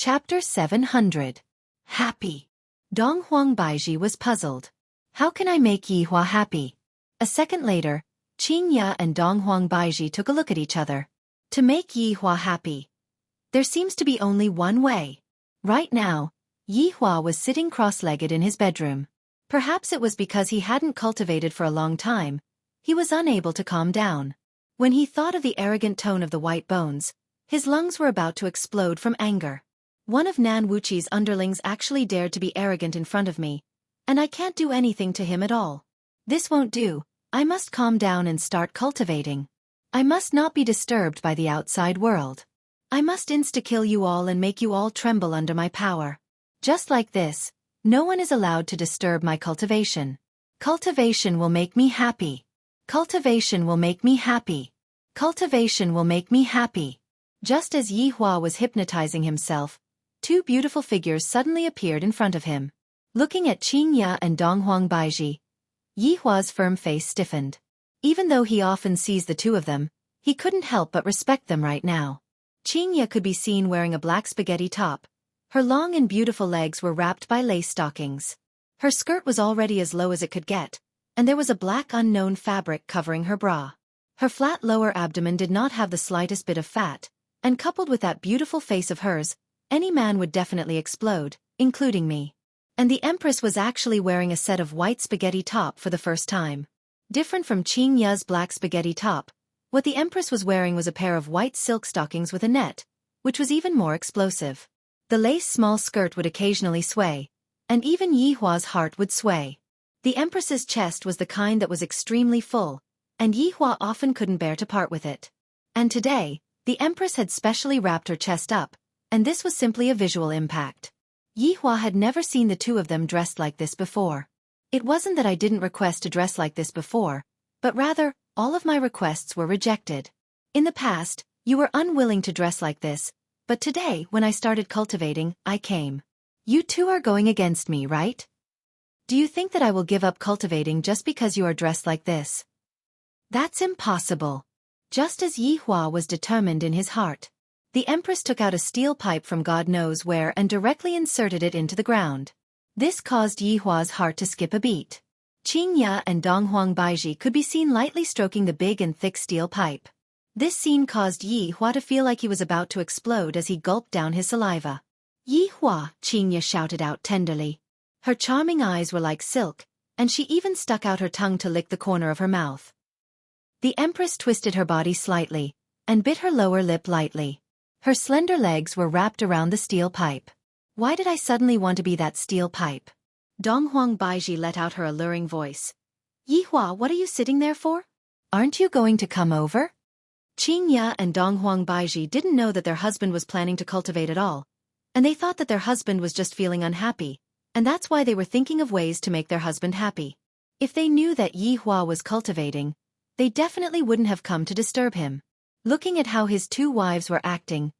Chapter 700. Happy. Dong Huang Baiji was puzzled. How can I make Yihua happy? A second later, Qing Ya and Dong Huang Baiji took a look at each other. To make Yihua happy, there seems to be only one way. Right now, Yihua was sitting cross-legged in his bedroom. Perhaps it was because he hadn't cultivated for a long time. He was unable to calm down. When he thought of the arrogant tone of the white bones, his lungs were about to explode from anger. One of Nan Wuxi's underlings actually dared to be arrogant in front of me, and I can't do anything to him at all. This won't do. I must calm down and start cultivating. I must not be disturbed by the outside world. I must insta-kill you all and make you all tremble under my power. Just like this, no one is allowed to disturb my cultivation. Cultivation will make me happy. Cultivation will make me happy. Cultivation will make me happy. Just as Yihua was hypnotizing himself, two beautiful figures suddenly appeared in front of him. Looking at Qing Ya and Dong Huang Baiji, Yihua's firm face stiffened. Even though he often sees the two of them, he couldn't help but respect them right now. Qing Ya could be seen wearing a black spaghetti top. Her long and beautiful legs were wrapped by lace stockings. Her skirt was already as low as it could get, and there was a black unknown fabric covering her bra. Her flat lower abdomen did not have the slightest bit of fat, and coupled with that beautiful face of hers, any man would definitely explode, including me. And the Empress was actually wearing a set of white spaghetti top for the first time. Different from Qing Ya's black spaghetti top, what the Empress was wearing was a pair of white silk stockings with a net, which was even more explosive. The lace small skirt would occasionally sway, and even Yihua's heart would sway. The Empress's chest was the kind that was extremely full, and Yihua often couldn't bear to part with it. And today, the Empress had specially wrapped her chest up, and this was simply a visual impact. Yihua had never seen the two of them dressed like this before. It wasn't that I didn't request to dress like this before, but rather, all of my requests were rejected. In the past, you were unwilling to dress like this, but today, when I started cultivating, I came. You two are going against me, right? Do you think that I will give up cultivating just because you are dressed like this? That's impossible. Just as Yihua was determined in his heart, the Empress took out a steel pipe from God knows where and directly inserted it into the ground. This caused Yihua's heart to skip a beat. Qing Ya and Dong Huang Baiji could be seen lightly stroking the big and thick steel pipe. This scene caused Yihua to feel like he was about to explode as he gulped down his saliva. Yihua, Qing Ya shouted out tenderly. Her charming eyes were like silk, and she even stuck out her tongue to lick the corner of her mouth. The Empress twisted her body slightly, and bit her lower lip lightly. Her slender legs were wrapped around the steel pipe. Why did I suddenly want to be that steel pipe? Dong Huang Baiji let out her alluring voice. Yihua, what are you sitting there for? Aren't you going to come over? Qing Ya and Dong Huang Baiji didn't know that their husband was planning to cultivate at all, and they thought that their husband was just feeling unhappy, and that's why they were thinking of ways to make their husband happy. If they knew that Yihua was cultivating, they definitely wouldn't have come to disturb him. Looking at how his two wives were acting,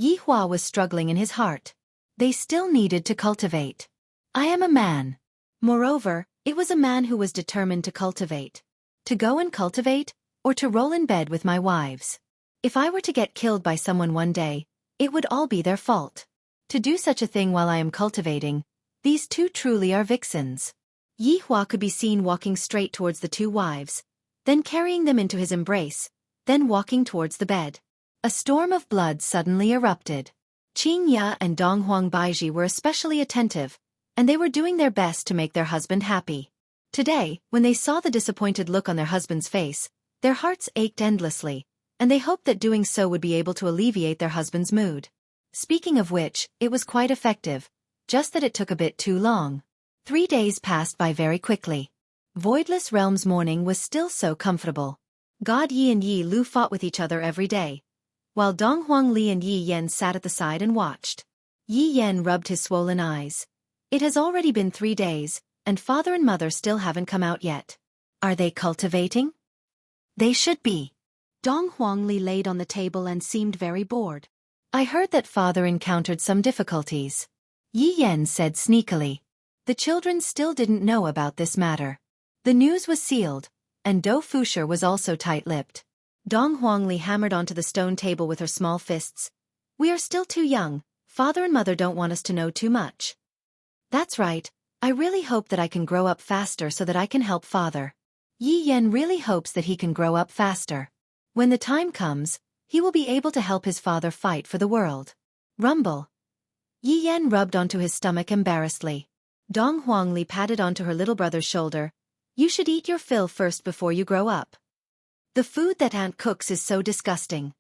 Yihua was struggling in his heart. They still needed to cultivate. I am a man. Moreover, it was a man who was determined to cultivate. To go and cultivate, or to roll in bed with my wives. If I were to get killed by someone one day, it would all be their fault. To do such a thing while I am cultivating, these two truly are vixens. Yihua could be seen walking straight towards the two wives, then carrying them into his embrace, then walking towards the bed. A storm of blood suddenly erupted. Qing Ya and Dong Huang Baiji were especially attentive, and they were doing their best to make their husband happy. Today, when they saw the disappointed look on their husband's face, their hearts ached endlessly, and they hoped that doing so would be able to alleviate their husband's mood. Speaking of which, it was quite effective, just that it took a bit too long. 3 days passed by very quickly. Voidless Realm's morning was still so comfortable. God Yi and Yi Lu fought with each other every day, while Dong Huang Li and Yi Yen sat at the side and watched. Yi Yen rubbed his swollen eyes. It has already been 3 days, and father and mother still haven't come out yet. Are they cultivating? They should be. Dong Huang Li laid on the table and seemed very bored. I heard that father encountered some difficulties. Yi Yen said sneakily. The children still didn't know about this matter. The news was sealed, and Dou Fusher was also tight-lipped. Dong Huangli hammered onto the stone table with her small fists. We are still too young, Father and mother don't want us to know too much. That's right, I really hope that I can grow up faster so that I can help father. Yi Yan really hopes that he can grow up faster. When the time comes, he will be able to help his father fight for the world. Rumble. Yi Yan rubbed onto his stomach embarrassedly. Dong Huangli patted onto her little brother's shoulder. You should eat your fill first before you grow up. The food that aunt cooks is so disgusting.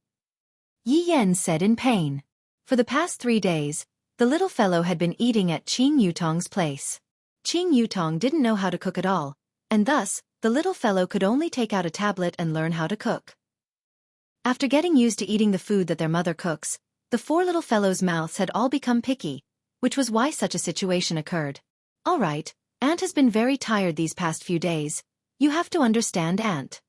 Yi Yan said in pain. For the past 3 days, the little fellow had been eating at Qing Yutong's place. Qing Yutong didn't know how to cook at all, and thus, the little fellow could only take out a tablet and learn how to cook. After getting used to eating the food that their mother cooks, the 4 little fellows' mouths had all become picky, which was why such a situation occurred. All right, Aunt has been very tired these past few days. You have to understand, Aunt.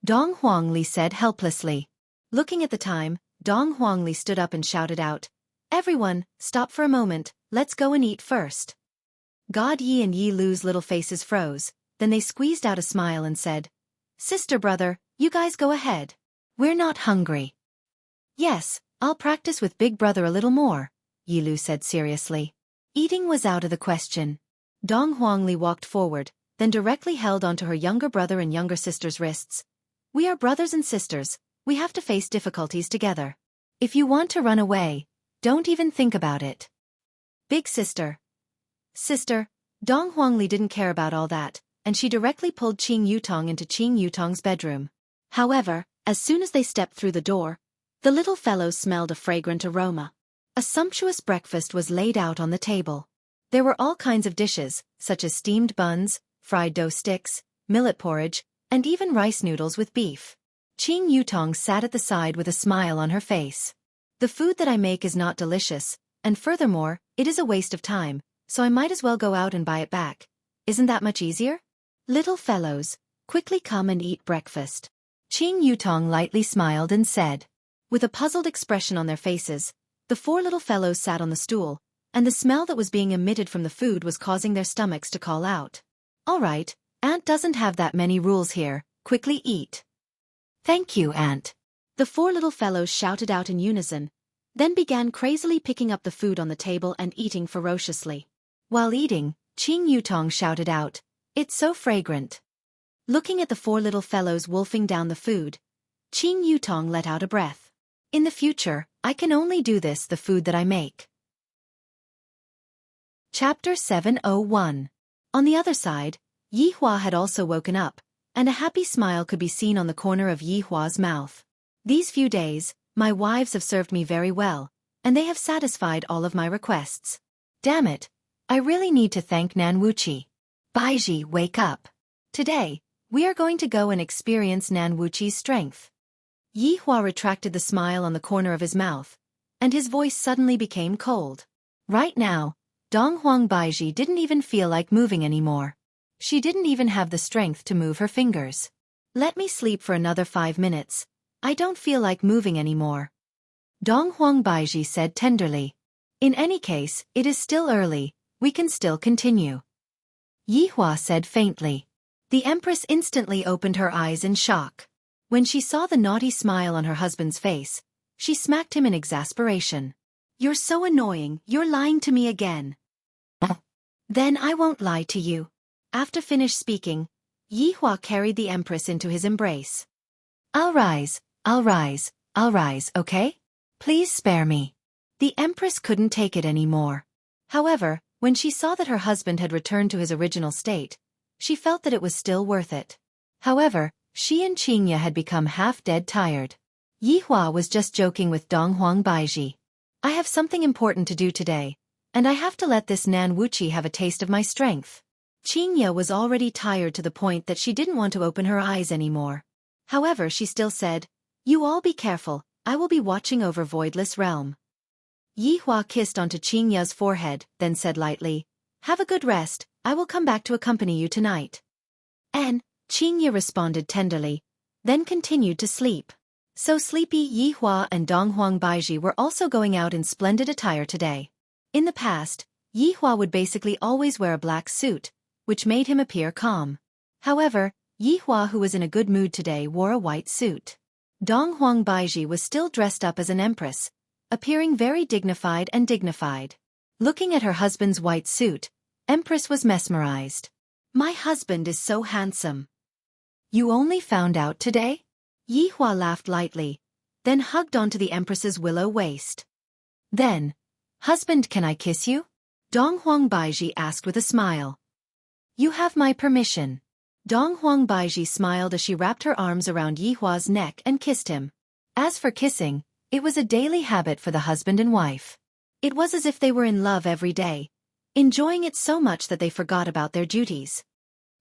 Dong Huangli said helplessly. Looking at the time, Dong Huangli stood up and shouted out, Everyone, stop for a moment, let's go and eat first. God Yi and Yi Lu's little faces froze, then they squeezed out a smile and said, Sister brother, you guys go ahead. We're not hungry. Yes, I'll practice with big brother a little more, Yi Lu said seriously. Eating was out of the question. Dong Huangli walked forward, then directly held onto her younger brother and younger sister's wrists. We are brothers and sisters, we have to face difficulties together. If you want to run away, don't even think about it. Big sister. Sister, Dong Huangli didn't care about all that, and she directly pulled Qing Yutong into Qing Yutong's bedroom. However, as soon as they stepped through the door, the little fellows smelled a fragrant aroma. A sumptuous breakfast was laid out on the table. There were all kinds of dishes, such as steamed buns, fried dough sticks, millet porridge, and even rice noodles with beef. Qing Yutong sat at the side with a smile on her face. The food that I make is not delicious, and furthermore, it is a waste of time, so I might as well go out and buy it back. Isn't that much easier? Little fellows, quickly come and eat breakfast. Qing Yutong lightly smiled and said. With a puzzled expression on their faces, the 4 little fellows sat on the stool, and the smell that was being emitted from the food was causing their stomachs to call out. All right, Aunt doesn't have that many rules here, quickly eat. Thank you, Aunt. The 4 little fellows shouted out in unison, then began crazily picking up the food on the table and eating ferociously. While eating, Qing Yutong shouted out, It's so fragrant. Looking at the 4 little fellows wolfing down the food, Qing Yutong let out a breath. In the future, I can only do the food that I make. Chapter 701. On the other side, Yi Hua had also woken up, and a happy smile could be seen on the corner of Yi Hua's mouth. These few days, my wives have served me very well, and they have satisfied all of my requests. Damn it, I really need to thank Nan Wuqi. Baiji, wake up. Today, we are going to go and experience Nan Wuqi's strength. Yi Hua retracted the smile on the corner of his mouth, and his voice suddenly became cold. Right now, Dong Huang Baiji didn't even feel like moving anymore. She didn't even have the strength to move her fingers. Let me sleep for another 5 minutes. I don't feel like moving anymore. Dong Huang Baiji said tenderly. In any case, it is still early, we can still continue. Yi Hua said faintly. The Empress instantly opened her eyes in shock. When she saw the naughty smile on her husband's face, she smacked him in exasperation. You're so annoying, you're lying to me again. Then I won't lie to you. After finished speaking, Yi Hua carried the Empress into his embrace. I'll rise, okay? Please spare me. The Empress couldn't take it anymore. However, when she saw that her husband had returned to his original state, she felt that it was still worth it. However, she and Qingya had become half-dead tired. Yi Hua was just joking with Dong Huang Baiji. I have something important to do today, and I have to let this Nan Wuqi have a taste of my strength. Qingya was already tired to the point that she didn't want to open her eyes anymore. However, she still said, You all be careful, I will be watching over Voidless Realm. Yi Hua kissed onto Qingya's forehead, then said lightly, Have a good rest, I will come back to accompany you tonight. And Qingya responded tenderly, then continued to sleep. So sleepy Yi Hua and Dong Huang Baiji were also going out in splendid attire today. In the past, Yi Hua would basically always wear a black suit, which made him appear calm. However, Yi Hua, who was in a good mood today, wore a white suit. Dong Huang Baiji was still dressed up as an empress, appearing very dignified and dignified. Looking at her husband's white suit, Empress was mesmerized. My husband is so handsome. You only found out today? Yi Hua laughed lightly, then hugged onto the Empress's willow waist. Then, husband, can I kiss you? Dong Huang Baiji asked with a smile. You have my permission. Dong Huang Baiji smiled as she wrapped her arms around Yi Hua's neck and kissed him. As for kissing, it was a daily habit for the husband and wife. It was as if they were in love every day, enjoying it so much that they forgot about their duties.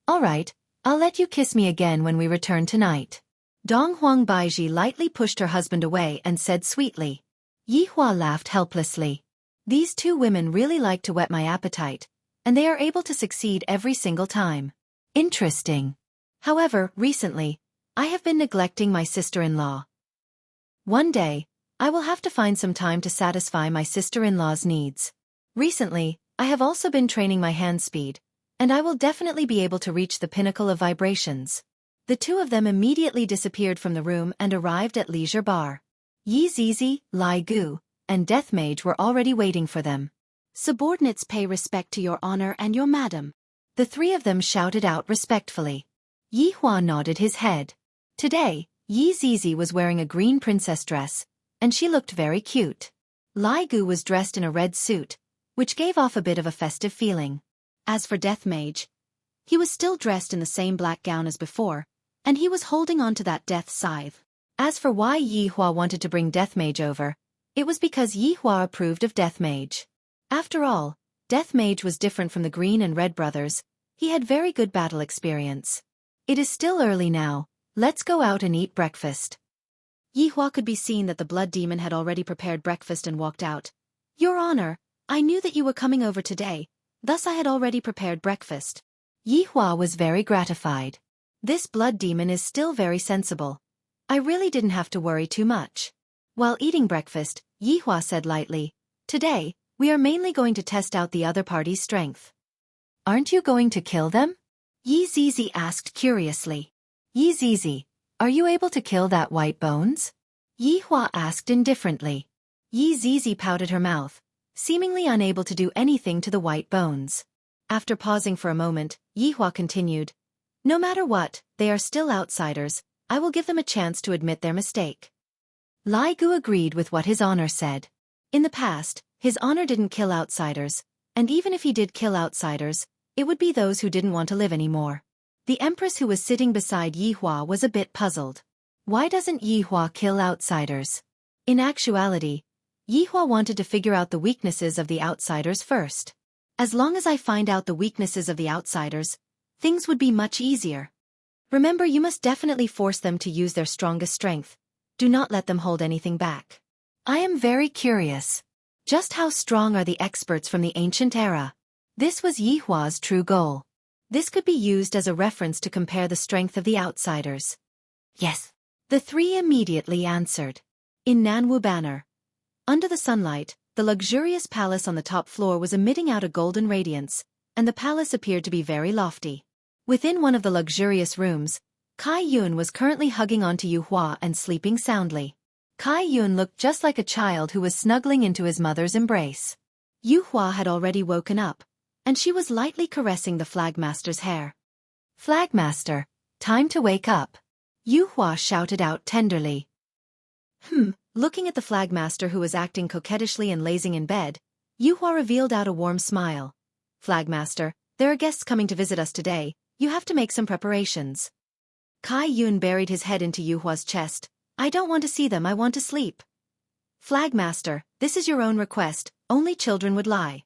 All right, I'll let you kiss me again when we return tonight. Dong Huang Baiji lightly pushed her husband away and said sweetly. Yi Hua laughed helplessly. These two women really like to whet my appetite, and they are able to succeed every single time. Interesting. However, recently, I have been neglecting my sister-in-law. One day, I will have to find some time to satisfy my sister-in-law's needs. Recently, I have also been training my hand speed, and I will definitely be able to reach the pinnacle of vibrations. The two of them immediately disappeared from the room and arrived at Leisure Bar. Yi Zizi, Lai Gu, and Death Mage were already waiting for them. Subordinates pay respect to your honor and your madam. The three of them shouted out respectfully. Yi Hua nodded his head. Today, Yi Zizi was wearing a green princess dress, and she looked very cute. Lai Gu was dressed in a red suit, which gave off a bit of a festive feeling. As for Death Mage, he was still dressed in the same black gown as before, and he was holding on to that death scythe. As for why Yi Hua wanted to bring Death Mage over, it was because Yi Hua approved of Death Mage. After all, Death Mage was different from the Green and Red brothers. He had very good battle experience. It is still early now, let's go out and eat breakfast. Yi Hua could be seen that the blood demon had already prepared breakfast and walked out. Your honor, I knew that you were coming over today, thus I had already prepared breakfast. Yi Hua was very gratified. This blood demon is still very sensible. I really didn't have to worry too much. While eating breakfast, Yi Hua said lightly, Today, we are mainly going to test out the other party's strength. Aren't you going to kill them? Yi Zizi asked curiously. Yi Zizi, are you able to kill that white bones? Yi Hua asked indifferently. Yi Zizi pouted her mouth, seemingly unable to do anything to the white bones. After pausing for a moment, Yi Hua continued, No matter what, they are still outsiders, I will give them a chance to admit their mistake. Lai Gu agreed with what his honor said. In the past, his honor didn't kill outsiders, and even if he did kill outsiders, it would be those who didn't want to live anymore. The Empress who was sitting beside Yi Hua was a bit puzzled. Why doesn't Yi Hua kill outsiders? In actuality, Yi Hua wanted to figure out the weaknesses of the outsiders first. As long as I find out the weaknesses of the outsiders, things would be much easier. Remember, you must definitely force them to use their strongest strength. Do not let them hold anything back. I am very curious. Just how strong are the experts from the ancient era? This was Yi Hua's true goal. This could be used as a reference to compare the strength of the outsiders. Yes. The three immediately answered. In Nanwu Banner. Under the sunlight, the luxurious palace on the top floor was emitting out a golden radiance, and the palace appeared to be very lofty. Within one of the luxurious rooms, Kai Yun was currently hugging onto Yu Hua and sleeping soundly. Kai Yun looked just like a child who was snuggling into his mother's embrace. Yu Hua had already woken up, and she was lightly caressing the Flagmaster's hair. Flagmaster, time to wake up. Yu Hua shouted out tenderly. Looking at the Flagmaster who was acting coquettishly and lazing in bed, Yu Hua revealed out a warm smile. Flagmaster, there are guests coming to visit us today, you have to make some preparations. Kai Yun buried his head into Yu Hua's chest. I don't want to see them, I want to sleep. Flagmaster, this is your own request, only children would lie.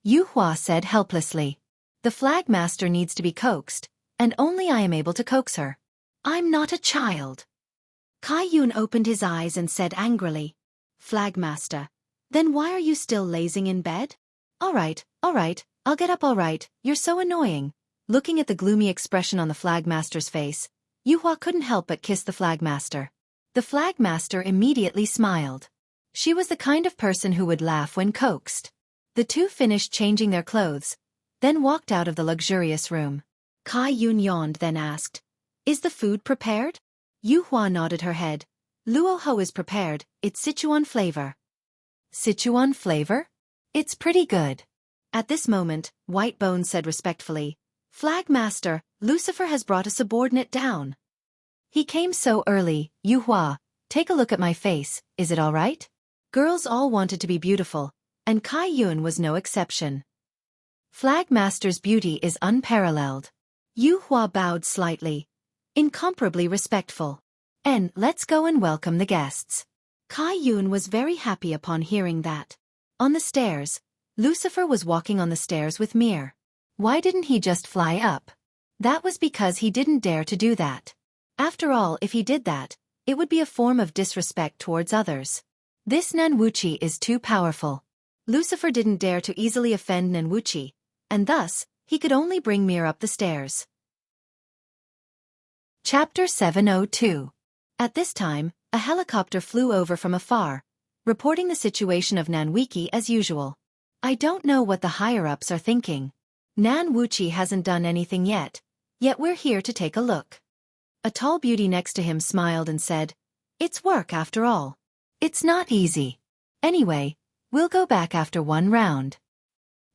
Yu Hua said helplessly. The Flagmaster needs to be coaxed, and only I am able to coax her. I'm not a child. Kai Yun opened his eyes and said angrily. Flagmaster, then why are you still lazing in bed? All right, I'll get up all right, you're so annoying. Looking at the gloomy expression on the Flagmaster's face, Yu Hua couldn't help but kiss the Flagmaster. The Flagmaster immediately smiled. She was the kind of person who would laugh when coaxed. The two finished changing their clothes, then walked out of the luxurious room. Kai Yun yawned then asked, Is the food prepared? Yu Hua nodded her head. Luo Ho is prepared, it's Sichuan flavor. Sichuan flavor? It's pretty good. At this moment, White Bones said respectfully, Flag Master, Lucifer has brought a subordinate down. He came so early, Yuhua. Take a look at my face, is it all right? Girls all wanted to be beautiful, and Kai Yun was no exception. Flag Master's beauty is unparalleled. Yuhua bowed slightly, incomparably respectful. And let's go and welcome the guests. Kai Yun was very happy upon hearing that. On the stairs, Lucifer was walking on the stairs with Mir. Why didn't he just fly up? That was because he didn't dare to do that. After all, if he did that, it would be a form of disrespect towards others. This Nanwuchi is too powerful. Lucifer didn't dare to easily offend Nanwuchi, and thus, he could only bring Mir up the stairs. Chapter 702. At this time, a helicopter flew over from afar, reporting the situation of Nanwuchi as usual. I don't know what the higher-ups are thinking. Nanwuchi hasn't done anything yet we're here to take a look. A tall beauty next to him smiled and said, It's work after all. It's not easy. Anyway, we'll go back after one round.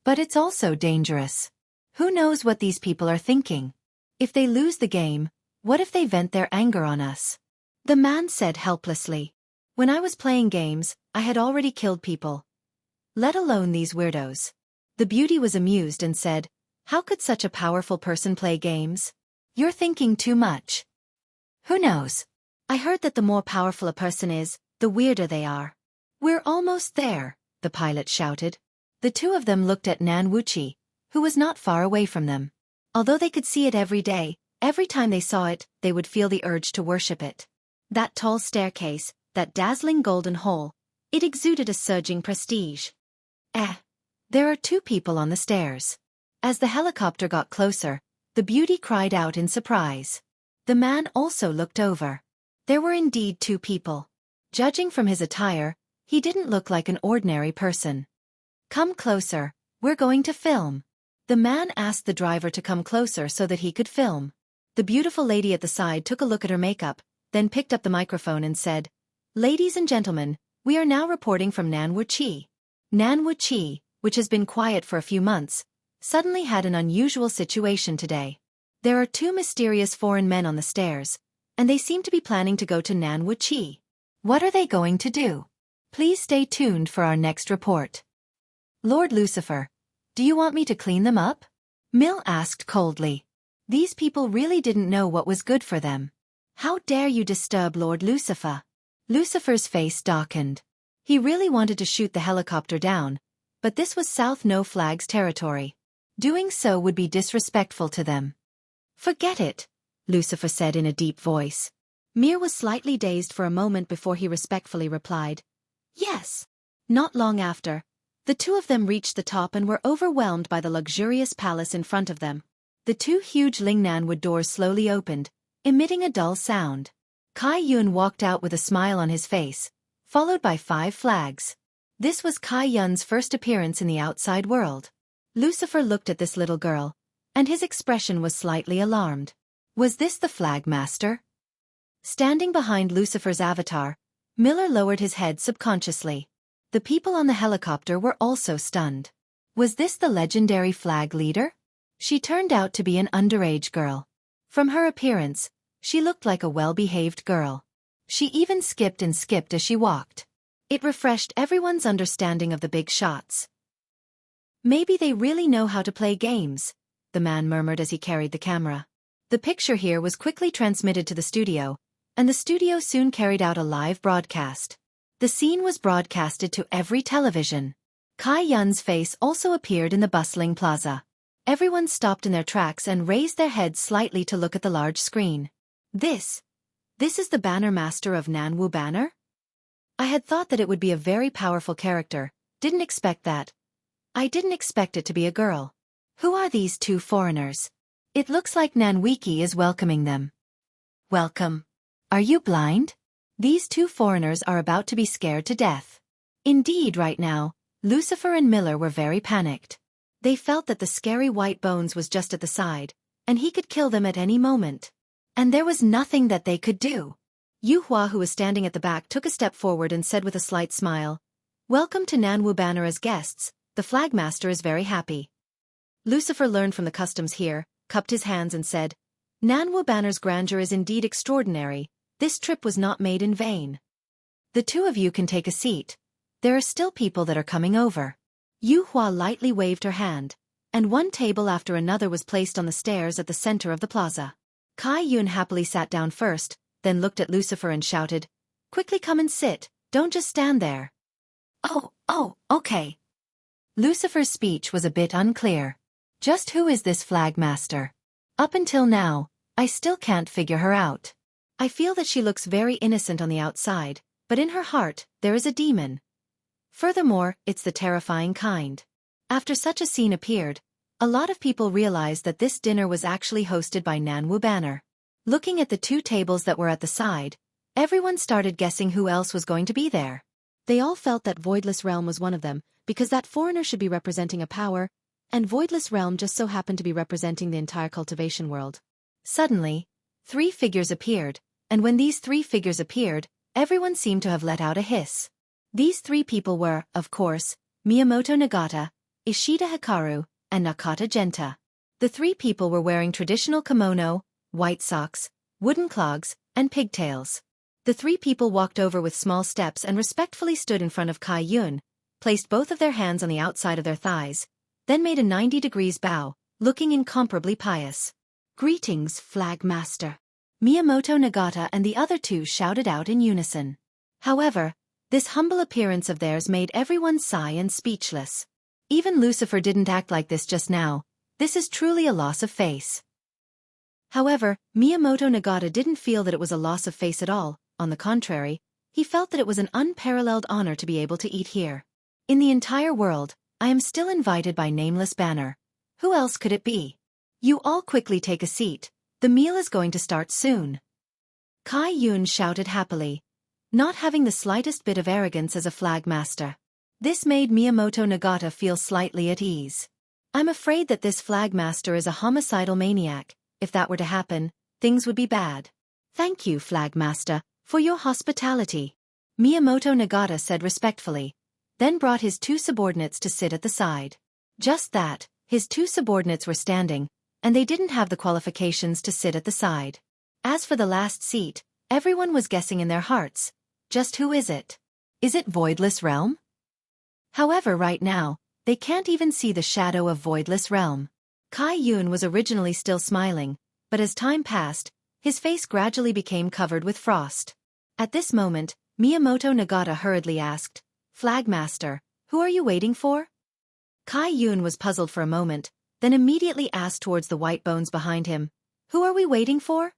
But it's also dangerous. Who knows what these people are thinking? If they lose the game, what if they vent their anger on us? The man said helplessly. When I was playing games, I had already killed people. Let alone these weirdos. The beauty was amused and said, How could such a powerful person play games? You're thinking too much. Who knows? I heard that the more powerful a person is, the weirder they are. We're almost there, the pilot shouted. The two of them looked at Nanwuchi, who was not far away from them. Although they could see it every day, every time they saw it, they would feel the urge to worship it. That tall staircase, that dazzling golden hole, it exuded a surging prestige. There are two people on the stairs. As the helicopter got closer, the beauty cried out in surprise. The man also looked over. There were indeed two people. Judging from his attire, he didn't look like an ordinary person. Come closer, we're going to film. The man asked the driver to come closer so that he could film. The beautiful lady at the side took a look at her makeup, then picked up the microphone and said, Ladies and gentlemen, we are now reporting from Nanwuchi. Nanwuchi, which has been quiet for a few months, suddenly had an unusual situation today. There are two mysterious foreign men on the stairs, and they seem to be planning to go to Nanwuchi. What are they going to do? Please stay tuned for our next report. Lord Lucifer, do you want me to clean them up? Mill asked coldly. These people really didn't know what was good for them. How dare you disturb Lord Lucifer? Lucifer's face darkened. He really wanted to shoot the helicopter down, but this was South No Flag's territory. Doing so would be disrespectful to them. Forget it, Lucifer said in a deep voice. Mir was slightly dazed for a moment before he respectfully replied, Yes. Not long after, the two of them reached the top and were overwhelmed by the luxurious palace in front of them. The two huge Lingnanwood doors slowly opened, emitting a dull sound. Kai Yun walked out with a smile on his face, followed by 5 flags. This was Kai Yun's first appearance in the outside world. Lucifer looked at this little girl, and his expression was slightly alarmed. Was this the Flag Master? Standing behind Lucifer's avatar, Miller lowered his head subconsciously. The people on the helicopter were also stunned. Was this the legendary flag leader? She turned out to be an underage girl. From her appearance, she looked like a well-behaved girl. She even skipped and skipped as she walked. It refreshed everyone's understanding of the big shots. Maybe they really know how to play games, the man murmured as he carried the camera. The picture here was quickly transmitted to the studio, and the studio soon carried out a live broadcast. The scene was broadcasted to every television. Kai Yun's face also appeared in the bustling plaza. Everyone stopped in their tracks and raised their heads slightly to look at the large screen. This is the Banner Master of Nanwu Banner? I had thought that it would be a very powerful character, didn't expect that. I didn't expect it to be a girl. Who are these two foreigners? It looks like Nanwuchi is welcoming them. Welcome. Are you blind? These two foreigners are about to be scared to death. Indeed, right now, Lucifer and Miller were very panicked. They felt that the scary White Bones was just at the side, and he could kill them at any moment. And there was nothing that they could do. Yuhua, who was standing at the back, took a step forward and said with a slight smile, Welcome to Nanwu Banner as guests, the flagmaster is very happy. Lucifer learned from the customs here, cupped his hands and said, Nanwu Banner's grandeur is indeed extraordinary, this trip was not made in vain. The two of you can take a seat. There are still people that are coming over. Yu Hua lightly waved her hand, and one table after another was placed on the stairs at the center of the plaza. Kai Yun happily sat down first, then looked at Lucifer and shouted, Quickly come and sit, don't just stand there. Oh, okay. Lucifer's speech was a bit unclear. Just who is this flagmaster? Up until now, I still can't figure her out. I feel that she looks very innocent on the outside, but in her heart, there is a demon. Furthermore, it's the terrifying kind. After such a scene appeared, a lot of people realized that this dinner was actually hosted by Nanwu Banner. Looking at the two tables that were at the side, everyone started guessing who else was going to be there. They all felt that Voidless Realm was one of them, because that foreigner should be representing a power, and Voidless Realm just so happened to be representing the entire cultivation world. Suddenly, 3 figures appeared, and when these 3 figures appeared, everyone seemed to have let out a hiss. These 3 people were, of course, Miyamoto Nagata, Ishida Hikaru, and Nakata Genta. The 3 people were wearing traditional kimono, white socks, wooden clogs, and pigtails. The 3 people walked over with small steps and respectfully stood in front of Kai Yun, placed both of their hands on the outside of their thighs, then made a 90 degrees bow, looking incomparably pious. Greetings, Flagmaster. Miyamoto Nagata and the other 2 shouted out in unison. However, this humble appearance of theirs made everyone sigh and speechless. Even Lucifer didn't act like this just now. This is truly a loss of face. However, Miyamoto Nagata didn't feel that it was a loss of face at all. On the contrary, he felt that it was an unparalleled honor to be able to eat here. In the entire world, I am still invited by Nameless Banner. Who else could it be? You all quickly take a seat. The meal is going to start soon. Kai Yun shouted happily, not having the slightest bit of arrogance as a flagmaster. This made Miyamoto Nagata feel slightly at ease. I'm afraid that this flagmaster is a homicidal maniac. If that were to happen, things would be bad. Thank you, flagmaster, for your hospitality. Miyamoto Nagata said respectfully, then brought his 2 subordinates to sit at the side. Just that, his 2 subordinates were standing, and they didn't have the qualifications to sit at the side. As for the last seat, everyone was guessing in their hearts. Just who is it? Is it Voidless Realm? However, right now, they can't even see the shadow of Voidless Realm. Kai Yun was originally still smiling, but as time passed, his face gradually became covered with frost. At this moment, Miyamoto Nagata hurriedly asked, Flagmaster, who are you waiting for? Kai Yun was puzzled for a moment, then immediately asked towards the white bones behind him, Who are we waiting for?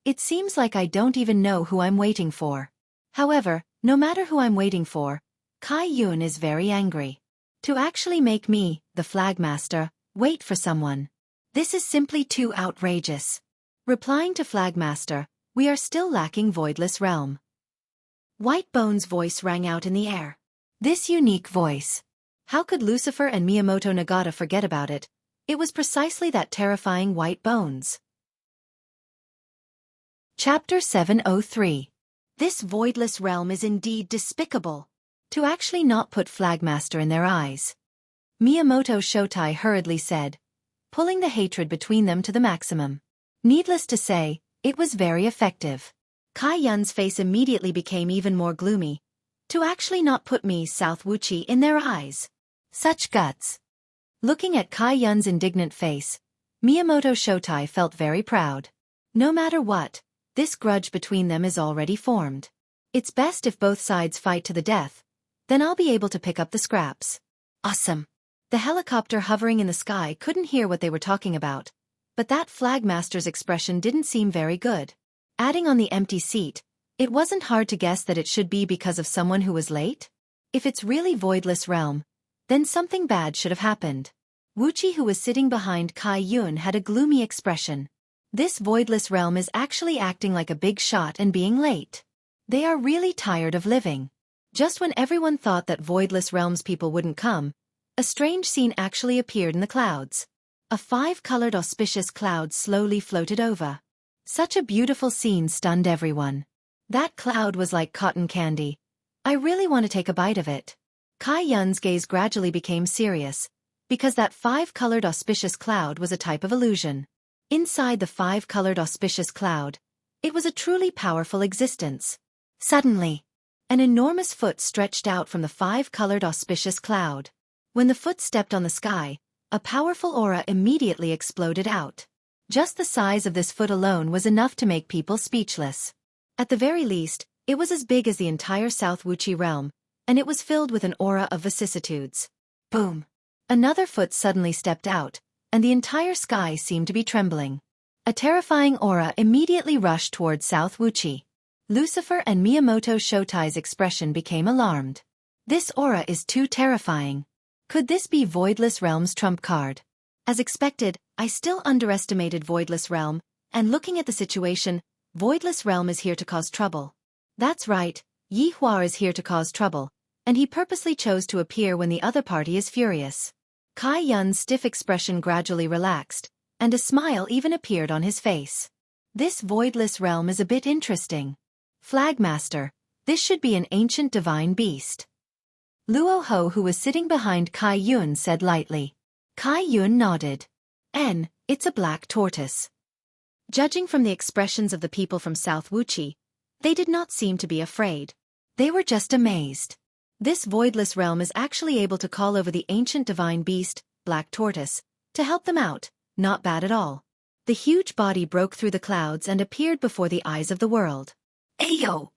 It seems like I don't even know who I'm waiting for. However, no matter who I'm waiting for, Kai Yun is very angry. To actually make me, the Flagmaster, wait for someone. This is simply too outrageous. Replying to Flagmaster, we are still lacking Voidless Realm. White Bone's voice rang out in the air. This unique voice. How could Lucifer and Miyamoto Nagata forget about it? It was precisely that terrifying White Bones. Chapter 703. This Voidless Realm is indeed despicable. To actually not put Flagmaster in their eyes. Miyamoto Shotai hurriedly said, pulling the hatred between them to the maximum. Needless to say, it was very effective. Kai Yun's face immediately became even more gloomy. To actually not put me, South Wuxia, in their eyes. Such guts. Looking at Kai Yun's indignant face, Miyamoto Shotai felt very proud. No matter what, this grudge between them is already formed. It's best if both sides fight to the death. Then I'll be able to pick up the scraps. Awesome. The helicopter hovering in the sky couldn't hear what they were talking about. But that Flagmaster's expression didn't seem very good. Adding on the empty seat, it wasn't hard to guess that it should be because of someone who was late. If it's really Voidless Realm, then something bad should have happened. Wuxia, who was sitting behind Kai Yun, had a gloomy expression. This Voidless Realm is actually acting like a big shot and being late. They are really tired of living. Just when everyone thought that Voidless Realm's people wouldn't come, a strange scene actually appeared in the clouds. A 5-colored auspicious cloud slowly floated over. Such a beautiful scene stunned everyone. That cloud was like cotton candy. I really want to take a bite of it. Kai Yun's gaze gradually became serious, because that five-colored auspicious cloud was a type of illusion. Inside the five-colored auspicious cloud, it was a truly powerful existence. Suddenly, an enormous foot stretched out from the five-colored auspicious cloud. When the foot stepped on the sky, a powerful aura immediately exploded out. Just the size of this foot alone was enough to make people speechless. At the very least, it was as big as the entire South Wuxia realm, and it was filled with an aura of vicissitudes. Boom! Another foot suddenly stepped out, and the entire sky seemed to be trembling. A terrifying aura immediately rushed towards South Wuxia. Lucifer and Miyamoto Shotai's expression became alarmed. This aura is too terrifying. Could this be Voidless Realm's trump card? As expected, I still underestimated Voidless Realm, and looking at the situation, Voidless Realm is here to cause trouble. That's right, Yi Hua is here to cause trouble, and he purposely chose to appear when the other party is furious. Kai Yun's stiff expression gradually relaxed, and a smile even appeared on his face. This Voidless Realm is a bit interesting. Flagmaster, this should be an ancient divine beast. Luo Ho, who was sitting behind Kai Yun, said lightly. Kai Yun nodded. It's a black tortoise. Judging from the expressions of the people from South Wuxia, they did not seem to be afraid. They were just amazed. This Voidless Realm is actually able to call over the ancient divine beast, Black Tortoise, to help them out. Not bad at all. The huge body broke through the clouds and appeared before the eyes of the world. Ayo!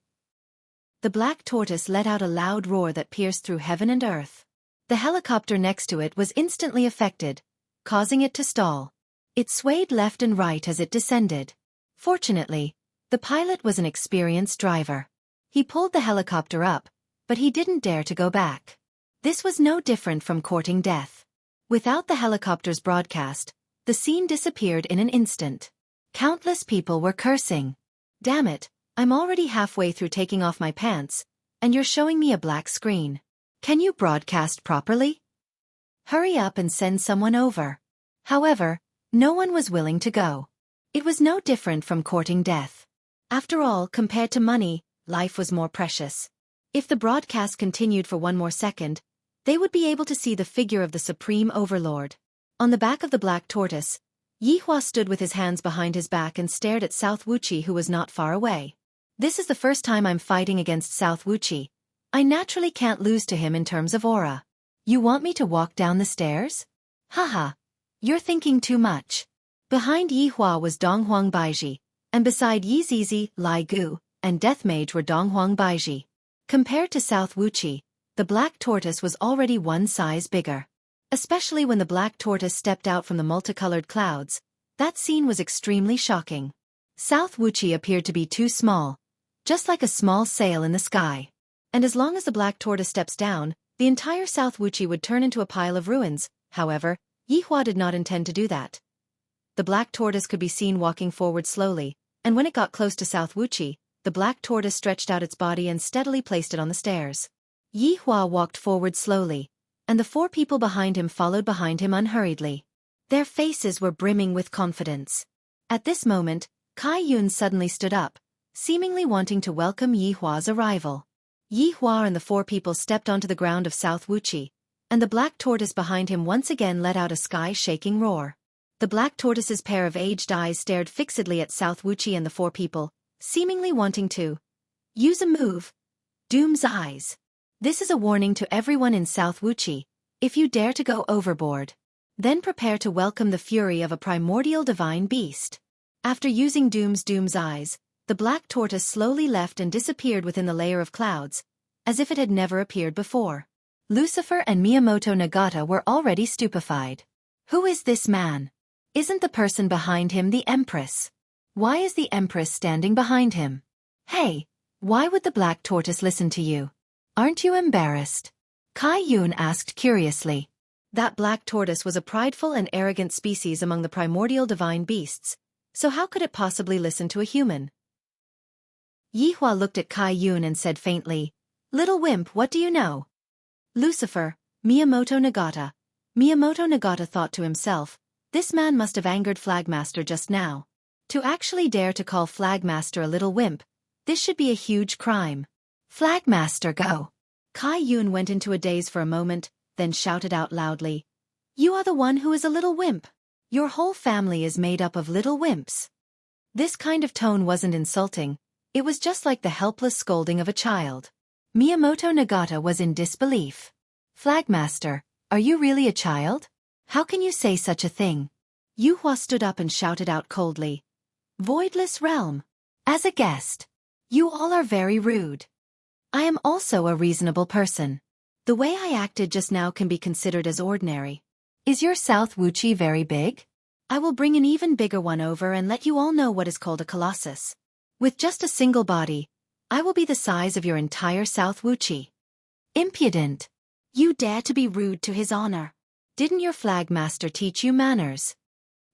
The Black Tortoise let out a loud roar that pierced through heaven and earth. The helicopter next to it was instantly affected, causing it to stall. It swayed left and right as it descended. Fortunately, the pilot was an experienced driver. He pulled the helicopter up, but he didn't dare to go back. This was no different from courting death. Without the helicopter's broadcast, the scene disappeared in an instant. Countless people were cursing. Damn it, I'm already halfway through taking off my pants, and you're showing me a black screen. Can you broadcast properly? Hurry up and send someone over. However, no one was willing to go. It was no different from courting death. After all, compared to money, life was more precious. If the broadcast continued for one more second, they would be able to see the figure of the Supreme Overlord. On the back of the Black Tortoise, Yi Hua stood with his hands behind his back and stared at South Wuxia, who was not far away. This is the first time I'm fighting against South Wuxia. I naturally can't lose to him in terms of aura. You want me to walk down the stairs? Haha. You're thinking too much. Behind Yi Hua was Donghuang Baizhi, and beside Yi Zizi, Lai Gu, and Death Mage were Donghuang Baizhi. Compared to South Wuxia, the Black Tortoise was already one size bigger. Especially when the Black Tortoise stepped out from the multicolored clouds, that scene was extremely shocking. South Wuxia appeared to be too small, just like a small sail in the sky. And as long as the Black Tortoise steps down, the entire South Wuxia would turn into a pile of ruins. However, Yi Hua did not intend to do that. The Black Tortoise could be seen walking forward slowly, and when it got close to South Wuxia, the Black Tortoise stretched out its body and steadily placed it on the stairs. Yi Hua walked forward slowly, and the four people behind him followed behind him unhurriedly. Their faces were brimming with confidence. At this moment, Kai Yun suddenly stood up, seemingly wanting to welcome Yi Hua's arrival. Yi Hua and the four people stepped onto the ground of South Wuxia, and the Black Tortoise behind him once again let out a sky-shaking roar. The Black Tortoise's pair of aged eyes stared fixedly at South Wuxia and the four people, seemingly wanting to use a move. Doom's eyes. This is a warning to everyone in South Wuxia. If you dare to go overboard, then prepare to welcome the fury of a primordial divine beast. After using Doom's eyes, the Black Tortoise slowly left and disappeared within the layer of clouds, as if it had never appeared before. Lucifer and Miyamoto Nagata were already stupefied. Who is this man? Isn't the person behind him the Empress? Why is the Empress standing behind him? Hey, why would the Black Tortoise listen to you? Aren't you embarrassed? Kai Yun asked curiously. That Black Tortoise was a prideful and arrogant species among the primordial divine beasts, so how could it possibly listen to a human? Yi Hua looked at Kai Yun and said faintly, "Little wimp, what do you know?" Lucifer, Miyamoto Nagata. Miyamoto Nagata thought to himself, this man must have angered Flagmaster just now. To actually dare to call Flagmaster a little wimp, this should be a huge crime. Flagmaster, go. Kai Yun went into a daze for a moment, then shouted out loudly, "You are the one who is a little wimp. Your whole family is made up of little wimps." This kind of tone wasn't insulting, it was just like the helpless scolding of a child. Miyamoto Nagata was in disbelief. "Flagmaster, are you really a child? How can you say such a thing?" Yu Hua stood up and shouted out coldly, "Voidless realm. As a guest. You all are very rude. I am also a reasonable person. The way I acted just now can be considered as ordinary. Is your South Wuxia very big? I will bring an even bigger one over and let you all know what is called a colossus. With just a single body, I will be the size of your entire South Wuxia." "Impudent! You dare to be rude to his honor. Didn't your flagmaster teach you manners?"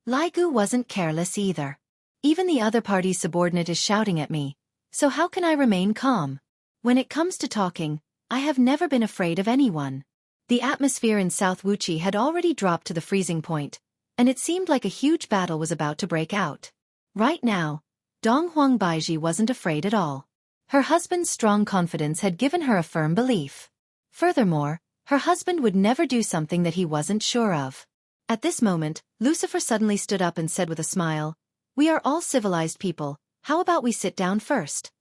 Lai Gu wasn't careless either. "Even the other party's subordinate is shouting at me, so how can I remain calm? When it comes to talking, I have never been afraid of anyone." The atmosphere in South Wuxia had already dropped to the freezing point, and it seemed like a huge battle was about to break out. Right now, Donghuang Baiji wasn't afraid at all. Her husband's strong confidence had given her a firm belief. Furthermore, her husband would never do something that he wasn't sure of. At this moment, Lucifer suddenly stood up and said with a smile, "We are all civilized people, how about we sit down first?"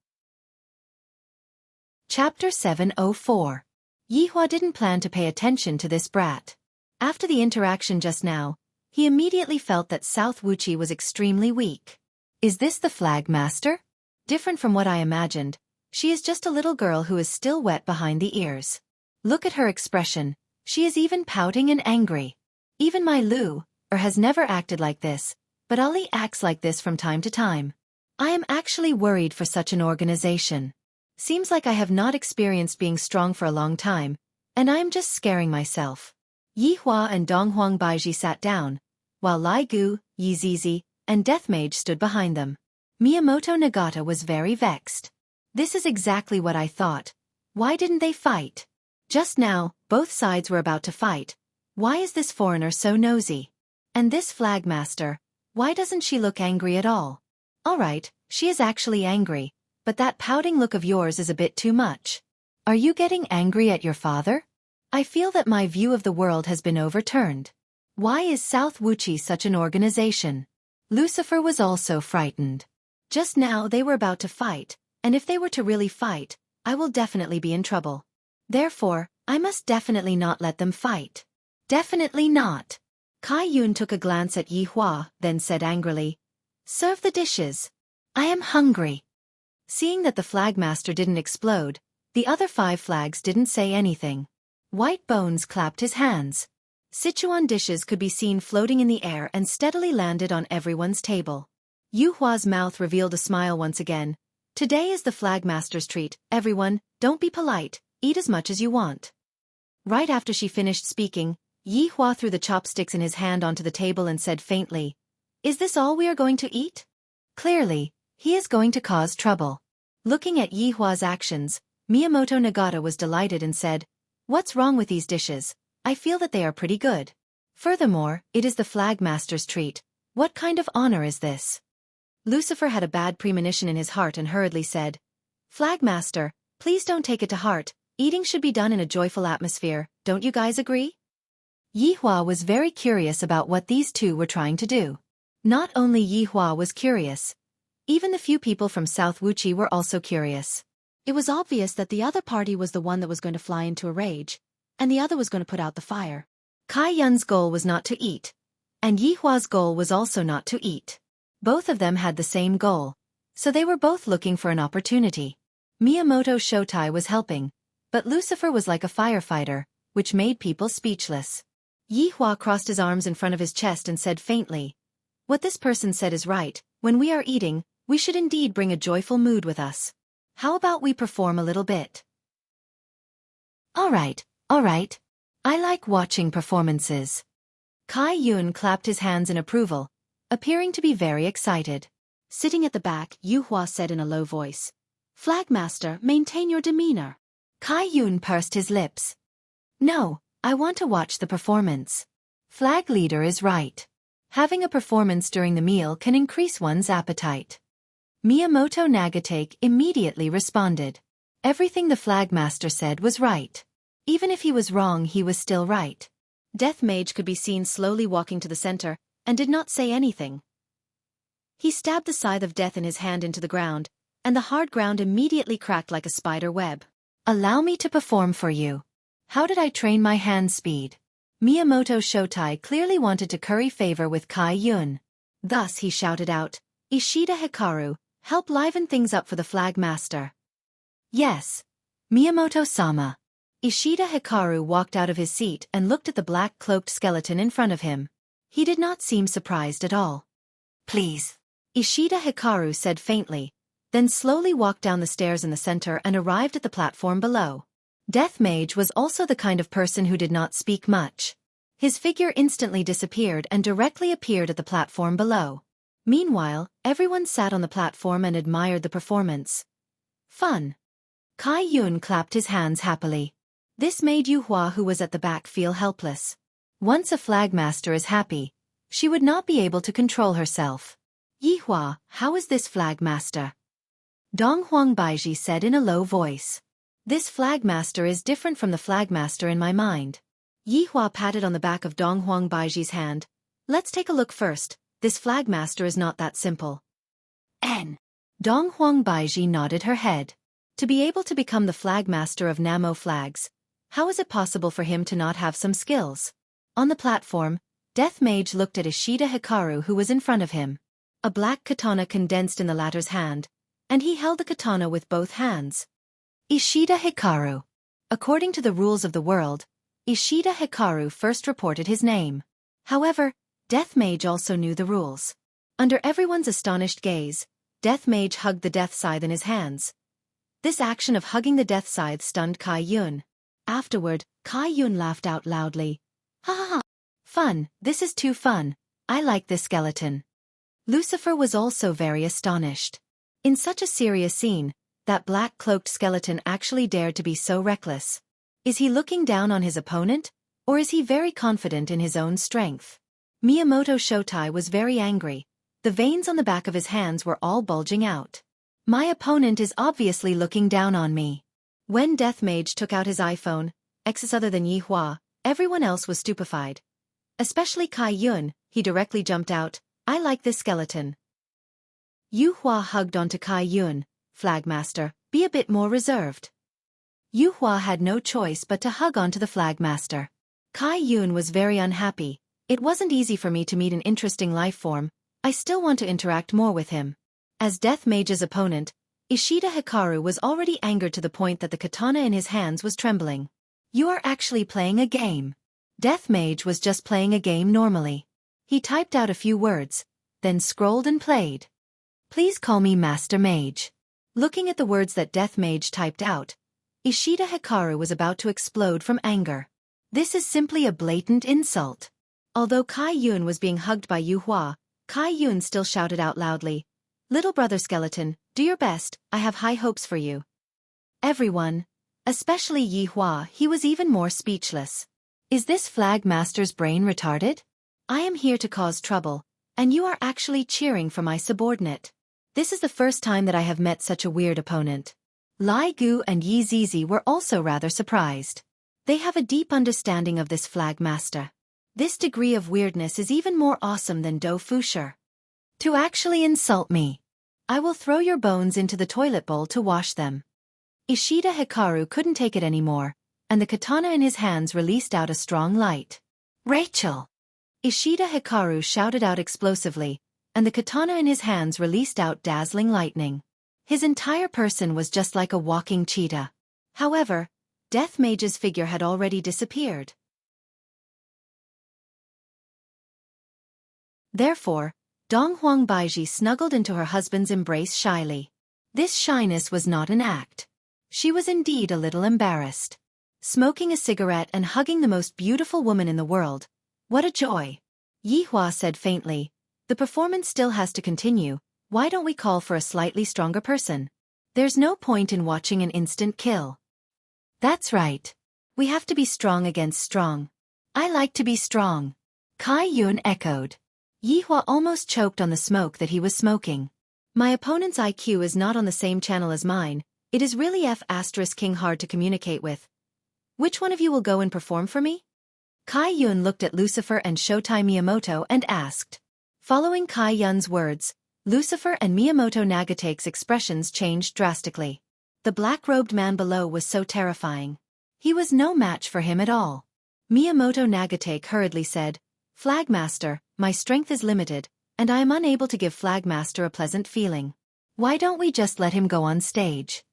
Chapter 704. Yihua didn't plan to pay attention to this brat. After the interaction just now, he immediately felt that South Wuxia was extremely weak. Is this the flag master? Different from what I imagined, she is just a little girl who is still wet behind the ears. Look at her expression, she is even pouting and angry. Even my Lu, has never acted like this, but Ali acts like this from time to time. I am actually worried for such an organization. Seems like I have not experienced being strong for a long time, and I am just scaring myself. Yihua and Donghuang Baiji sat down, while Lai Gu, Yi Zizi, and Death Mage stood behind them. Miyamoto Nagata was very vexed. This is exactly what I thought. Why didn't they fight? Just now, both sides were about to fight. Why is this foreigner so nosy? And this flagmaster, why doesn't she look angry at all? Alright, she is actually angry, but that pouting look of yours is a bit too much. Are you getting angry at your father? I feel that my view of the world has been overturned. Why is South Wuxia such an organization? Lucifer was also frightened. Just now they were about to fight, and if they were to really fight, I will definitely be in trouble. Therefore, I must definitely not let them fight. Definitely not. Kai Yun took a glance at Yi Hua, then said angrily, "Serve the dishes. I am hungry." Seeing that the flagmaster didn't explode, the other 5 flags didn't say anything. White Bones clapped his hands. Sichuan dishes could be seen floating in the air and steadily landed on everyone's table. Yu Hua's mouth revealed a smile once again. "Today is the flagmaster's treat, everyone, don't be polite, eat as much as you want." Right after she finished speaking, Yi Hua threw the chopsticks in his hand onto the table and said faintly, "Is this all we are going to eat?" Clearly, he is going to cause trouble. Looking at Yi Hua's actions, Miyamoto Nagata was delighted and said, "What's wrong with these dishes? I feel that they are pretty good. Furthermore, it is the flagmaster's treat. What kind of honor is this?" Lucifer had a bad premonition in his heart and hurriedly said, "Flagmaster, please don't take it to heart. Eating should be done in a joyful atmosphere, don't you guys agree?" Yi Hua was very curious about what these two were trying to do. Not only Yi Hua was curious. Even the few people from South Wuxia were also curious. It was obvious that the other party was the one that was going to fly into a rage, and the other was going to put out the fire. Kai Yun's goal was not to eat, and Yi Hua's goal was also not to eat. Both of them had the same goal, so they were both looking for an opportunity. Miyamoto Shotai was helping, but Lucifer was like a firefighter, which made people speechless. Yi Hua crossed his arms in front of his chest and said faintly, "What this person said is right. When we are eating, we should indeed bring a joyful mood with us. How about we perform a little bit?" Alright. I like watching performances." Kai Yun clapped his hands in approval, appearing to be very excited. Sitting at the back, Yu Hua said in a low voice, "Flagmaster, maintain your demeanor." Kai Yun pursed his lips. "No, I want to watch the performance. Flag leader is right. Having a performance during the meal can increase one's appetite." Miyamoto Nagatake immediately responded. Everything the flag master said was right. Even if he was wrong, he was still right. Death Mage could be seen slowly walking to the center, and did not say anything. He stabbed the scythe of death in his hand into the ground, and the hard ground immediately cracked like a spider web. Allow me to perform for you. How did I train my hand speed? Miyamoto Shotai clearly wanted to curry favor with Kai Yun. Thus he shouted out, Ishida Hikaru, help liven things up for the flag master. Yes. Miyamoto-sama. Ishida Hikaru walked out of his seat and looked at the black-cloaked skeleton in front of him. He did not seem surprised at all. Please. Ishida Hikaru said faintly, then slowly walked down the stairs in the center and arrived at the platform below. Death Mage was also the kind of person who did not speak much. His figure instantly disappeared and directly appeared at the platform below. Meanwhile, everyone sat on the platform and admired the performance. Fun. Kai Yun clapped his hands happily. This made Yu Hua, who was at the back, feel helpless. Once a flagmaster is happy, she would not be able to control herself. Yi Hua, how is this flagmaster? Dong Huang Baiji said in a low voice. This flagmaster is different from the flagmaster in my mind. Yi Hua patted on the back of Dong Huang Baiji's hand. Let's take a look first. This flagmaster is not that simple. Dong Huang Baiji nodded her head. To be able to become the flagmaster of Namo flags, how is it possible for him to not have some skills? On the platform, Death Mage looked at Ishida Hikaru, who was in front of him. A black katana condensed in the latter's hand, and he held the katana with both hands. Ishida Hikaru. According to the rules of the world, Ishida Hikaru first reported his name. However, Death Mage also knew the rules. Under everyone's astonished gaze, Death Mage hugged the death scythe in his hands. This action of hugging the death scythe stunned Kai Yun. Afterward, Kai Yun laughed out loudly. Ha ha ha! Fun, this is too fun. I like this skeleton. Lucifer was also very astonished. In such a serious scene, that black-cloaked skeleton actually dared to be so reckless. Is he looking down on his opponent, or is he very confident in his own strength? Miyamoto Shotai was very angry. The veins on the back of his hands were all bulging out. My opponent is obviously looking down on me. When Death Mage took out his iPhone, X's other than Yi Hua, everyone else was stupefied. Especially Kai Yun, he directly jumped out, I like this skeleton. Yu Hua hugged onto Kai Yun, Flagmaster, be a bit more reserved. Yu Hua had no choice but to hug onto the Flagmaster. Kai Yun was very unhappy. It wasn't easy for me to meet an interesting life form. I still want to interact more with him. As Death Mage's opponent, Ishida Hikaru was already angered to the point that the katana in his hands was trembling. You are actually playing a game. Death Mage was just playing a game normally. He typed out a few words, then scrolled and played. Please call me Master Mage. Looking at the words that Death Mage typed out, Ishida Hikaru was about to explode from anger. This is simply a blatant insult. Although Kai Yun was being hugged by Yu Hua, Kai Yun still shouted out loudly, Little brother skeleton, do your best, I have high hopes for you. Everyone, especially Yi Hua, he was even more speechless. Is this flag master's brain retarded? I am here to cause trouble, and you are actually cheering for my subordinate. This is the first time that I have met such a weird opponent. Lai Gu and Yi Zizi were also rather surprised. They have a deep understanding of this flag master. This degree of weirdness is even more awesome than Do Fusher. To actually insult me. I will throw your bones into the toilet bowl to wash them. Ishida Hikaru couldn't take it anymore, and the katana in his hands released out a strong light. Rachel! Ishida Hikaru shouted out explosively, and the katana in his hands released out dazzling lightning. His entire person was just like a walking cheetah. However, Death Mage's figure had already disappeared. Therefore, Dong Huang Baiji snuggled into her husband's embrace shyly. This shyness was not an act. She was indeed a little embarrassed. Smoking a cigarette and hugging the most beautiful woman in the world. What a joy! Yi Hua said faintly, the performance still has to continue, why don't we call for a slightly stronger person? There's no point in watching an instant kill. That's right. We have to be strong against strong. I like to be strong. Kai Yun echoed. Yi Hua almost choked on the smoke that he was smoking. My opponent's IQ is not on the same channel as mine, It is really King hard to communicate with. Which one of you will go and perform for me? Kai Yun looked at Lucifer and Shotai Miyamoto and asked. Following Kai Yun's words, Lucifer and Miyamoto Nagatake's expressions changed drastically. The black-robed man below was so terrifying. He was no match for him at all. Miyamoto Nagatake hurriedly said, Flagmaster, my strength is limited, and I am unable to give Flagmaster a pleasant feeling. Why don't we just let him go on stage?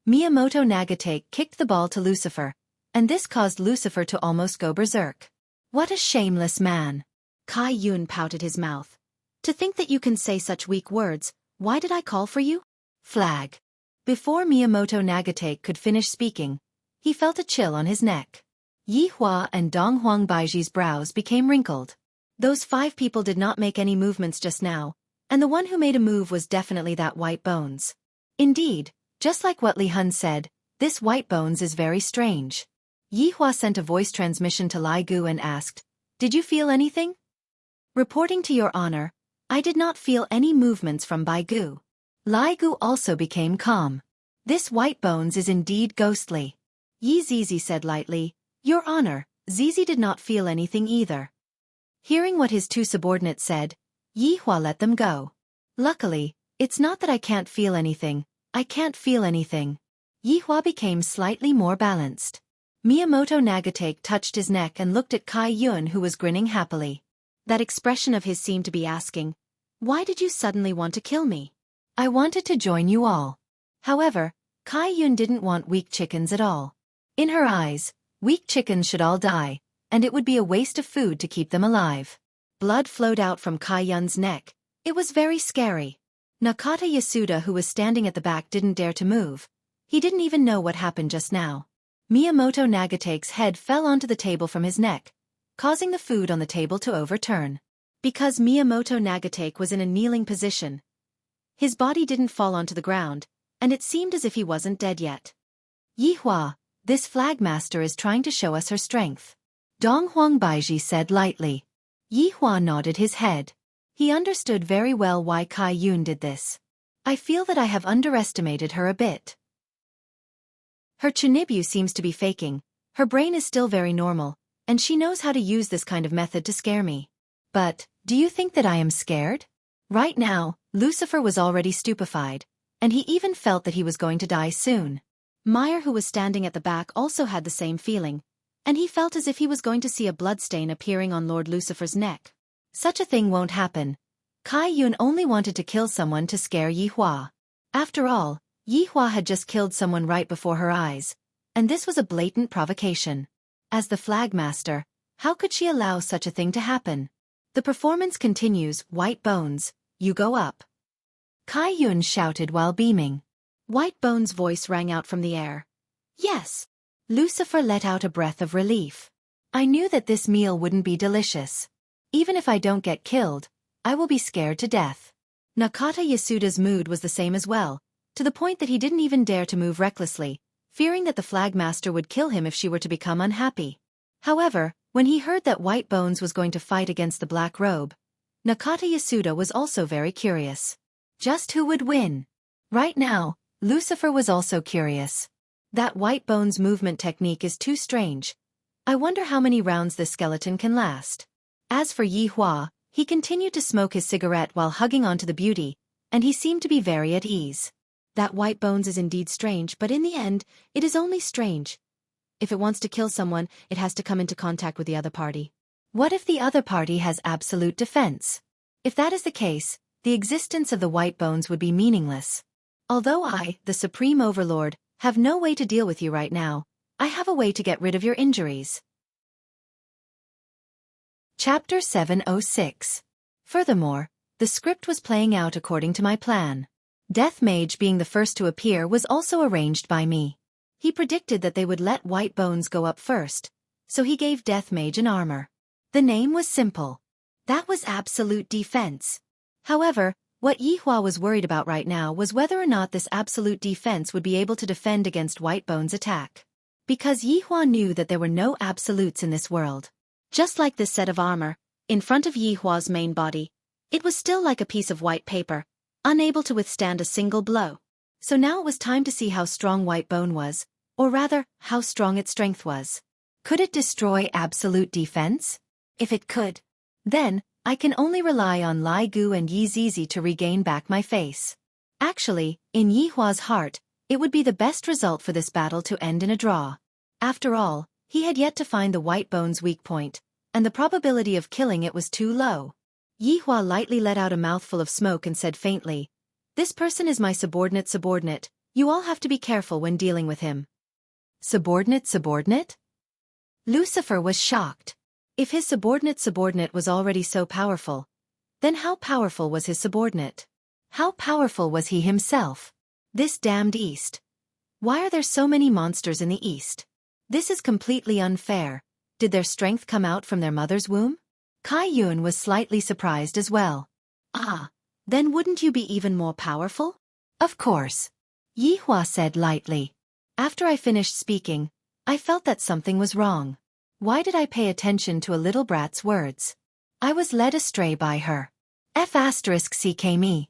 Miyamoto Nagatake kicked the ball to Lucifer, and this caused Lucifer to almost go berserk. What a shameless man. Kai Yun pouted his mouth. To think that you can say such weak words, why did I call for you? Flag. Before Miyamoto Nagatake could finish speaking, he felt a chill on his neck. Yi Hua and Dong Huangbaiji's brows became wrinkled. Those 5 people did not make any movements just now, and the one who made a move was definitely that White Bones. Indeed, just like what Li Hun said, this White Bones is very strange. Yi Hua sent a voice transmission to Lai Gu and asked, Did you feel anything? Reporting to your honor, I did not feel any movements from Bai Gu. Lai Gu also became calm. This White Bones is indeed ghostly. Yi Zizi said lightly, Your honor, Zizi did not feel anything either. Hearing what his 2 subordinates said, Yi Hua let them go. Luckily, it's not that I can't feel anything, I can't feel anything. Yi Hua became slightly more balanced. Miyamoto Nagatake touched his neck and looked at Kai Yun, who was grinning happily. That expression of his seemed to be asking, Why did you suddenly want to kill me? I wanted to join you all. However, Kai Yun didn't want weak chickens at all. In her eyes, weak chickens should all die, and it would be a waste of food to keep them alive. Blood flowed out from Kai Yun's neck. It was very scary. Nakata Yasuda, who was standing at the back, didn't dare to move. He didn't even know what happened just now. Miyamoto Nagatake's head fell onto the table from his neck, causing the food on the table to overturn. Because Miyamoto Nagatake was in a kneeling position, his body didn't fall onto the ground, and it seemed as if he wasn't dead yet. Yi Hua, this Flagmaster is trying to show us her strength. Dong Huangbaiji said lightly. Yi Hua nodded his head. He understood very well why Kai Yun did this. I feel that I have underestimated her a bit. Her Chunibu seems to be faking, her brain is still very normal, and she knows how to use this kind of method to scare me. But, do you think that I am scared? Right now, Lucifer was already stupefied, and he even felt that he was going to die soon. Meyer, who was standing at the back, also had the same feeling, and he felt as if he was going to see a bloodstain appearing on Lord Lucifer's neck. Such a thing won't happen. Kai Yun only wanted to kill someone to scare Yi Hua. After all, Yi Hua had just killed someone right before her eyes, and this was a blatant provocation. As the Flagmaster, how could she allow such a thing to happen? The performance continues. White Bones, you go up. Kai Yun shouted while beaming. White Bones' voice rang out from the air. Yes. Lucifer let out a breath of relief. I knew that this meal wouldn't be delicious. Even if I don't get killed, I will be scared to death. Nakata Yasuda's mood was the same as well, to the point that he didn't even dare to move recklessly, fearing that the Flagmaster would kill him if she were to become unhappy. However, when he heard that White Bones was going to fight against the Black Robe, Nakata Yasuda was also very curious. Just who would win? Right now, Lucifer was also curious. That White Bones movement technique is too strange. I wonder how many rounds this skeleton can last. As for Yi Hua, he continued to smoke his cigarette while hugging onto the beauty, and he seemed to be very at ease. That White Bones is indeed strange, but in the end, it is only strange. If it wants to kill someone, it has to come into contact with the other party. What if the other party has absolute defense? If that is the case, the existence of the White Bones would be meaningless. Although I, the Supreme Overlord, have no way to deal with you right now, I have a way to get rid of your injuries. Chapter 706. Furthermore, the script was playing out according to my plan. Death Mage being the first to appear was also arranged by me. He predicted that they would let White Bones go up first, so he gave Death Mage an armor. The name was simple. That was absolute defense. However, what Yi Hua was worried about right now was whether or not this absolute defense would be able to defend against White Bones' attack. Because Yi Hua knew that there were no absolutes in this world. Just like this set of armor, in front of Yi Hua's main body, it was still like a piece of white paper, unable to withstand a single blow. So now it was time to see how strong White Bone was, or rather, how strong its strength was. Could it destroy absolute defense? If it could, then I can only rely on Lai Gu and Yi Zizi to regain back my face. Actually, in Yi Hua's heart, it would be the best result for this battle to end in a draw. After all, he had yet to find the White Bone's weak point, and the probability of killing it was too low. Yi Hua lightly let out a mouthful of smoke and said faintly, "This person is my subordinate. You all have to be careful when dealing with him." Subordinate? Lucifer was shocked. If his subordinate was already so powerful, then how powerful was his subordinate? How powerful was he himself? This damned East. Why are there so many monsters in the East? This is completely unfair. Did their strength come out from their mother's womb? Kai Yun was slightly surprised as well. Ah, then wouldn't you be even more powerful? Of course. Yi Hua said lightly. After I finished speaking, I felt that something was wrong. Why did I pay attention to a little brat's words? I was led astray by her. F***me.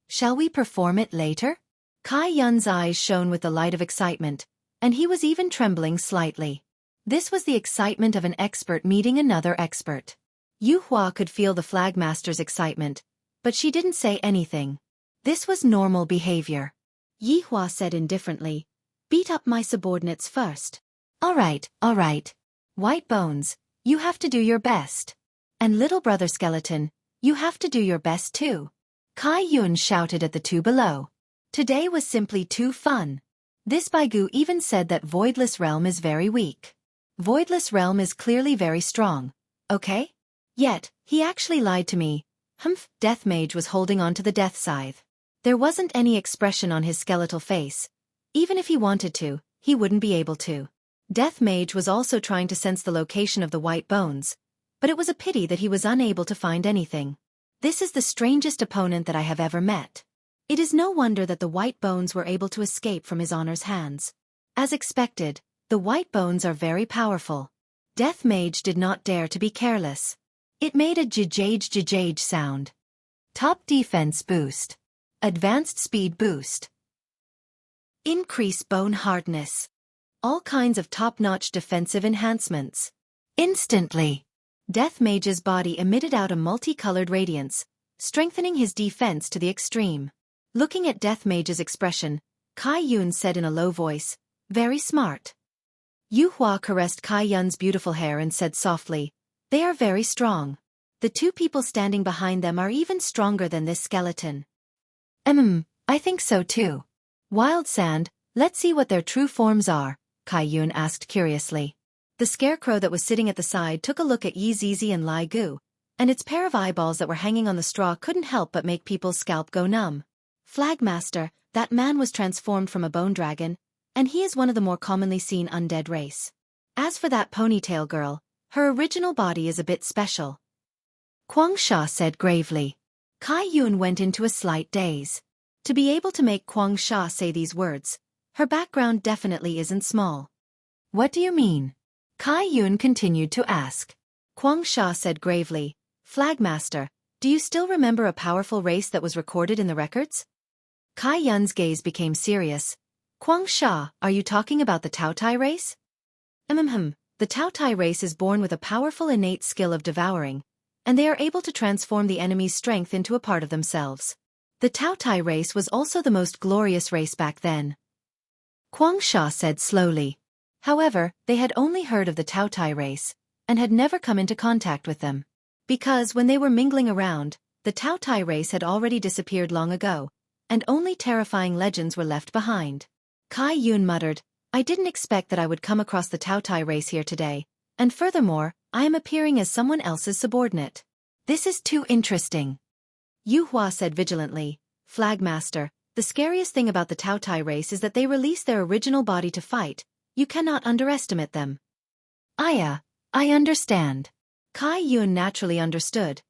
Shall we perform it later? Kai Yun's eyes shone with the light of excitement, and he was even trembling slightly. This was the excitement of an expert meeting another expert. Yu Hua could feel the flagmaster's excitement, but she didn't say anything. This was normal behavior. Yi Hua said indifferently, "Beat up my subordinates first." All right. White Bones, you have to do your best. And little brother Skeleton, you have to do your best too. Kai Yun shouted at the two below. Today was simply too fun. This Baigu even said that Voidless Realm is very weak. Voidless Realm is clearly very strong, okay? Yet, he actually lied to me. Death Mage was holding on to the death scythe. There wasn't any expression on his skeletal face. Even if he wanted to, he wouldn't be able to. Death Mage was also trying to sense the location of the White Bones, but it was a pity that he was unable to find anything. This is the strangest opponent that I have ever met. It is no wonder that the White Bones were able to escape from his honor's hands. As expected, the White Bones are very powerful. Death Mage did not dare to be careless. It made a jajage sound. Top defense boost. Advanced speed boost. Increase bone hardness. All kinds of top-notch defensive enhancements. Instantly. Death Mage's body emitted out a multicolored radiance, strengthening his defense to the extreme. Looking at Death Mage's expression, Kai Yun said in a low voice, "Very smart." Yu Hua caressed Kai Yun's beautiful hair and said softly, "They are very strong. The two people standing behind them are even stronger than this skeleton." I think so too. Wild Sand, let's see what their true forms are, Kai Yun asked curiously. The scarecrow that was sitting at the side took a look at Yi Zizi and Lai Gu, and its pair of eyeballs that were hanging on the straw couldn't help but make people's scalp go numb. Flagmaster, that man was transformed from a bone dragon, and he is one of the more commonly seen undead race. As for that ponytail girl, her original body is a bit special. Kwang Sha said gravely. Kai Yun went into a slight daze. To be able to make Kwang Sha say these words, her background definitely isn't small. What do you mean? Kai Yun continued to ask. Kwang Sha said gravely, "Flagmaster, do you still remember a powerful race that was recorded in the records?" Kai Yun's gaze became serious. Kwang Sha, are you talking about the Taotai race? The Taotai race is born with a powerful innate skill of devouring, and they are able to transform the enemy's strength into a part of themselves. The Taotai race was also the most glorious race back then. Kwang Sha said slowly. However, they had only heard of the Taotai race, and had never come into contact with them. Because when they were mingling around, the Taotai race had already disappeared long ago, and only terrifying legends were left behind. Kai Yun muttered, "I didn't expect that I would come across the Taotai race here today, and furthermore, I am appearing as someone else's subordinate. This is too interesting." Yu Hua said vigilantly, "Flagmaster, the scariest thing about the Taotai race is that they release their original body to fight. You cannot underestimate them." I understand. Kai Yun naturally understood,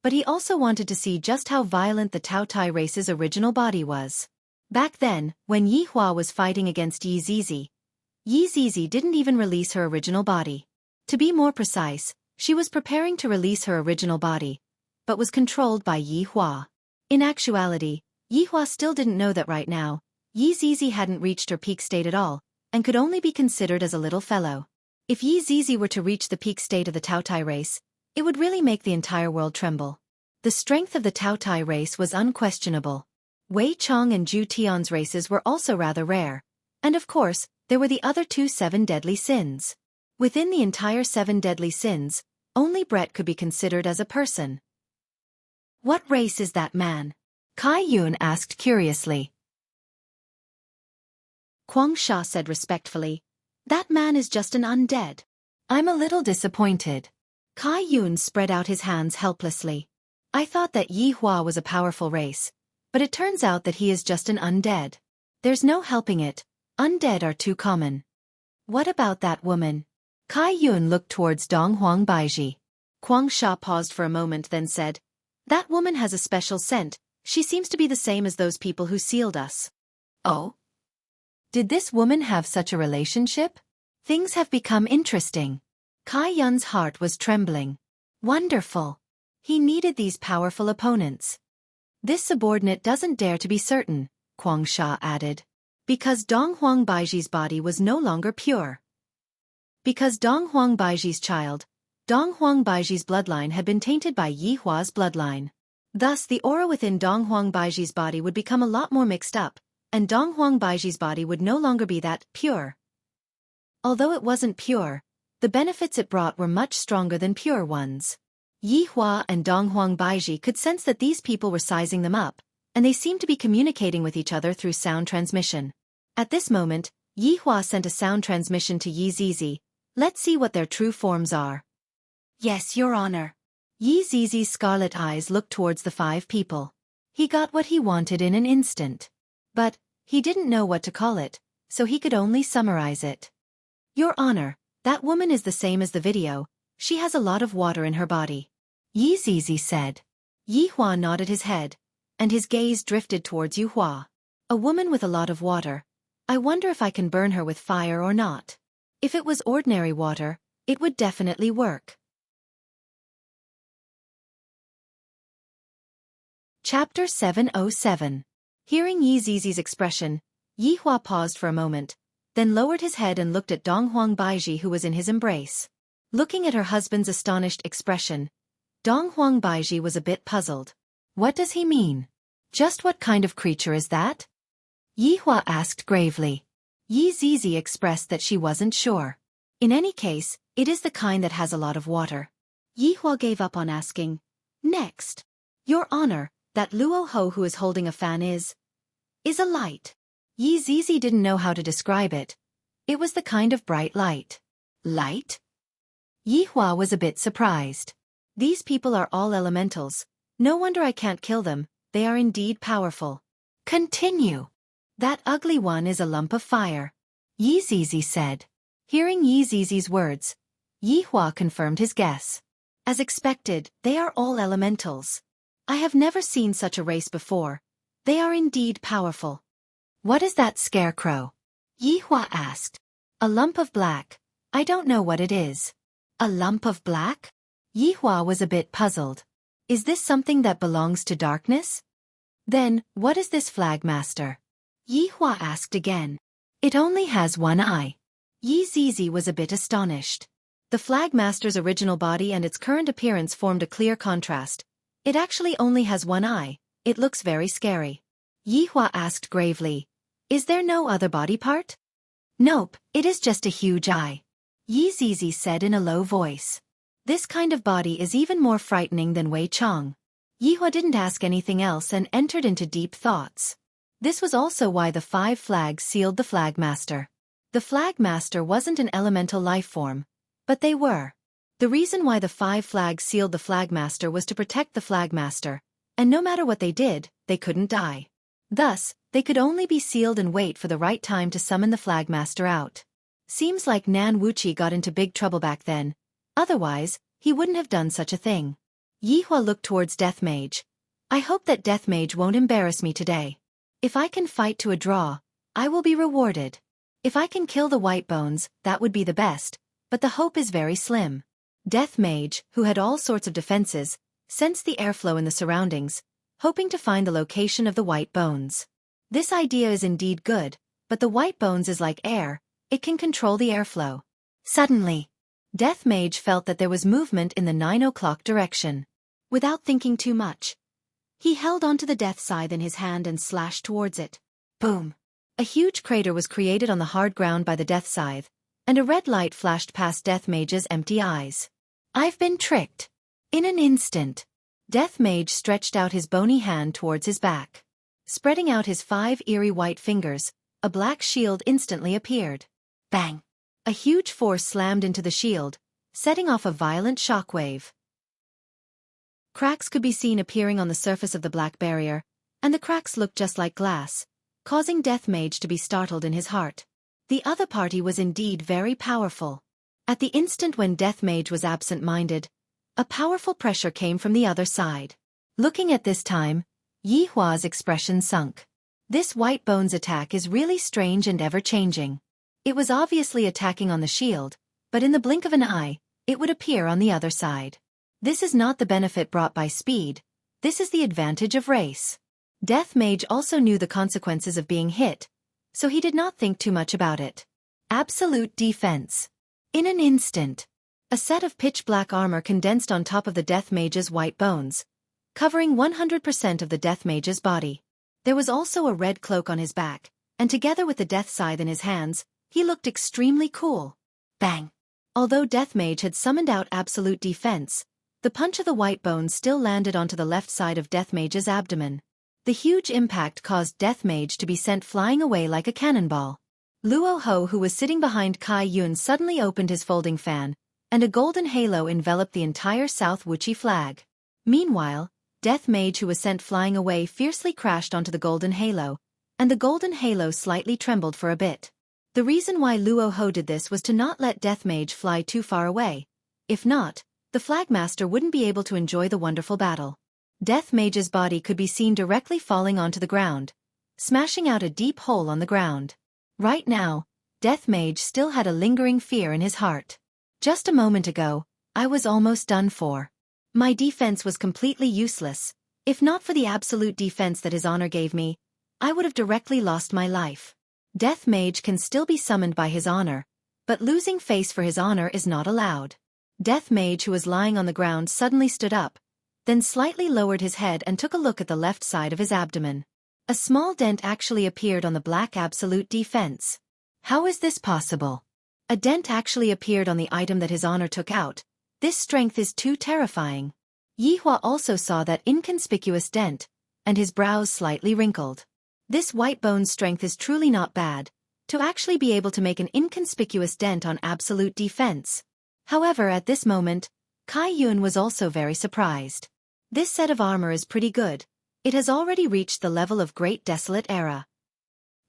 but he also wanted to see just how violent the Taotai race's original body was. Back then, when Yi Hua was fighting against Yi Zizi didn't even release her original body. To be more precise, she was preparing to release her original body, but was controlled by Yi Hua. In actuality, Yi Hua still didn't know that right now, Yi Zizi hadn't reached her peak state at all, and could only be considered as a little fellow. If Yi Zizi were to reach the peak state of the Taotai race, it would really make the entire world tremble. The strength of the Taotai race was unquestionable. Wei Chong and Zhu Tian's races were also rather rare. And of course, there were the other 2 7 deadly sins. Within the entire 7 deadly sins, only Brett could be considered as a person. What race is that man? Kai Yun asked curiously. Huang Sha said respectfully, that man is just an undead. I'm a little disappointed. Kai Yun spread out his hands helplessly. I thought that Yi Hua was a powerful race, but it turns out that he is just an undead. There's no helping it, undead are too common. What about that woman? Kai Yun looked towards Donghuang Baiji. Huang Sha paused for a moment then said, that woman has a special scent, she seems to be the same as those people who sealed us. Oh? Did this woman have such a relationship? Things have become interesting. Kai Yun's heart was trembling. Wonderful. He needed these powerful opponents. This subordinate doesn't dare to be certain, Huang Sha added. Because Donghuang Baiji's body was no longer pure. Because Donghuang Baiji's child, Donghuang Baiji's bloodline had been tainted by Yi Hua's bloodline. Thus the aura within Donghuang Baiji's body would become a lot more mixed up, and Donghuang Baiji's body would no longer be that pure. Although it wasn't pure, the benefits it brought were much stronger than pure ones. Yi Hua and Donghuang Baiji could sense that these people were sizing them up, and they seemed to be communicating with each other through sound transmission. At this moment, Yi Hua sent a sound transmission to Yi Zizi. Let's see what their true forms are. Yes, Your Honor. Yi Zizi's scarlet eyes looked towards the 5 people. He got what he wanted in an instant. But he didn't know what to call it, so he could only summarize it. Your Honor, that woman is the same as the video, she has a lot of water in her body. Yi Zizi said. Yi Hua nodded his head, and his gaze drifted towards Yu Hua. A woman with a lot of water. I wonder if I can burn her with fire or not. If it was ordinary water, it would definitely work. Chapter 707. Hearing Yi Zizi's expression, Yi Hua paused for a moment, then lowered his head and looked at Donghuang Baiji who was in his embrace. Looking at her husband's astonished expression, Donghuang Baiji was a bit puzzled. What does he mean? Just what kind of creature is that? Yi Hua asked gravely. Yi Zizi expressed that she wasn't sure. In any case, it is the kind that has a lot of water. Yi Hua gave up on asking. Next. Your Honor, that Luo Ho who is holding a fan is a light. Yi Zizi didn't know how to describe it. It was the kind of bright light. Light? Yi Hua was a bit surprised. These people are all elementals. No wonder I can't kill them, they are indeed powerful. Continue. That ugly one is a lump of fire. Yi Zizi said. Hearing Yi Zizi's words, Yi Hua confirmed his guess. As expected, they are all elementals. I have never seen such a race before. They are indeed powerful. What is that scarecrow? Yi Hua asked. A lump of black. I don't know what it is. A lump of black? Yi Hua was a bit puzzled. Is this something that belongs to darkness? Then, what is this flagmaster? Yi Hua asked again. It only has one eye. Yi Zizi was a bit astonished. The flagmaster's original body and its current appearance formed a clear contrast. It actually only has one eye. It looks very scary. Yi Hua asked gravely. Is there no other body part? Nope, it is just a huge eye. Yi Zizi said in a low voice. This kind of body is even more frightening than Wei Chong. Yi Hua didn't ask anything else and entered into deep thoughts. This was also why the 5 flags sealed the flagmaster. The flagmaster wasn't an elemental life form, but they were. The reason why the 5 flags sealed the flagmaster was to protect the flagmaster, and no matter what they did, they couldn't die. Thus, they could only be sealed and wait for the right time to summon the flagmaster out. Seems like Nan Wuxia got into big trouble back then. Otherwise, he wouldn't have done such a thing. Yi Hua looked towards Death Mage. I hope that Death Mage won't embarrass me today. If I can fight to a draw, I will be rewarded. If I can kill the White Bones, that would be the best, but the hope is very slim. Death Mage, who had all sorts of defenses, sensed the airflow in the surroundings, hoping to find the location of the White Bones. This idea is indeed good, but the white bones is like air, it can control the airflow. Suddenly, Death Mage felt that there was movement in the 9 o'clock direction. Without thinking too much, he held onto the death scythe in his hand and slashed towards it. Boom! A huge crater was created on the hard ground by the death scythe, and a red light flashed past Death Mage's empty eyes. I've been tricked. In an instant, Death Mage stretched out his bony hand towards his back. Spreading out his 5 eerie white fingers, a black shield instantly appeared. Bang! A huge force slammed into the shield, setting off a violent shockwave. Cracks could be seen appearing on the surface of the black barrier, and the cracks looked just like glass, causing Death Mage to be startled in his heart. The other party was indeed very powerful. At the instant when Death Mage was absent-minded, a powerful pressure came from the other side. Looking at this time, Yi Hua's expression sunk. This white bones attack is really strange and ever-changing. It was obviously attacking on the shield, but in the blink of an eye, it would appear on the other side. This is not the benefit brought by speed, this is the advantage of race. Death Mage also knew the consequences of being hit, so he did not think too much about it. Absolute defense. In an instant, a set of pitch-black armor condensed on top of the Death Mage's white bones, covering 100% of the Death Mage's body. There was also a red cloak on his back, and together with the death scythe in his hands, he looked extremely cool. Bang! Although Death Mage had summoned out absolute defense, the punch of the white bones still landed onto the left side of Death Mage's abdomen. The huge impact caused Death Mage to be sent flying away like a cannonball. Luo Ho, who was sitting behind Kai Yun, suddenly opened his folding fan, and a golden halo enveloped the entire South Wuxia flag. Meanwhile, Death Mage, who was sent flying away, fiercely crashed onto the golden halo, and the golden halo slightly trembled for a bit. The reason why Luo Ho did this was to not let Death Mage fly too far away. If not, the Flagmaster wouldn't be able to enjoy the wonderful battle. Death Mage's body could be seen directly falling onto the ground, smashing out a deep hole on the ground. Right now, Death Mage still had a lingering fear in his heart. Just a moment ago, I was almost done for. My defense was completely useless. If not for the absolute defense that his honor gave me, I would have directly lost my life. Death Mage can still be summoned by his honor, but losing face for his honor is not allowed. Death Mage, who was lying on the ground, suddenly stood up, then slightly lowered his head and took a look at the left side of his abdomen. A small dent actually appeared on the black absolute defense. How is this possible? A dent actually appeared on the item that his honor took out. This strength is too terrifying. Yi Hua also saw that inconspicuous dent, and his brows slightly wrinkled. This white bone strength is truly not bad, to actually be able to make an inconspicuous dent on absolute defense. However, at this moment, Kai Yun was also very surprised. This set of armor is pretty good. It has already reached the level of Great Desolate Era.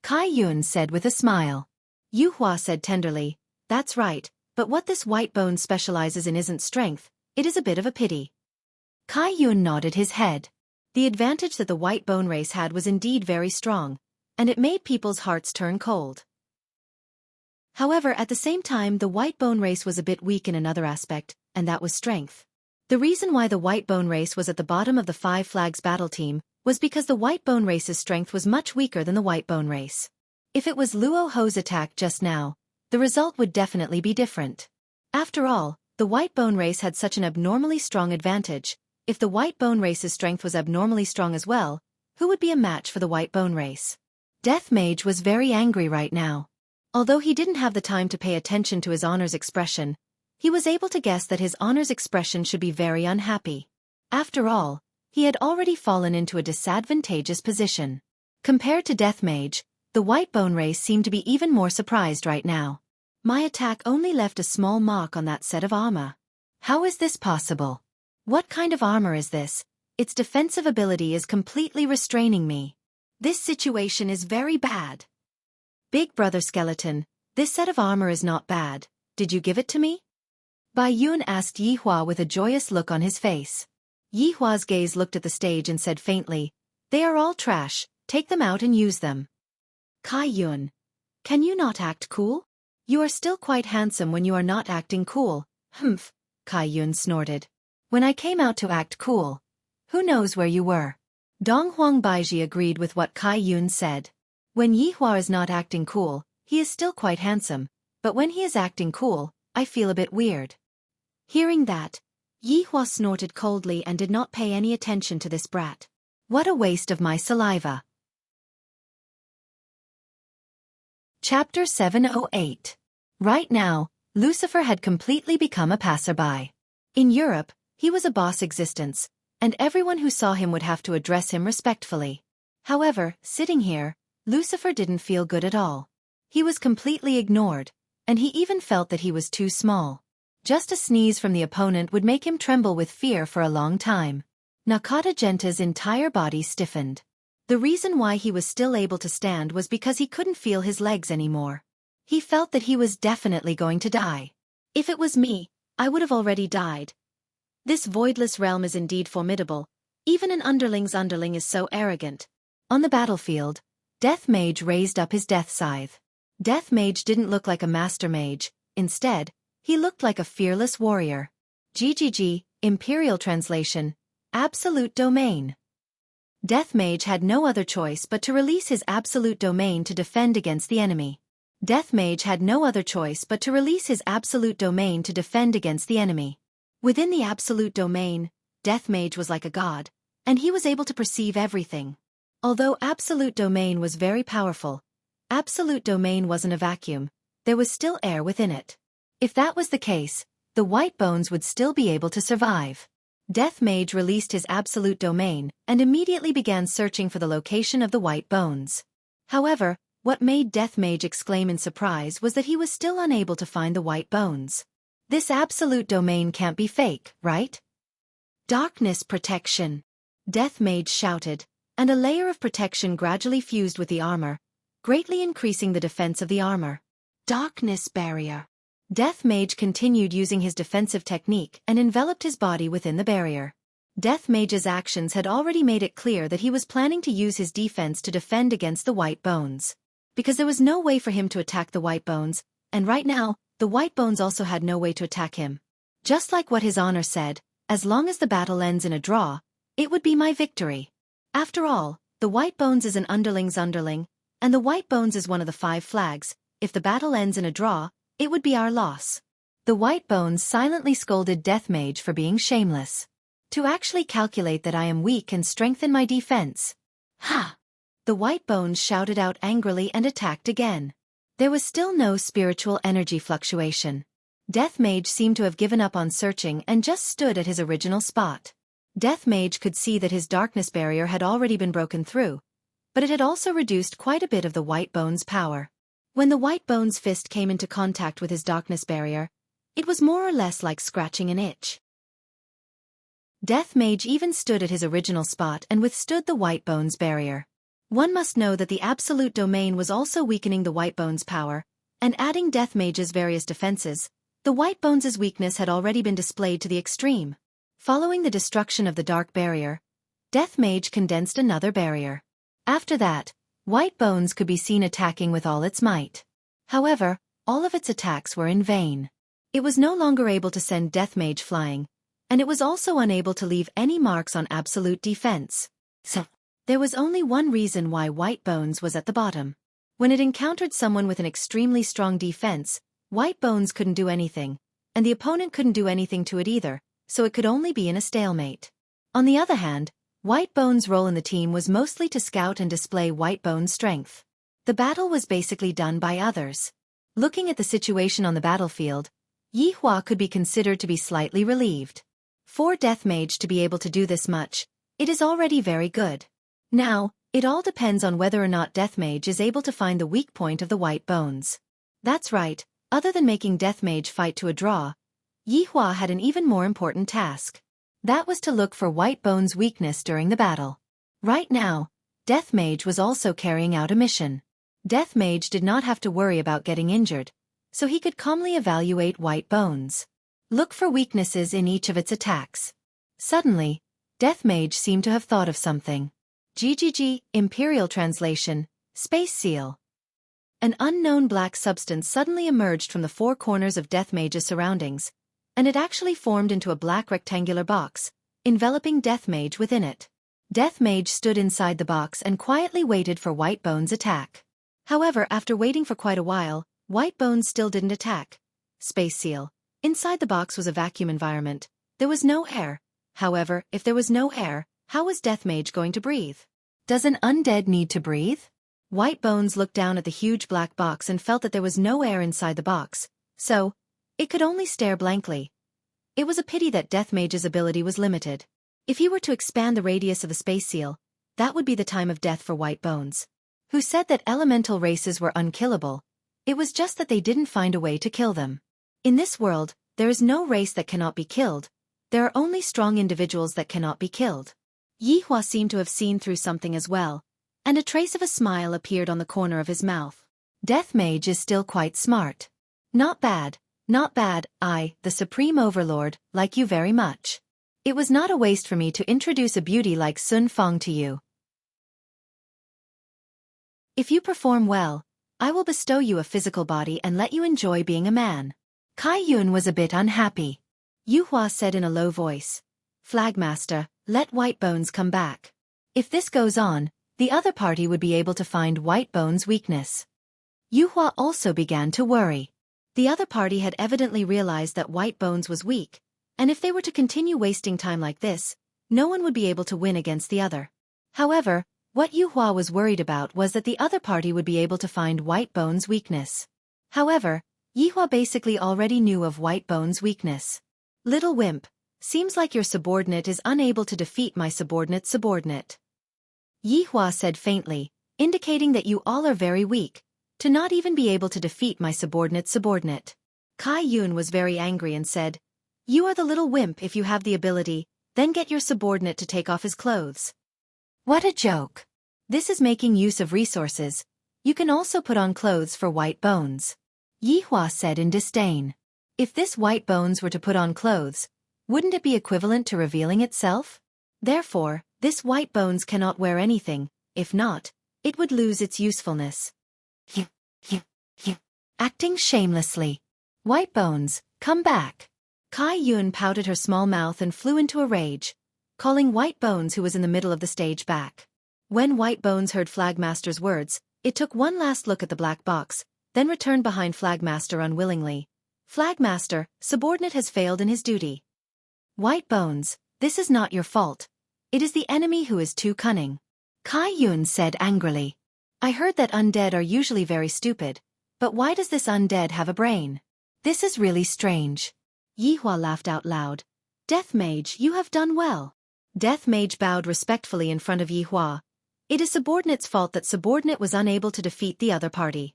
Kai Yun said with a smile. Yu Hua said tenderly, that's right, but what this white bone specializes in isn't strength, it is a bit of a pity. Kai Yun nodded his head. The advantage that the white bone race had was indeed very strong, and it made people's hearts turn cold. However, at the same time, the white bone race was a bit weak in another aspect, and that was strength. The reason why the white bone race was at the bottom of the Five Flags battle team was because the white bone race's strength was much weaker than the white bone race. If it was Luo Ho's attack just now, the result would definitely be different. After all, the white bone race had such an abnormally strong advantage. If the white bone race's strength was abnormally strong as well, who would be a match for the white bone race? Death Mage was very angry right now. Although he didn't have the time to pay attention to his honor's expression, he was able to guess that his honor's expression should be very unhappy. After all, he had already fallen into a disadvantageous position. Compared to Death Mage, the white bone race seemed to be even more surprised right now. My attack only left a small mark on that set of armor. How is this possible? What kind of armor is this? Its defensive ability is completely restraining me. This situation is very bad. Big Brother Skeleton, this set of armor is not bad. Did you give it to me? Bai Yun asked Yi Hua with a joyous look on his face. Yi Hua's gaze looked at the stage and said faintly, they are all trash, take them out and use them. Kai Yun, can you not act cool? You are still quite handsome when you are not acting cool. Humph, Kai Yun snorted. When I came out to act cool, who knows where you were? Dong Huang Baiji agreed with what Kai Yun said. When Yihua is not acting cool, he is still quite handsome, but when he is acting cool, I feel a bit weird. Hearing that, Yihua snorted coldly and did not pay any attention to this brat. What a waste of my saliva. Chapter 708. Right now, Lucifer had completely become a passerby. In Europe, he was a boss existence, and everyone who saw him would have to address him respectfully. However, sitting here, Lucifer didn't feel good at all. He was completely ignored, and he even felt that he was too small. Just a sneeze from the opponent would make him tremble with fear for a long time. Nakata Genta's entire body stiffened. The reason why he was still able to stand was because he couldn't feel his legs anymore. He felt that he was definitely going to die. If it was me, I would have already died. This voidless realm is indeed formidable. Even an underling's underling is so arrogant. On the battlefield, Death Mage raised up his death scythe. Death Mage didn't look like a master mage, instead, he looked like a fearless warrior. GGG, Imperial Translation, Absolute Domain. Death Mage had no other choice but to release his absolute domain to defend against the enemy. Death Mage had no other choice but to release his absolute domain to defend against the enemy. Within the absolute domain, Death Mage was like a god, and he was able to perceive everything. Although absolute domain was very powerful, absolute domain wasn't a vacuum, there was still air within it. If that was the case, the white bones would still be able to survive. Death Mage released his absolute domain and immediately began searching for the location of the white bones. However, what made Death Mage exclaim in surprise was that he was still unable to find the white bones. This absolute domain can't be fake, right? Darkness protection. Death Mage shouted, and a layer of protection gradually fused with the armor, greatly increasing the defense of the armor. Darkness barrier. Death Mage continued using his defensive technique and enveloped his body within the barrier. Death Mage's actions had already made it clear that he was planning to use his defense to defend against the white bones. Because there was no way for him to attack the white bones, and right now, the white bones also had no way to attack him. Just like what his honor said, as long as the battle ends in a draw, it would be my victory. After all, the white bones is an underling's underling, and the white bones is one of the 5 flags. If the battle ends in a draw, it would be our loss. The white bones silently scolded Death Mage for being shameless. To actually calculate that I am weak and strengthen my defense. Ha! The white bones shouted out angrily and attacked again. There was still no spiritual energy fluctuation. Death Mage seemed to have given up on searching and just stood at his original spot. Death Mage could see that his darkness barrier had already been broken through, but it had also reduced quite a bit of the white bone's power. When the white bone's fist came into contact with his darkness barrier, it was more or less like scratching an itch. Death Mage even stood at his original spot and withstood the white bone's barrier. One must know that the absolute domain was also weakening the white bone's power, and adding Death Mage's various defenses, the white bone's weakness had already been displayed to the extreme. Following the destruction of the dark barrier, Death Mage condensed another barrier. After that, white bones could be seen attacking with all its might. However, all of its attacks were in vain. It was no longer able to send Death Mage flying, and it was also unable to leave any marks on absolute defense. So, there was only one reason why white bones was at the bottom. When it encountered someone with an extremely strong defense, white bones couldn't do anything, and the opponent couldn't do anything to it either, so it could only be in a stalemate. On the other hand, white bones' role in the team was mostly to scout and display white bones' strength. The battle was basically done by others. Looking at the situation on the battlefield, Yihua could be considered to be slightly relieved. For Death Mage to be able to do this much, it is already very good. Now, it all depends on whether or not Death Mage is able to find the weak point of the white bones. That's right, other than making Death Mage fight to a draw, Yihua had an even more important task. That was to look for white bones' weakness during the battle. Right now, Death Mage was also carrying out a mission. Death Mage did not have to worry about getting injured, so he could calmly evaluate white bones. Look for weaknesses in each of its attacks. Suddenly, Death Mage seemed to have thought of something. GGG, Imperial Translation, Space Seal. An unknown black substance suddenly emerged from the 4 corners of Death Mage's surroundings, and it actually formed into a black rectangular box, enveloping Death Mage within it. Death Mage stood inside the box and quietly waited for white bones' attack. However, after waiting for quite a while, White Bones still didn't attack. Space Seal. Inside the box was a vacuum environment. There was no air. However, if there was no air, how was Death Mage going to breathe? Does an undead need to breathe? White Bones looked down at the huge black box and felt that there was no air inside the box, so it could only stare blankly. It was a pity that Death Mage's ability was limited. If he were to expand the radius of the Space Seal, that would be the time of death for White Bones, who said that elemental races were unkillable. It was just that they didn't find a way to kill them. In this world, there is no race that cannot be killed. There are only strong individuals that cannot be killed. Yihua seemed to have seen through something as well, and a trace of a smile appeared on the corner of his mouth. Death Mage is still quite smart. Not bad, not bad. I, the Supreme Overlord, like you very much. It was not a waste for me to introduce a beauty like Sun Fong to you. If you perform well, I will bestow you a physical body and let you enjoy being a man. Kai Yun was a bit unhappy. Yuhua said in a low voice, Flagmaster, let White Bones come back. If this goes on, the other party would be able to find White Bones' weakness. Yuhua also began to worry. The other party had evidently realized that White Bones was weak, and if they were to continue wasting time like this, no one would be able to win against the other. However, what Yuhua was worried about was that the other party would be able to find White Bones' weakness. However, Yuhua basically already knew of White Bones' weakness. Little wimp, seems like your subordinate is unable to defeat my subordinate's subordinate. Yihua said faintly, indicating that you all are very weak, to not even be able to defeat my subordinate's subordinate. Kai Yun was very angry and said, You are the little wimp. If you have the ability, then get your subordinate to take off his clothes. What a joke. This is making use of resources. You can also put on clothes for White Bones. Yihua said in disdain. If this White Bones were to put on clothes, wouldn't it be equivalent to revealing itself? Therefore, this White Bones cannot wear anything. If not, it would lose its usefulness. Acting shamelessly. White Bones, come back. Kai Yun pouted her small mouth and flew into a rage, calling White Bones, who was in the middle of the stage, back. When White Bones heard Flagmaster's words, it took one last look at the black box, then returned behind Flagmaster unwillingly. Flagmaster, subordinate has failed in his duty. White Bones, this is not your fault. It is the enemy who is too cunning. Kai Yun said angrily. I heard that undead are usually very stupid, but why does this undead have a brain? This is really strange. Yihua laughed out loud. Death Mage, you have done well. Death Mage bowed respectfully in front of Yihua. It is subordinate's fault that subordinate was unable to defeat the other party.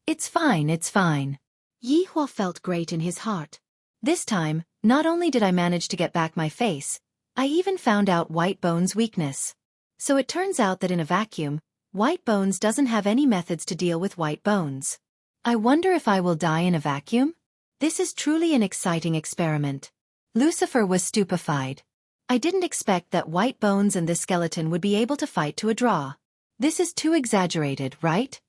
It's fine, it's fine. Yihua felt great in his heart. This time, not only did I manage to get back my face, I even found out White Bones' weakness. So it turns out that in a vacuum, White Bones doesn't have any methods to deal with White Bones. I wonder if I will die in a vacuum? This is truly an exciting experiment. Lucifer was stupefied. I didn't expect that White Bones and this skeleton would be able to fight to a draw. This is too exaggerated, right?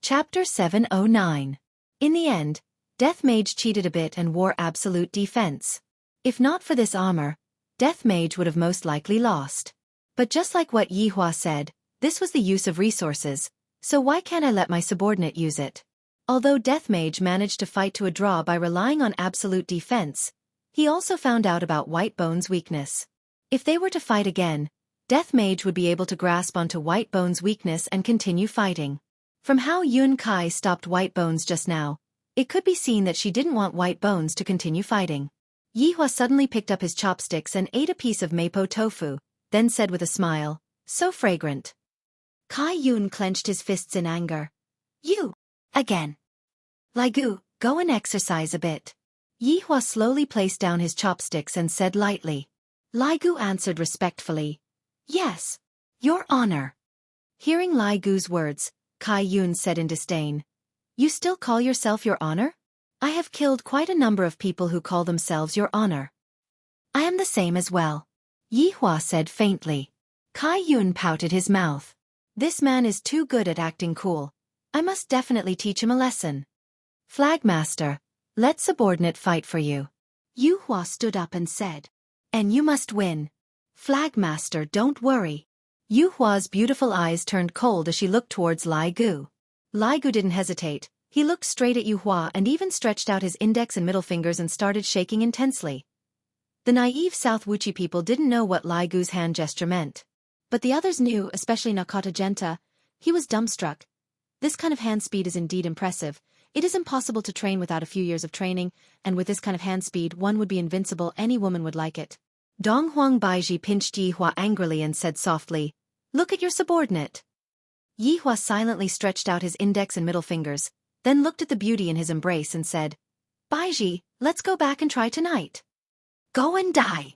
Chapter 709. In the end, Death Mage cheated a bit and wore absolute defense. If not for this armor, Death Mage would have most likely lost. But just like what Yihua said, this was the use of resources, so why can't I let my subordinate use it? Although Death Mage managed to fight to a draw by relying on absolute defense, he also found out about White Bones' weakness. If they were to fight again, Death Mage would be able to grasp onto White Bones' weakness and continue fighting. From how Yun Kai stopped White Bones just now, it could be seen that she didn't want White Bones to continue fighting. Yihua suddenly picked up his chopsticks and ate a piece of mapo tofu, then said with a smile, so fragrant. Kai Yun clenched his fists in anger. You! Again. Ligu, go and exercise a bit. Yihua slowly placed down his chopsticks and said lightly. Ligu answered respectfully. Yes. Your honor. Hearing Ligu's words, Kai Yun said in disdain. You still call yourself your honor? I have killed quite a number of people who call themselves your honor. I am the same as well. Yihua said faintly. Kai Yun pouted his mouth. This man is too good at acting cool. I must definitely teach him a lesson. Flagmaster, let subordinate fight for you. Yihua stood up and said. And you must win. Flagmaster, don't worry. Yu Hua's beautiful eyes turned cold as she looked towards Lai Gu. Lai Gu didn't hesitate. He looked straight at Yu Hua and even stretched out his index and middle fingers and started shaking intensely. The naive South Wuxia people didn't know what Lai Gu's hand gesture meant. But the others knew, especially Nakata Genta. He was dumbstruck. This kind of hand speed is indeed impressive. It is impossible to train without a few years of training, and with this kind of hand speed one would be invincible. Any woman would like it. Donghuang Baiji pinched Yi Hua angrily and said softly, "Look at your subordinate." Yi Hua silently stretched out his index and middle fingers, then looked at the beauty in his embrace and said, "Baiji, let's go back and try tonight." "Go and die."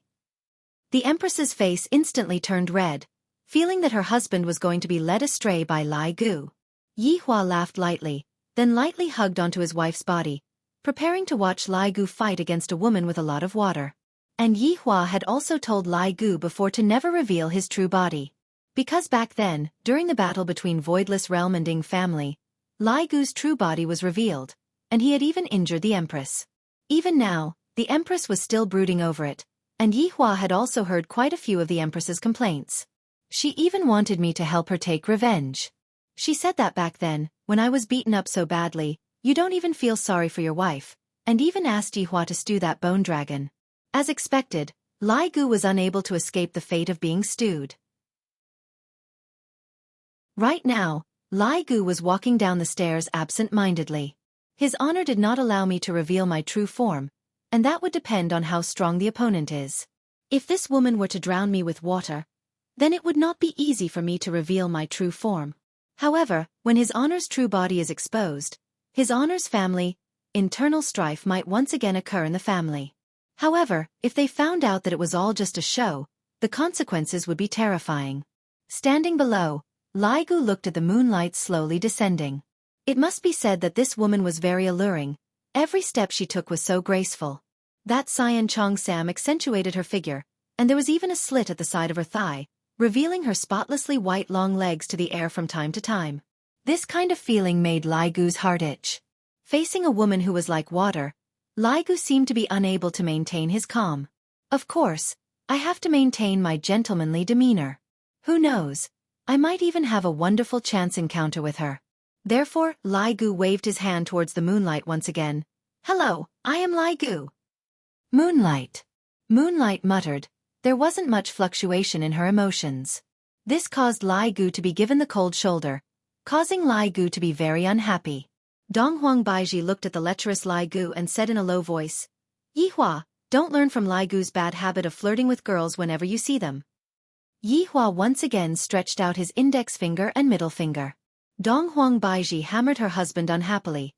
The Empress's face instantly turned red, feeling that her husband was going to be led astray by Lai Gu. Yi Hua laughed lightly, then lightly hugged onto his wife's body, preparing to watch Lai Gu fight against a woman with a lot of water. And Yi Hua had also told Lai Gu before to never reveal his true body. Because back then, during the battle between Voidless Realm and Ding family, Lai Gu's true body was revealed, and he had even injured the Empress. Even now, the Empress was still brooding over it, and Yi Hua had also heard quite a few of the Empress's complaints. She even wanted me to help her take revenge. She said that back then, when I was beaten up so badly, you don't even feel sorry for your wife, and even asked Yi Hua to stew that bone dragon. As expected, Lai Gu was unable to escape the fate of being stewed. Right now, Lai Gu was walking down the stairs absent-mindedly. His honor did not allow me to reveal my true form, and that would depend on how strong the opponent is. If this woman were to drown me with water, then it would not be easy for me to reveal my true form. However, when his honor's true body is exposed, his honor's family, internal strife might once again occur in the family. However, if they found out that it was all just a show, the consequences would be terrifying. Standing below, Lai Gu looked at the moonlight slowly descending. It must be said that this woman was very alluring. Every step she took was so graceful. That cyan Cheongsam accentuated her figure, and there was even a slit at the side of her thigh, revealing her spotlessly white long legs to the air from time to time. This kind of feeling made Lai Gu's heart itch. Facing a woman who was like water, Lai Gu seemed to be unable to maintain his calm. Of course, I have to maintain my gentlemanly demeanor. Who knows? I might even have a wonderful chance encounter with her. Therefore, Lai Gu waved his hand towards the moonlight once again. "Hello, I am Lai Gu." Moonlight. Moonlight muttered. There wasn't much fluctuation in her emotions. This caused Lai Gu to be given the cold shoulder, causing Lai Gu to be very unhappy. Donghuang Baiji looked at the lecherous Lai Gu and said in a low voice, "Yi Hua, don't learn from Lai Gu's bad habit of flirting with girls whenever you see them." Yi Hua once again stretched out his index finger and middle finger. Donghuang Baiji hammered her husband unhappily,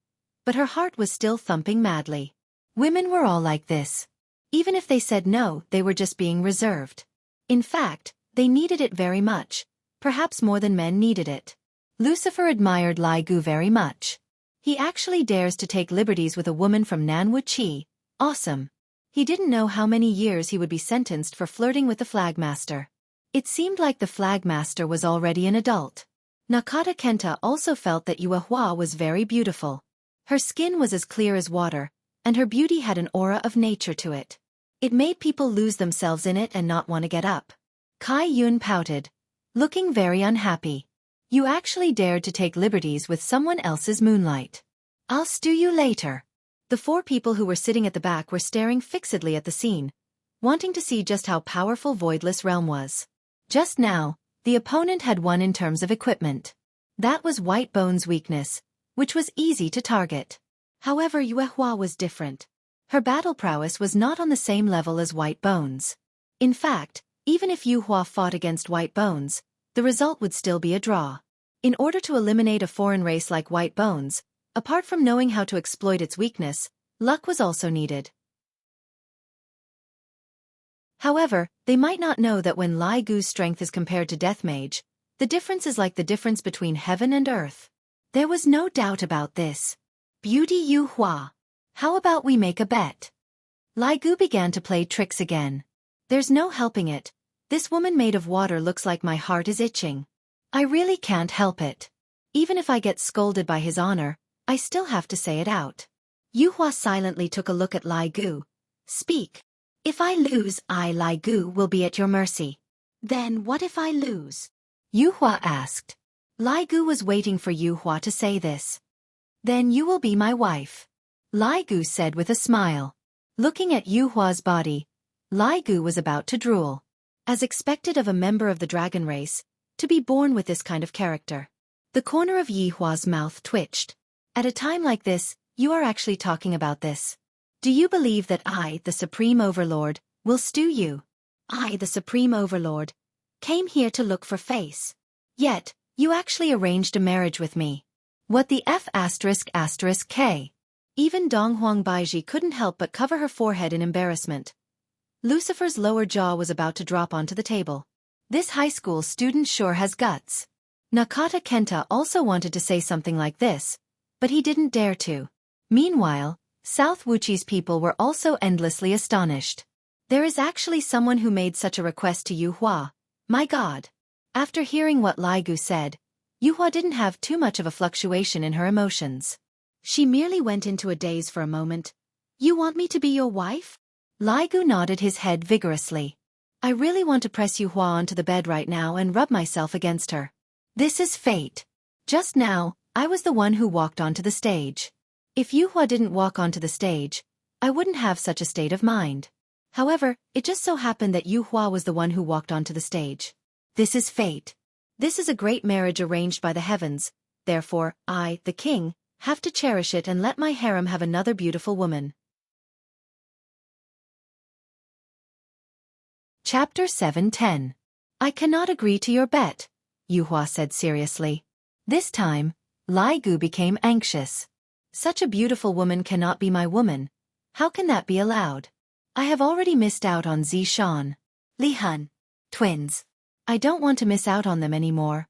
but her heart was still thumping madly. Women were all like this. Even if they said no, they were just being reserved. In fact, they needed it very much, perhaps more than men needed it. Lucifer admired Lai Gu very much. He actually dares to take liberties with a woman from Nanwuqi. Awesome. He didn't know how many years he would be sentenced for flirting with the flagmaster. It seemed like the flagmaster was already an adult. Nakata Kenta also felt that Yue Hua was very beautiful. Her skin was as clear as water, and her beauty had an aura of nature to it. It made people lose themselves in it and not want to get up. Kai Yun pouted, looking very unhappy. "You actually dared to take liberties with someone else's moonlight. I'll stew you later." The four people who were sitting at the back were staring fixedly at the scene, wanting to see just how powerful Voidless Realm was. Just now, the opponent had won in terms of equipment. That was White Bone's weakness, which was easy to target. However, Yue Hua was different. Her battle prowess was not on the same level as White Bone's. In fact, even if Yue Hua fought against White Bones, the result would still be a draw. In order to eliminate a foreign race like White Bones, apart from knowing how to exploit its weakness, luck was also needed. However, they might not know that when Lai Gu's strength is compared to Death Mage, the difference is like the difference between heaven and earth. There was no doubt about this. "Beauty Yue Hua. How about we make a bet?" Lai Gu began to play tricks again. There's no helping it. This woman made of water looks like my heart is itching. I really can't help it. Even if I get scolded by his honor, I still have to say it out. Yue Hua silently took a look at Lai Gu. "Speak. If I lose, I, Lai Gu, will be at your mercy." "Then what if I lose?" Yu Hua asked. Lai Gu was waiting for Yu Hua to say this. Then you will be my wife, Lai Gu said with a smile. Looking at Yu Hua's body, Lai Gu was about to drool. As expected of a member of the dragon race, to be born with this kind of character. The corner of Yi Hua's mouth twitched. At a time like this, you are actually talking about this. Do you believe that I, the Supreme Overlord, will stew you? I, the Supreme Overlord, came here to look for face. Yet, you actually arranged a marriage with me. What the F***K? Even Donghuang Baiji couldn't help but cover her forehead in embarrassment. Lucifer's lower jaw was about to drop onto the table. This high school student sure has guts. Nakata Kenta also wanted to say something like this, but he didn't dare to. Meanwhile, South Wuxia's people were also endlessly astonished. There is actually someone who made such a request to Yu Hua. My God. After hearing what Lai Gu said, Yu Hua didn't have too much of a fluctuation in her emotions. She merely went into a daze for a moment. You want me to be your wife? Lai Gu nodded his head vigorously. I really want to press Yu Hua onto the bed right now and rub myself against her. This is fate. Just now, I was the one who walked onto the stage. If Yu Hua didn't walk onto the stage, I wouldn't have such a state of mind. However, it just so happened that Yu Hua was the one who walked onto the stage. This is fate. This is a great marriage arranged by the heavens, therefore, I, the king, have to cherish it and let my harem have another beautiful woman. Chapter 7:10. I cannot agree to your bet, Yu Hua said seriously. This time, Lai Gu became anxious. Such a beautiful woman cannot be my woman. How can that be allowed? I have already missed out on Zishan. Li Hun. Twins. I don't want to miss out on them anymore.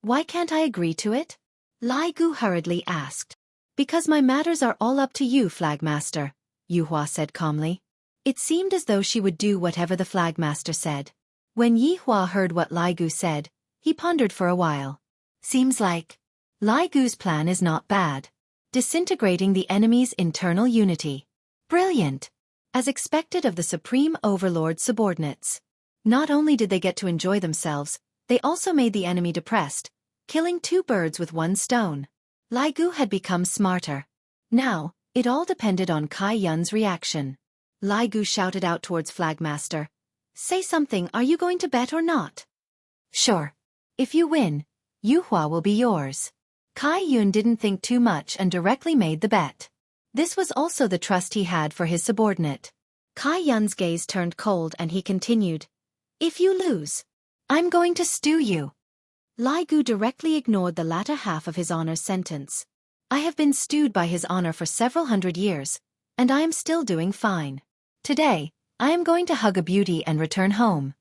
Why can't I agree to it? Lai Gu hurriedly asked. Because my matters are all up to you, Flagmaster, Yu Hua said calmly. It seemed as though she would do whatever the Flagmaster said. When Yi Hua heard what Lai Gu said, he pondered for a while. Seems like Lai Gu's plan is not bad. Disintegrating the enemy's internal unity. Brilliant! As expected of the Supreme Overlord's subordinates. Not only did they get to enjoy themselves, they also made the enemy depressed, killing two birds with one stone. Lai Gu had become smarter. Now, it all depended on Kai Yun's reaction. Lai Gu shouted out towards Flagmaster. Say something, are you going to bet or not? Sure. If you win, Yu Hua will be yours. Kai Yun didn't think too much and directly made the bet. This was also the trust he had for his subordinate. Kai Yun's gaze turned cold and he continued. If you lose, I'm going to stew you. Lai Gu directly ignored the latter half of his honor's sentence. I have been stewed by his honor for several hundred years, and I am still doing fine. Today, I am going to hug a beauty and return home.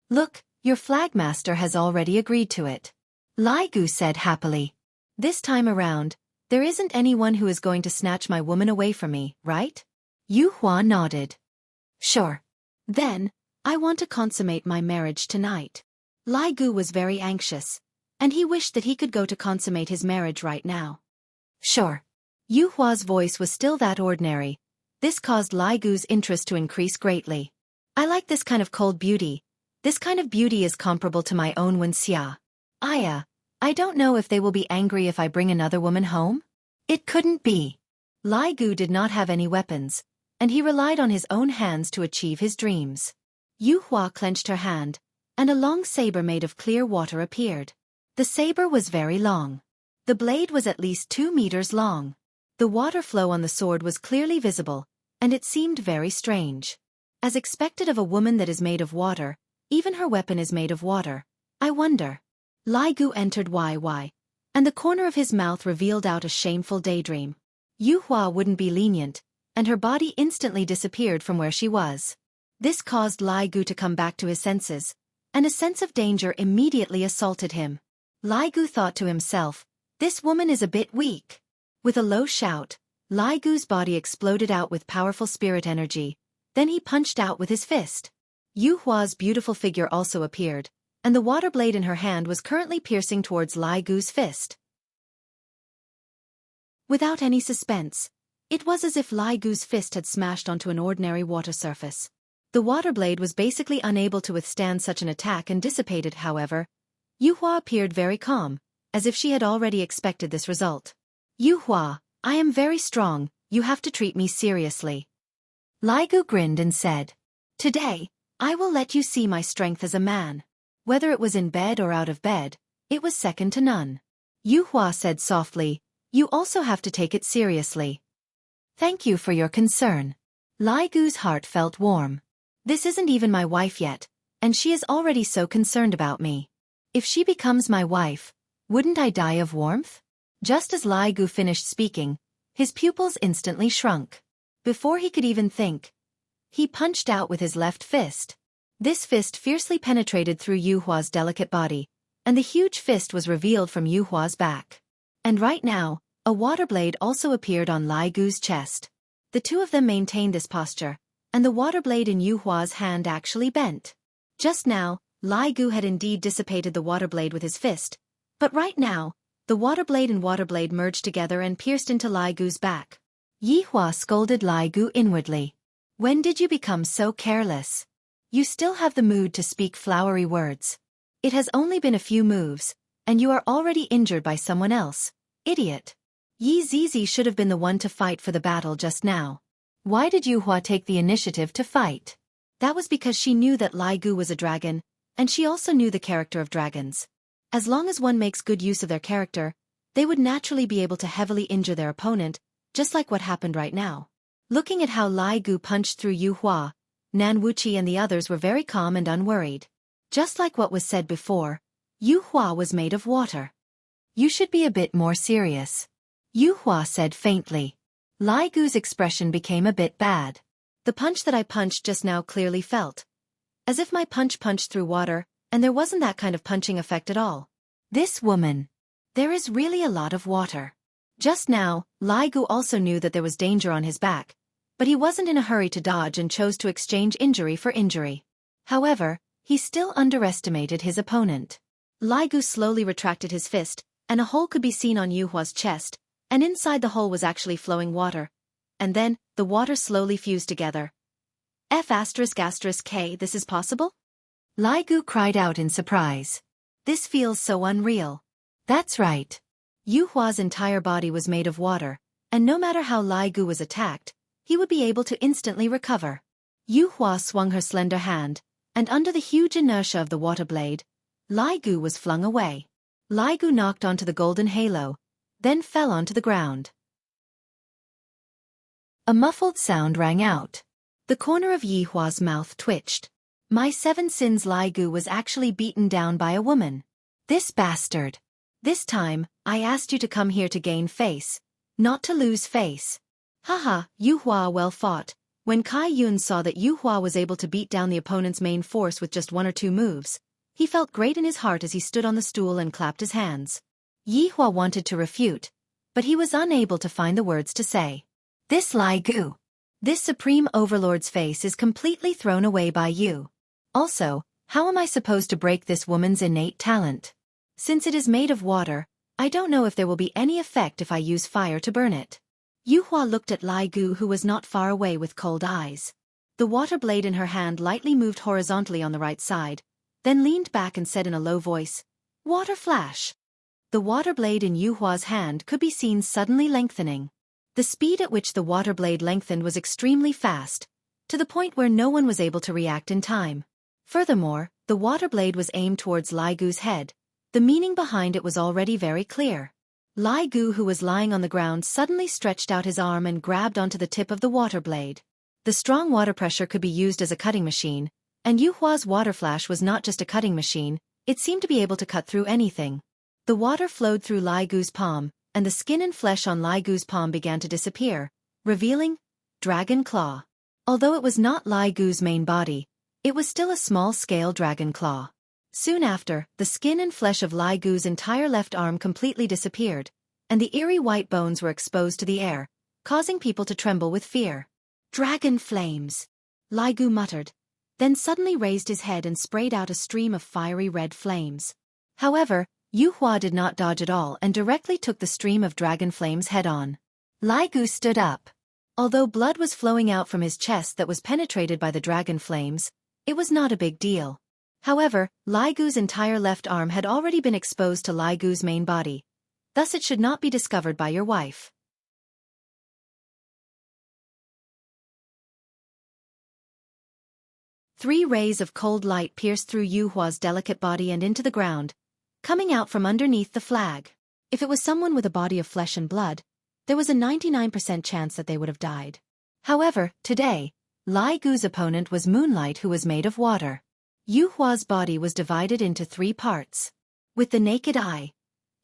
Look, your Flagmaster has already agreed to it. Lai Gu said happily. This time around, there isn't anyone who is going to snatch my woman away from me, right? Yu Hua nodded. Sure. Then, I want to consummate my marriage tonight. Lai Gu was very anxious, and he wished that he could go to consummate his marriage right now. Sure. Yu Hua's voice was still that ordinary. This caused Lai Gu's interest to increase greatly. I like this kind of cold beauty. This kind of beauty is comparable to my own Wuxia. I don't know if they will be angry if I bring another woman home? It couldn't be. Lai Gu did not have any weapons, and he relied on his own hands to achieve his dreams. Yu Hua clenched her hand, and a long saber made of clear water appeared. The saber was very long. The blade was at least 2 meters long. The water flow on the sword was clearly visible, and it seemed very strange. As expected of a woman that is made of water, even her weapon is made of water. I wonder. Lai Gu entered YY, and the corner of his mouth revealed out a shameful daydream. Yu Hua wouldn't be lenient, and her body instantly disappeared from where she was. This caused Lai Gu to come back to his senses, and a sense of danger immediately assaulted him. Lai Gu thought to himself, this woman is a bit weak. With a low shout, Lai Gu's body exploded out with powerful spirit energy, then he punched out with his fist. Yu Hua's beautiful figure also appeared, and the water blade in her hand was currently piercing towards Lai Gu's fist. Without any suspense, it was as if Lai Gu's fist had smashed onto an ordinary water surface. The water blade was basically unable to withstand such an attack and dissipated, however. Yuhua appeared very calm, as if she had already expected this result. Yuhua, I am very strong, you have to treat me seriously. Lai Gu grinned and said, Today, I will let you see my strength as a man. Whether it was in bed or out of bed, it was second to none. Yuhua said softly, You also have to take it seriously. Thank you for your concern. Lai Gu's heart felt warm. This isn't even my wife yet, and she is already so concerned about me. If she becomes my wife, wouldn't I die of warmth? Just as Lai Gu finished speaking, his pupils instantly shrunk. Before he could even think, he punched out with his left fist. This fist fiercely penetrated through Yuhua's delicate body, and the huge fist was revealed from Yuhua's back. And right now, a water blade also appeared on Lai Gu's chest. The two of them maintained this posture, and the water blade in Yuhua's hand actually bent. Just now, Lai Gu had indeed dissipated the water blade with his fist, but right now, the water blade and water blade merged together and pierced into Lai Gu's back. Yuhua scolded Lai Gu inwardly. When did you become so careless? You still have the mood to speak flowery words. It has only been a few moves, and you are already injured by someone else. Idiot. Yi Zizi should have been the one to fight for the battle just now. Why did Yuhua take the initiative to fight? That was because she knew that Lai Gu was a dragon, and she also knew the character of dragons. As long as one makes good use of their character, they would naturally be able to heavily injure their opponent, just like what happened right now. Looking at how Lai Gu punched through Yuhua, Nan Wuxia and the others were very calm and unworried. Just like what was said before, Yuhua was made of water. You should be a bit more serious. Yuhua said faintly. Lai Gu's expression became a bit bad. The punch that I punched just now clearly felt. As if my punch punched through water, and there wasn't that kind of punching effect at all. This woman. There is really a lot of water. Just now, Lai Gu also knew that there was danger on his back, but he wasn't in a hurry to dodge and chose to exchange injury for injury. However, he still underestimated his opponent. Lai Gu slowly retracted his fist, and a hole could be seen on Yuhua's chest, and inside the hole was actually flowing water. And then, the water slowly fused together. F***K, this is possible? Lai Gu cried out in surprise. This feels so unreal. That's right. Yuhua's entire body was made of water, and no matter how Lai Gu was attacked, he would be able to instantly recover. Yuhua swung her slender hand, and under the huge inertia of the water blade, Lai Gu was flung away. Lai Gu knocked onto the golden halo, then fell onto the ground. A muffled sound rang out. The corner of Yihua's mouth twitched. My 7 sins. Lai Gu was actually beaten down by a woman. This bastard. This time, I asked you to come here to gain face, not to lose face. Haha, Yuhua well fought. When Kai Yun saw that Yuhua was able to beat down the opponent's main force with just 1 or 2 moves, he felt great in his heart as he stood on the stool and clapped his hands. Yuhua wanted to refute, but he was unable to find the words to say. This Lai Gu. This supreme overlord's face is completely thrown away by you. Also, how am I supposed to break this woman's innate talent? Since it is made of water, I don't know if there will be any effect if I use fire to burn it. Yuhua looked at Lai Gu, who was not far away, with cold eyes. The water blade in her hand lightly moved horizontally on the right side, then leaned back and said in a low voice, Water flash. The water blade in Yuhua's hand could be seen suddenly lengthening. The speed at which the water blade lengthened was extremely fast, to the point where no one was able to react in time. Furthermore, the water blade was aimed towards Lai Gu's head. The meaning behind it was already very clear. Lai Gu, who was lying on the ground, suddenly stretched out his arm and grabbed onto the tip of the water blade. The strong water pressure could be used as a cutting machine, and Yuhua's water flash was not just a cutting machine, it seemed to be able to cut through anything. The water flowed through Lai Gu's palm, and the skin and flesh on Lai Gu's palm began to disappear, revealing Dragon Claw. Although it was not Lai Gu's main body, it was still a small-scale dragon claw. Soon after, the skin and flesh of Lai Gu's entire left arm completely disappeared, and the eerie white bones were exposed to the air, causing people to tremble with fear. Dragon flames! Lai Gu muttered, then suddenly raised his head and sprayed out a stream of fiery red flames. However, Yuhua did not dodge at all and directly took the stream of dragon flames head-on. Lai Gu stood up. Although blood was flowing out from his chest that was penetrated by the dragon flames, it was not a big deal. However, Lai Gu's entire left arm had already been exposed to Lai Gu's main body. Thus it should not be discovered by your wife. Three rays of cold light pierced through Yu Hua's delicate body and into the ground, coming out from underneath the flag. If it was someone with a body of flesh and blood, there was a 99% chance that they would have died. However, today, Lai Gu's opponent was Moonlight, who was made of water. Yu Hua's body was divided into 3 parts. With the naked eye,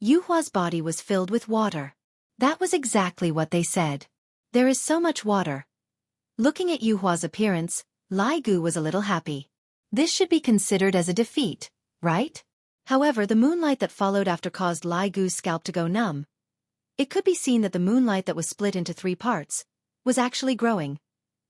Yu Hua's body was filled with water. That was exactly what they said. There is so much water. Looking at Yu Hua's appearance, Lai Gu was a little happy. This should be considered as a defeat, right? However, the moonlight that followed after caused Lai Gu's scalp to go numb. It could be seen that the moonlight that was split into 3 parts was actually growing.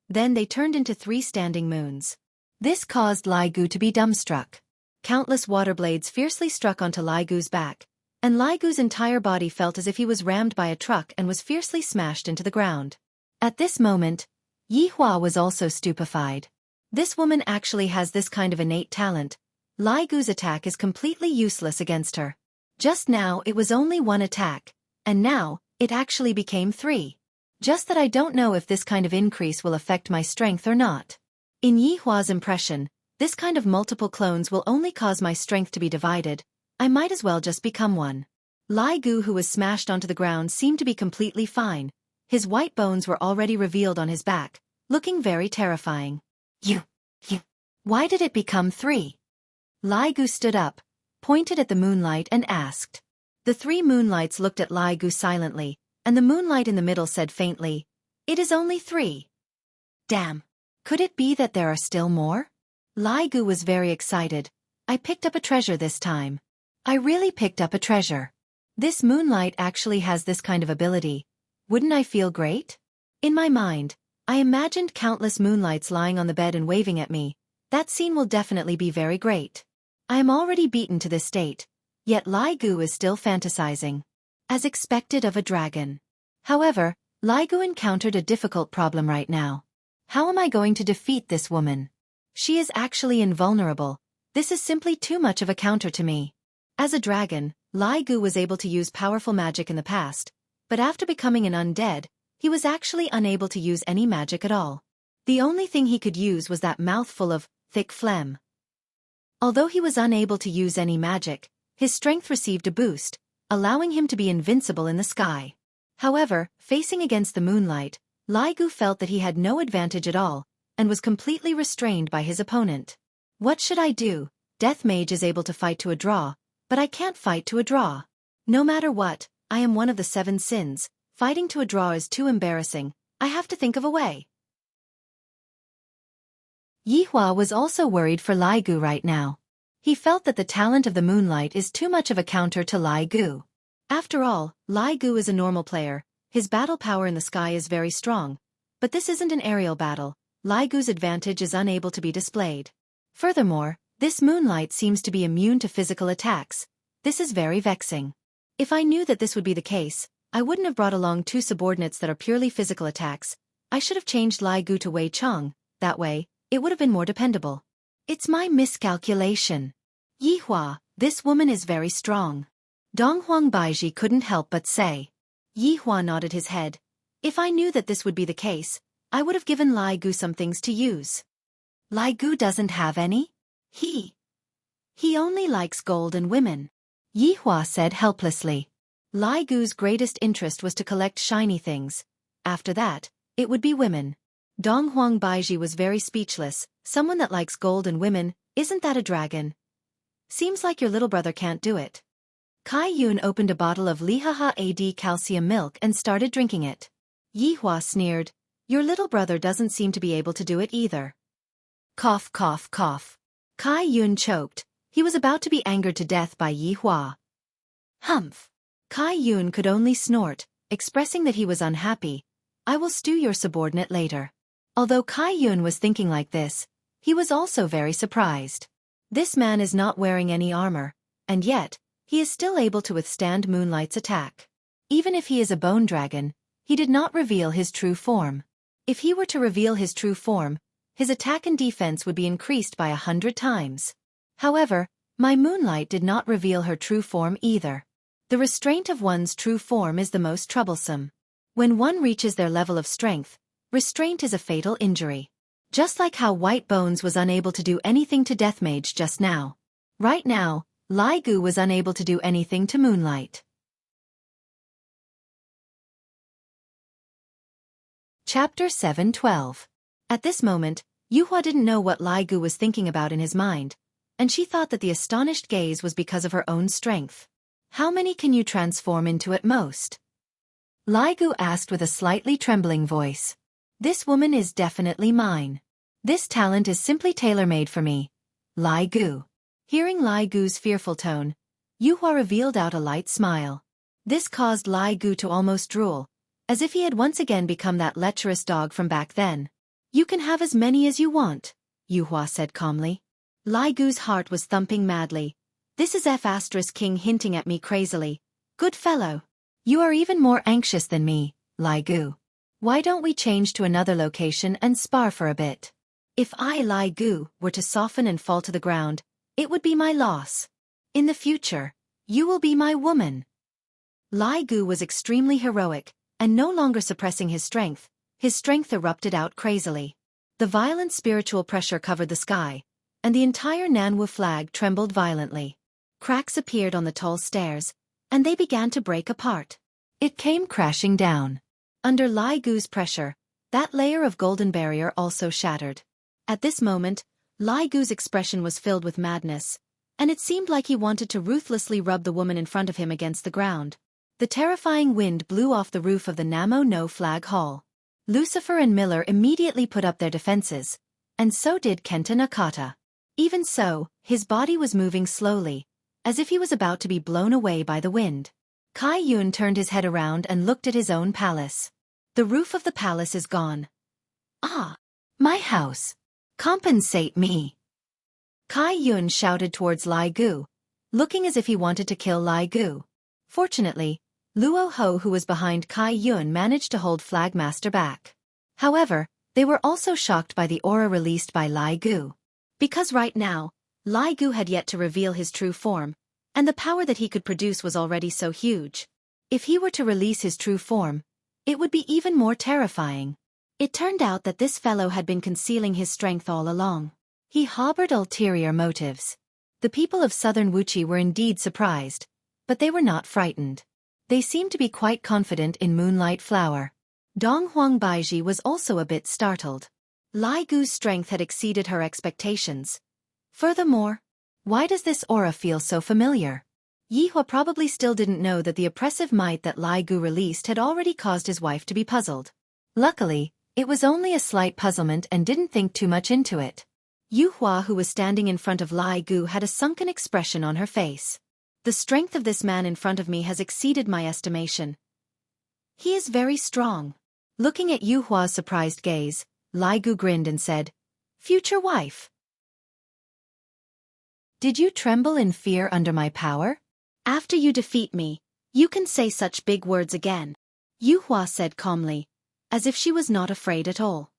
Then they turned into 3 standing moons. This caused Lai Gu to be dumbstruck. Countless water blades fiercely struck onto Lai Gu's back, and Lai Gu's entire body felt as if he was rammed by a truck and was fiercely smashed into the ground. At this moment, Yi Hua was also stupefied. This woman actually has this kind of innate talent. Lai Gu's attack is completely useless against her. Just now it was only 1 attack, and now, it actually became 3. Just that I don't know if this kind of increase will affect my strength or not. In Yi Hua's impression, this kind of multiple clones will only cause my strength to be divided. I might as well just become one. Lai Gu, who was smashed onto the ground, seemed to be completely fine. His white bones were already revealed on his back, looking very terrifying. You. Why did it become 3? Lai Gu stood up, pointed at the moonlight and asked. The 3 moonlights looked at Lai Gu silently, and the moonlight in the middle said faintly, "It is only 3. Damn. Could it be that there are still more?" Lai Gu was very excited. I picked up a treasure this time. I really picked up a treasure. This moonlight actually has this kind of ability. Wouldn't I feel great? In my mind, I imagined countless moonlights lying on the bed and waving at me. That scene will definitely be very great. I am already beaten to this state, yet Lai Gu is still fantasizing. As expected of a dragon. However, Lai Gu encountered a difficult problem right now. How am I going to defeat this woman? She is actually invulnerable. This is simply too much of a counter to me. As a dragon, Lai Gu was able to use powerful magic in the past, but after becoming an undead, he was actually unable to use any magic at all. The only thing he could use was that mouthful of thick phlegm. Although he was unable to use any magic, his strength received a boost, allowing him to be invincible in the sky. However, facing against the moonlight, Lai Gu felt that he had no advantage at all, and was completely restrained by his opponent. What should I do? Death Mage is able to fight to a draw, but I can't fight to a draw. No matter what, I am one of the 7 sins. Fighting to a draw is too embarrassing. I have to think of a way. Yi Hua was also worried for Lai Gu right now. He felt that the talent of the moonlight is too much of a counter to Lai Gu. After all, Lai Gu is a normal player. His battle power in the sky is very strong. But this isn't an aerial battle. Lai Gu's advantage is unable to be displayed. Furthermore, this moonlight seems to be immune to physical attacks. This is very vexing. If I knew that this would be the case, I wouldn't have brought along 2 subordinates that are purely physical attacks. I should have changed Lai Gu to Wei Cheng. That way, it would have been more dependable. It's my miscalculation. Yi Hua, this woman is very strong. Donghuang Baiji couldn't help but say. Yi Hua nodded his head. If I knew that this would be the case, I would have given Lai Gu some things to use. Lai Gu doesn't have any? He only likes gold and women. Yi Hua said helplessly. Lai Gu's greatest interest was to collect shiny things. After that, it would be women. Donghuang Baiji was very speechless. Someone that likes gold and women, isn't that a dragon? Seems like your little brother can't do it. Kai Yun opened a bottle of Lihaha AD calcium milk and started drinking it. Yi Hua sneered. Your little brother doesn't seem to be able to do it either. Cough, cough, cough. Kai Yun choked. He was about to be angered to death by Yi Hua. Humph. Kai Yun could only snort, expressing that he was unhappy. I will stew your subordinate later. Although Kai Yun was thinking like this, he was also very surprised. This man is not wearing any armor, and yet, he is still able to withstand Moonlight's attack. Even if he is a bone dragon, he did not reveal his true form. If he were to reveal his true form, his attack and defense would be increased by 100 times. However, my moonlight did not reveal her true form either. The restraint of one's true form is the most troublesome. When one reaches their level of strength, restraint is a fatal injury. Just like how White Bones was unable to do anything to Deathmage just now. Right now, Lai Gu was unable to do anything to Moonlight. Chapter 7:12. At this moment, Yuhua didn't know what Lai Gu was thinking about in his mind, and she thought that the astonished gaze was because of her own strength. How many can you transform into at most? Lai Gu asked with a slightly trembling voice. This woman is definitely mine. This talent is simply tailor-made for me. Lai Gu. Hearing Lai Gu's fearful tone, Yuhua revealed out a light smile. This caused Lai Gu to almost drool, as if he had once again become that lecherous dog from back then. You can have as many as you want, Yuhua said calmly. Lai Gu's heart was thumping madly. This is F*King hinting at me crazily. Good fellow. You are even more anxious than me, Lai Gu. Why don't we change to another location and spar for a bit? If I, Lai Gu, were to soften and fall to the ground, it would be my loss. In the future, you will be my woman. Lai Gu was extremely heroic, and no longer suppressing his strength erupted out crazily. The violent spiritual pressure covered the sky, and the entire Nanwu flag trembled violently. Cracks appeared on the tall stairs, and they began to break apart. It came crashing down. Under Lai Gu's pressure, that layer of golden barrier also shattered. At this moment, Lai Gu's expression was filled with madness, and it seemed like he wanted to ruthlessly rub the woman in front of him against the ground. The terrifying wind blew off the roof of the Namo No Flag Hall. Lucifer and Miller immediately put up their defenses, and so did Kenta Nakata. Even so, his body was moving slowly, as if he was about to be blown away by the wind. Kai Yun turned his head around and looked at his own palace. The roof of the palace is gone. Ah! My house! Compensate me! Kai Yun shouted towards Lai Gu, looking as if he wanted to kill Lai Gu. Fortunately, Luo Ho, who was behind Kai Yun, managed to hold Flagmaster back. However, they were also shocked by the aura released by Lai Gu. Because right now, Lai Gu had yet to reveal his true form, and the power that he could produce was already so huge. If he were to release his true form, it would be even more terrifying. It turned out that this fellow had been concealing his strength all along. He harbored ulterior motives. The people of southern Wuxia were indeed surprised, but they were not frightened. They seemed to be quite confident in Moonlight Flower. Donghuang Baiji was also a bit startled. Lai Gu's strength had exceeded her expectations. Furthermore, why does this aura feel so familiar? Yihua probably still didn't know that the oppressive might that Lai Gu released had already caused his wife to be puzzled. Luckily, it was only a slight puzzlement and didn't think too much into it. Yuhua, who was standing in front of Lai Gu, had a sunken expression on her face. The strength of this man in front of me has exceeded my estimation. He is very strong. Looking at Yuhua's surprised gaze, Lai Gu grinned and said, "Future wife. Did you tremble in fear under my power? After you defeat me, you can say such big words again," Yuhua said calmly, as if she was not afraid at all.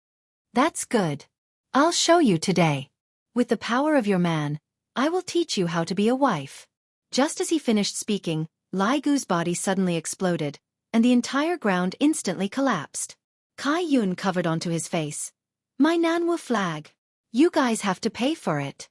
"That's good. I'll show you today. With the power of your man, I will teach you how to be a wife." Just as he finished speaking, Lai Gu's body suddenly exploded, and the entire ground instantly collapsed. Kai Yun covered onto his face. "My Nanwu flag. You guys have to pay for it."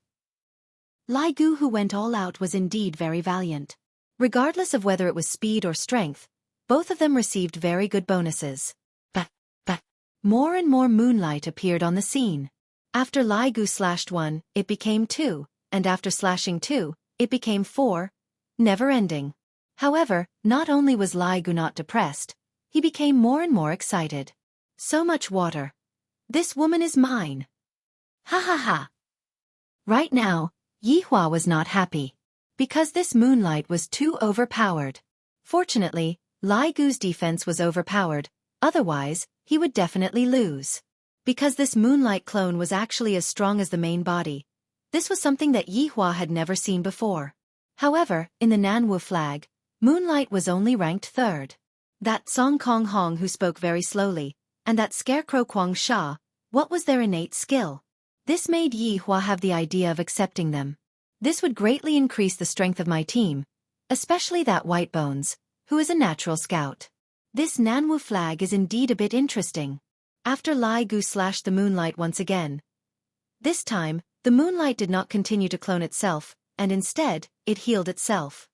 Lai Gu, who went all out, was indeed very valiant. Regardless of whether it was speed or strength, both of them received very good bonuses. But, more and more moonlight appeared on the scene. After Lai Gu slashed 1, it became 2, and after slashing 2, it became 4, never ending. However, not only was Lai Gu not depressed, he became more and more excited. So much water. This woman is mine. Ha ha ha. Right now, Yihua was not happy, because this moonlight was too overpowered. Fortunately, Lai Gu's defense was overpowered, otherwise, he would definitely lose. Because this moonlight clone was actually as strong as the main body, this was something that Yihua had never seen before. However, in the Nanwu flag, Moonlight was only ranked 3rd. That Song Kong Hong who spoke very slowly, and that Scarecrow Kwang Sha, what was their innate skill? This made Yihua have the idea of accepting them. This would greatly increase the strength of my team, especially that White Bones, who is a natural scout. This Nanwu flag is indeed a bit interesting. After Lai Gu slashed the moonlight once again. This time, the moonlight did not continue to clone itself, and instead, it healed itself.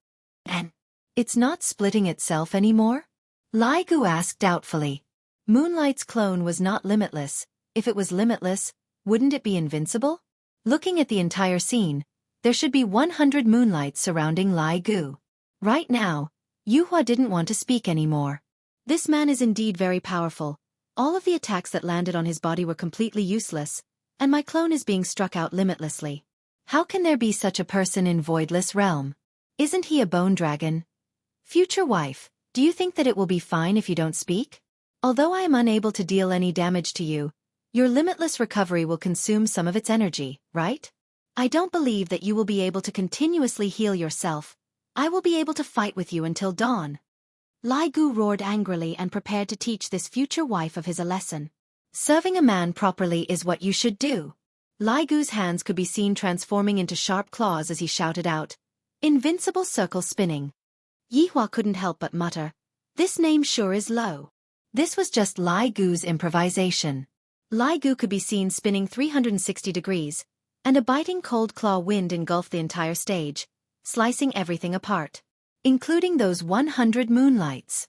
And it's not splitting itself anymore? Lai Gu asked doubtfully. Moonlight's clone was not limitless. If it was limitless, wouldn't it be invincible? Looking at the entire scene, there should be 100 moonlights surrounding Lai Gu. Right now, Yuhua didn't want to speak anymore. This man is indeed very powerful. All of the attacks that landed on his body were completely useless, and my clone is being struck out limitlessly. How can there be such a person in Voidless Realm? Isn't he a bone dragon? Future wife, do you think that it will be fine if you don't speak? Although I am unable to deal any damage to you, your limitless recovery will consume some of its energy, right? I don't believe that you will be able to continuously heal yourself. I will be able to fight with you until dawn. Lai Gu roared angrily and prepared to teach this future wife of his a lesson. Serving a man properly is what you should do. Lai Gu's hands could be seen transforming into sharp claws as he shouted out, "Invincible circle spinning." Yihua couldn't help but mutter, "This name sure is low." This was just Lai Gu's improvisation. Lai Gu could be seen spinning 360 degrees, and a biting cold claw wind engulfed the entire stage, slicing everything apart, including those 100 moonlights.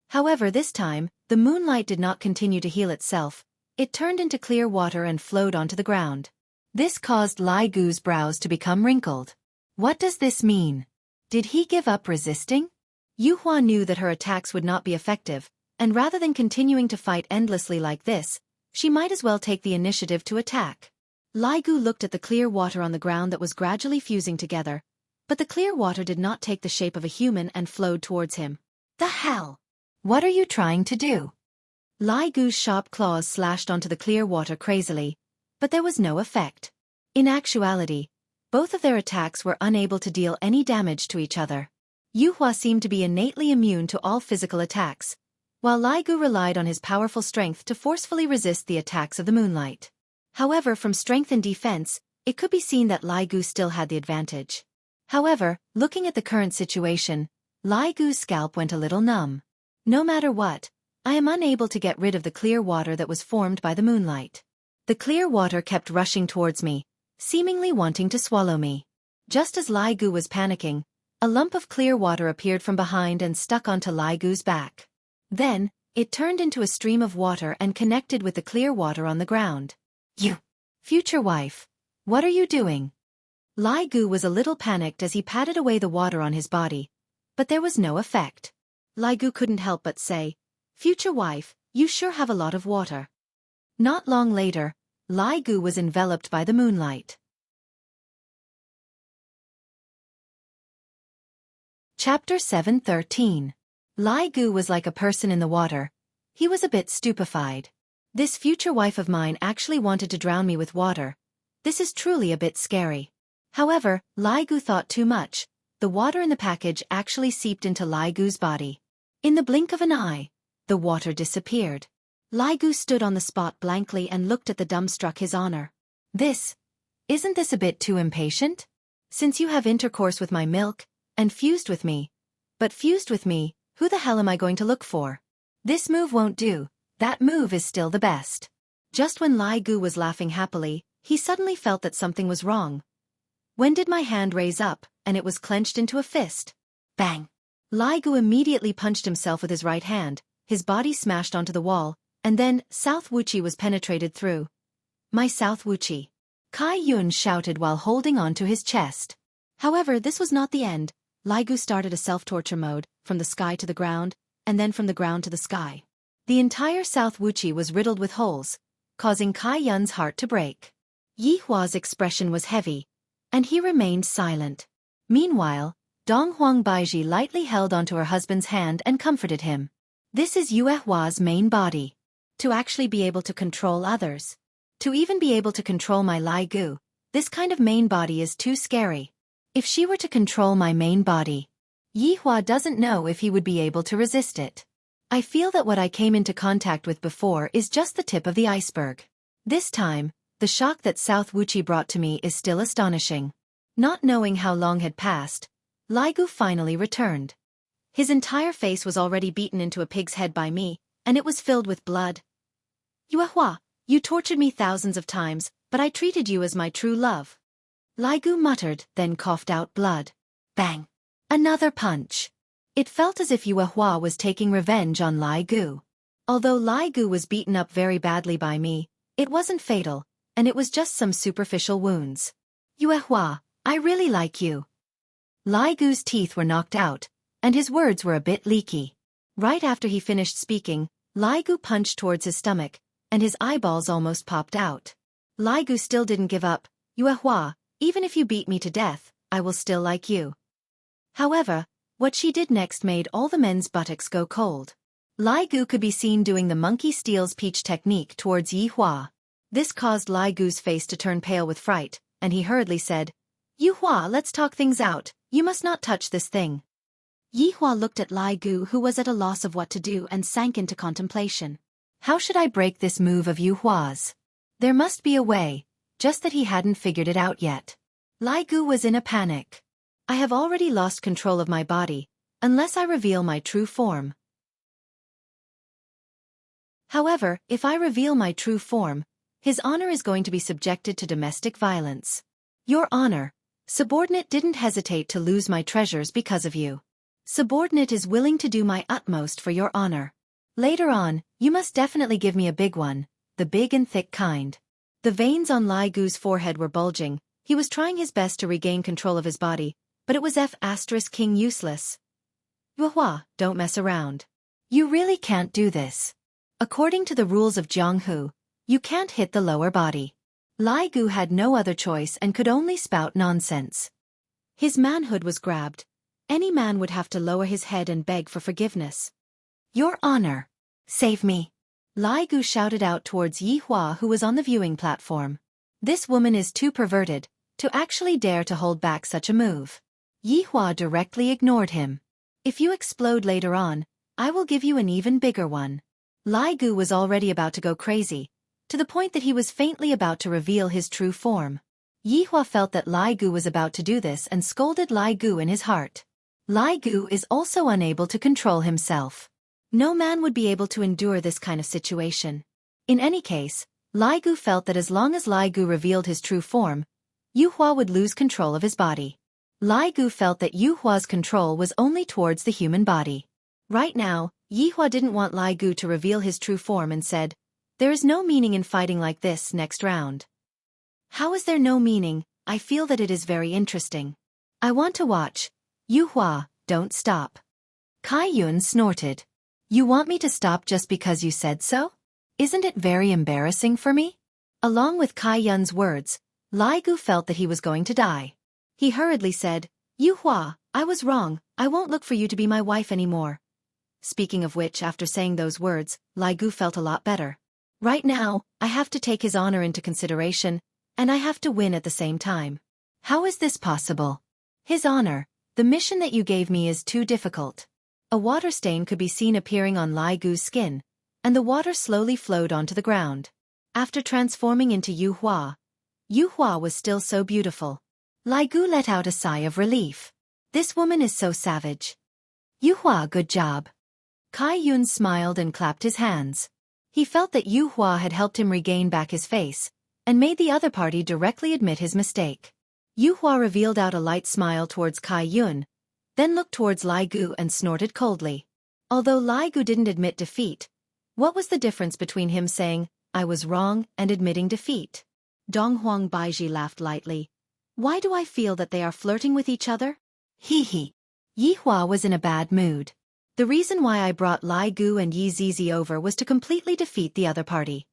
However, this time, the moonlight did not continue to heal itself. It turned into clear water and flowed onto the ground. This caused Lai Gu's brows to become wrinkled. What does this mean? Did he give up resisting? Yuhua knew that her attacks would not be effective, and rather than continuing to fight endlessly like this, she might as well take the initiative to attack. Lai Gu looked at the clear water on the ground that was gradually fusing together, but the clear water did not take the shape of a human and flowed towards him. The hell? What are you trying to do? Lai Gu's sharp claws slashed onto the clear water crazily, but there was no effect. In actuality, both of their attacks were unable to deal any damage to each other. Yuhua seemed to be innately immune to all physical attacks, while Lai Gu relied on his powerful strength to forcefully resist the attacks of the moonlight. However, from strength and defense, it could be seen that Lai Gu still had the advantage. However, looking at the current situation, Lai Gu's scalp went a little numb. No matter what, I am unable to get rid of the clear water that was formed by the moonlight. The clear water kept rushing towards me, seemingly wanting to swallow me. Just as Lai Gu was panicking, a lump of clear water appeared from behind and stuck onto Lai Gu's back. Then, it turned into a stream of water and connected with the clear water on the ground. You, future wife, what are you doing? Lai Gu was a little panicked as he patted away the water on his body, but there was no effect. Lai Gu couldn't help but say, "Future wife, you sure have a lot of water." Not long later, Lai Gu was enveloped by the moonlight. Chapter 7:13. Lai Gu was like a person in the water. He was a bit stupefied. This future wife of mine actually wanted to drown me with water. This is truly a bit scary. However, Lai Gu thought too much. The water in the package actually seeped into Lai Gu's body. In the blink of an eye, the water disappeared. Lai Gu stood on the spot blankly and looked at the dumbstruck his honor. Isn't this a bit too impatient? Since you have intercourse with my milk, and fused with me. But fused with me, who the hell am I going to look for? This move won't do, that move is still the best. Just when Lai Gu was laughing happily, he suddenly felt that something was wrong. When did my hand raise up, and it was clenched into a fist? Bang! Lai Gu immediately punched himself with his right hand, his body smashed onto the wall, and then, South Wuxia was penetrated through. My South Wuxia. Kai Yun shouted while holding on to his chest. However, this was not the end. Lai Gu started a self-torture mode, from the sky to the ground, and then from the ground to the sky. The entire South Wuxia was riddled with holes, causing Kai Yun's heart to break. Yihua's expression was heavy, and he remained silent. Meanwhile, Dong Huang Baiji lightly held onto her husband's hand and comforted him. This is Yuehua's main body. To actually be able to control others. To even be able to control my Lai Gu, this kind of main body is too scary. If she were to control my main body, Yihua doesn't know if he would be able to resist it. I feel that what I came into contact with before is just the tip of the iceberg. This time, The shock that South Wuxia brought to me is still astonishing. Not knowing how long had passed, Lai Gu finally returned. His entire face was already beaten into a pig's head by me, and it was filled with blood. Yuehua, you tortured me thousands of times, but I treated you as my true love. Lai Gu muttered, then coughed out blood. Bang! Another punch. It felt as if Yuehua was taking revenge on Lai Gu. Although Lai Gu was beaten up very badly by me, it wasn't fatal, and it was just some superficial wounds. Yuehua, I really like you. Lai Gu's teeth were knocked out, and his words were a bit leaky. Right after he finished speaking, Lai Gu punched towards his stomach, and his eyeballs almost popped out. Lai Gu still didn't give up. Yuehua, even if you beat me to death, I will still like you. However, what she did next made all the men's buttocks go cold. Lai Gu could be seen doing the monkey steals peach technique towards Yuehua. This caused Lai Gu's face to turn pale with fright, and he hurriedly said, Yuehua, let's talk things out, you must not touch this thing. Yuehua looked at Lai Gu, who was at a loss of what to do, and sank into contemplation. How should I break this move of Yuehua's? There must be a way, just that he hadn't figured it out yet. Lai Gu was in a panic. I have already lost control of my body, unless I reveal my true form. However, if I reveal my true form, his honor is going to be subjected to domestic violence. Your honor, subordinate didn't hesitate to lose my treasures because of you. Subordinate is willing to do my utmost for your honor. Later on, you must definitely give me a big one, the big and thick kind. The veins on Lai Gu's forehead were bulging. He was trying his best to regain control of his body, but it was King useless. Yuehua, don't mess around. You really can't do this. According to the rules of Jianghu, you can't hit the lower body. Lai Gu had no other choice and could only spout nonsense. His manhood was grabbed. Any man would have to lower his head and beg for forgiveness. Your honor, save me. Lai Gu shouted out towards Yuehua, who was on the viewing platform. This woman is too perverted to actually dare to hold back such a move. Yuehua directly ignored him. If you explode later on, I will give you an even bigger one. Lai Gu was already about to go crazy, to the point that he was faintly about to reveal his true form. Yuehua felt that Lai Gu was about to do this and scolded Lai Gu in his heart. Lai Gu is also unable to control himself. No man would be able to endure this kind of situation. In any case, Lai Gu felt that as long as Lai Gu revealed his true form, Yuehua would lose control of his body. Lai Gu felt that Yuehua's control was only towards the human body. Right now, Yuehua didn't want Lai Gu to reveal his true form and said, there is no meaning in fighting like this next round. How is there no meaning? I feel that it is very interesting. I want to watch. Yuehua, don't stop. Kai Yun snorted. You want me to stop just because you said so? Isn't it very embarrassing for me? Along with Kai Yun's words, Lai Gu felt that he was going to die. He hurriedly said, Yuehua, I was wrong, I won't look for you to be my wife anymore. Speaking of which, after saying those words, Lai Gu felt a lot better. Right now, I have to take his honor into consideration, and I have to win at the same time. How is this possible? His honor, the mission that you gave me is too difficult. A water stain could be seen appearing on Lai Gu's skin, and the water slowly flowed onto the ground. After transforming into Yuehua, Yuehua was still so beautiful. Lai Gu let out a sigh of relief. This woman is so savage. Yuehua, good job. Kai Yun smiled and clapped his hands. He felt that Yuehua had helped him regain back his face, and made the other party directly admit his mistake. Yuehua revealed out a light smile towards Kai Yun, then looked towards Lai Gu and snorted coldly. Although Lai Gu didn't admit defeat, what was the difference between him saying, I was wrong, and admitting defeat? Donghuang Baiji laughed lightly. Why do I feel that they are flirting with each other? Hee hee. Yuehua was in a bad mood. The reason why I brought Lai Gu and Yi Zizi over was to completely defeat the other party.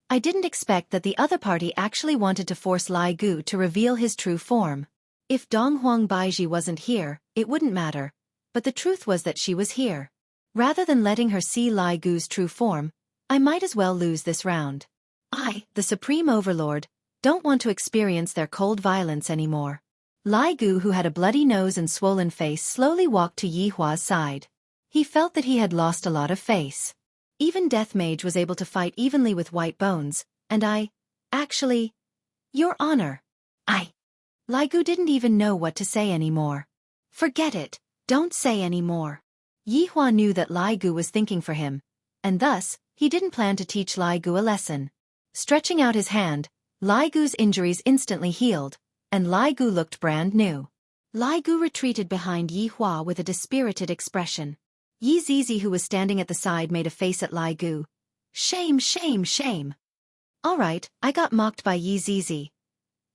I didn't expect that the other party actually wanted to force Lai Gu to reveal his true form. If Donghuang Baiji wasn't here, it wouldn't matter, but the truth was that she was here. Rather than letting her see Lai Gu's true form, I might as well lose this round. I, the Supreme Overlord, don't want to experience their cold violence anymore. Lai Gu, who had a bloody nose and swollen face, slowly walked to Yuehua's side. He felt that he had lost a lot of face. Even Death Mage was able to fight evenly with white bones, and actually, Your Honor. Lai Gu didn't even know what to say anymore. Forget it, don't say any more. Yi Hua knew that Lai Gu was thinking for him, and thus, he didn't plan to teach Lai Gu a lesson. Stretching out his hand, Lai Gu's injuries instantly healed, and Lai Gu looked brand new. Lai Gu retreated behind Yi Hua with a dispirited expression. Yi Zizi, who was standing at the side, made a face at Lai Gu. Shame, shame, shame. All right, I got mocked by Yi Zizi.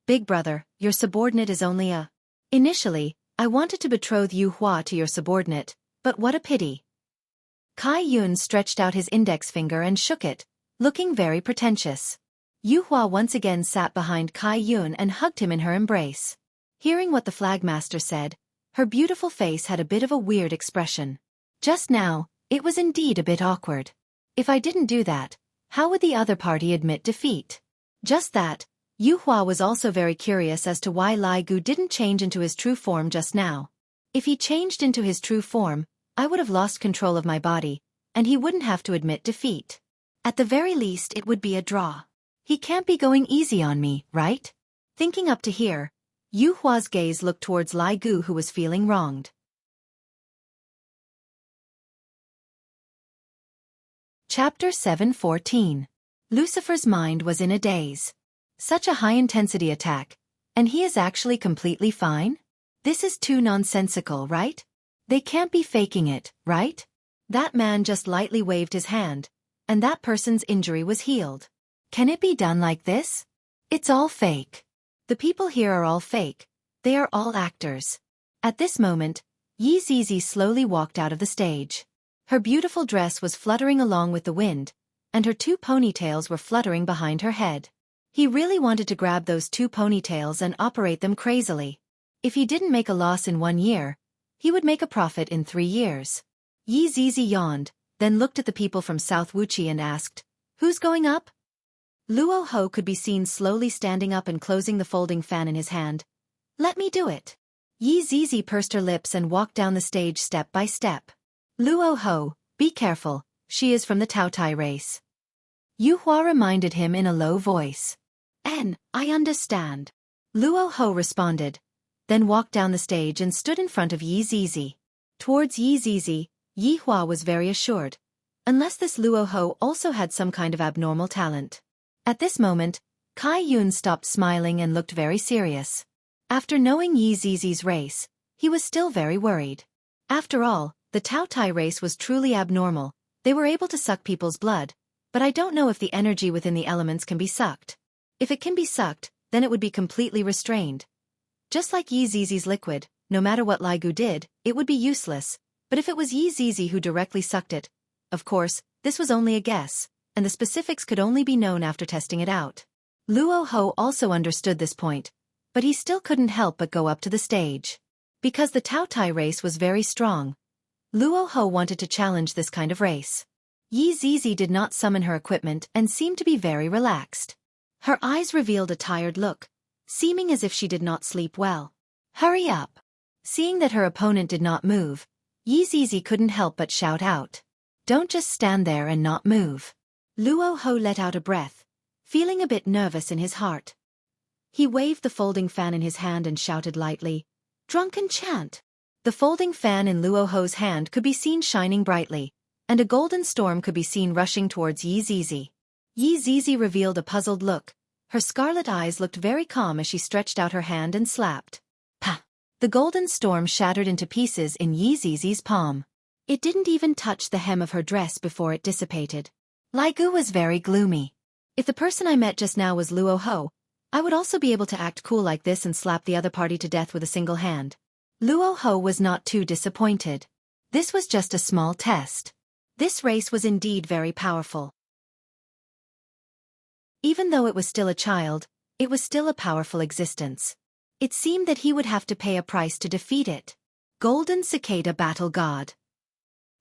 Big brother, your subordinate is only a... Initially, I wanted to betroth Yu Hua to your subordinate, but what a pity. Kai Yun stretched out his index finger and shook it, looking very pretentious. Yu Hua once again sat behind Kai Yun and hugged him in her embrace. Hearing what the flagmaster said, her beautiful face had a bit of a weird expression. Just now, it was indeed a bit awkward. If I didn't do that, how would the other party admit defeat? Just that, Yu Hua was also very curious as to why Lai Gu didn't change into his true form just now. If he changed into his true form, I would have lost control of my body, and he wouldn't have to admit defeat. At the very least, it would be a draw. He can't be going easy on me, right? Thinking up to here, Yu Hua's gaze looked towards Lai Gu, who was feeling wronged. Chapter 7:14. Lucifer's mind was in a daze. Such a high-intensity attack, and he is actually completely fine? This is too nonsensical, right? They can't be faking it, right? That man just lightly waved his hand, and that person's injury was healed. Can it be done like this? It's all fake. The people here are all fake. They are all actors. At this moment, Yi Zizi slowly walked out of the stage. Her beautiful dress was fluttering along with the wind, and her 2 ponytails were fluttering behind her head. He really wanted to grab those 2 ponytails and operate them crazily. If he didn't make a loss in 1 year, he would make a profit in 3 years. Yi Zizi yawned, then looked at the people from South Wuxia and asked, "Who's going up?" Luo Ho could be seen slowly standing up and closing the folding fan in his hand. "Let me do it." Yi Zizi pursed her lips and walked down the stage step by step. "Luo Ho, be careful, she is from the Taotai race." Yu Hua reminded him in a low voice. I understand." Luo Ho responded, then walked down the stage and stood in front of Yi Zizi. Towards Yi Zizi, Yi Hua was very assured, unless this Luo Ho also had some kind of abnormal talent. At this moment, Kai Yun stopped smiling and looked very serious. After knowing Yi Zizi's race, he was still very worried. After all, the Taotai race was truly abnormal. They were able to suck people's blood, but I don't know if the energy within the elements can be sucked. If it can be sucked, then it would be completely restrained. Just like Yi Zizi's liquid, no matter what Lai Gu did, it would be useless, but if it was Yi Zizi who directly sucked it, of course, this was only a guess, and the specifics could only be known after testing it out. Luo Ho also understood this point, but he still couldn't help but go up to the stage. Because the Taotai race was very strong, Luo Ho wanted to challenge this kind of race. Yi Zizi did not summon her equipment and seemed to be very relaxed. Her eyes revealed a tired look, seeming as if she did not sleep well. "Hurry up!" Seeing that her opponent did not move, Yi Zizi couldn't help but shout out. "Don't just stand there and not move." Luo Ho let out a breath, feeling a bit nervous in his heart. He waved the folding fan in his hand and shouted lightly, "Drunken chant!" The folding fan in Luo Ho's hand could be seen shining brightly, and a golden storm could be seen rushing towards Yi Zizi. Yi Zizi revealed a puzzled look. Her scarlet eyes looked very calm as she stretched out her hand and slapped. "Pah!" The golden storm shattered into pieces in Yi Zizi's palm. It didn't even touch the hem of her dress before it dissipated. Lai Gu was very gloomy. If the person I met just now was Luo Ho, I would also be able to act cool like this and slap the other party to death with a single hand. Luo Ho was not too disappointed. This was just a small test. This race was indeed very powerful. Even though it was still a child, it was still a powerful existence. It seemed that he would have to pay a price to defeat it. Golden Cicada Battle God.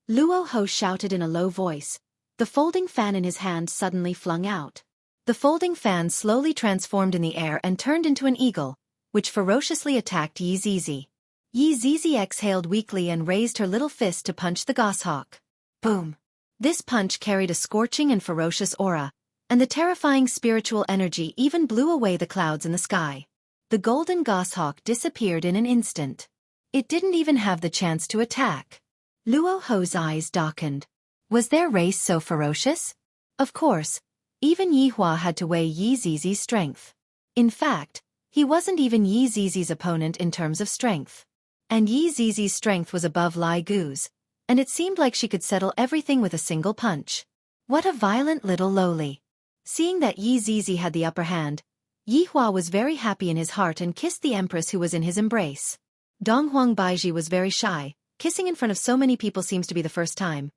Luo Ho shouted in a low voice. The folding fan in his hand suddenly flung out. The folding fan slowly transformed in the air and turned into an eagle, which ferociously attacked Yi Zizi. Yi Zizi exhaled weakly and raised her little fist to punch the goshawk. Boom! This punch carried a scorching and ferocious aura, and the terrifying spiritual energy even blew away the clouds in the sky. The golden goshawk disappeared in an instant. It didn't even have the chance to attack. Luo Ho's eyes darkened. Was their race so ferocious? Of course, even Yi Hua had to weigh Yi Zizi's strength. In fact, he wasn't even Yi Zizi's opponent in terms of strength. And Yi Zizi's strength was above Lai Gu's, and it seemed like she could settle everything with a single punch. What a violent little lowly. Seeing that Yi Zizi had the upper hand, Yi Hua was very happy in his heart and kissed the empress who was in his embrace. Donghuang Baiji was very shy. Kissing in front of so many people seems to be the first time.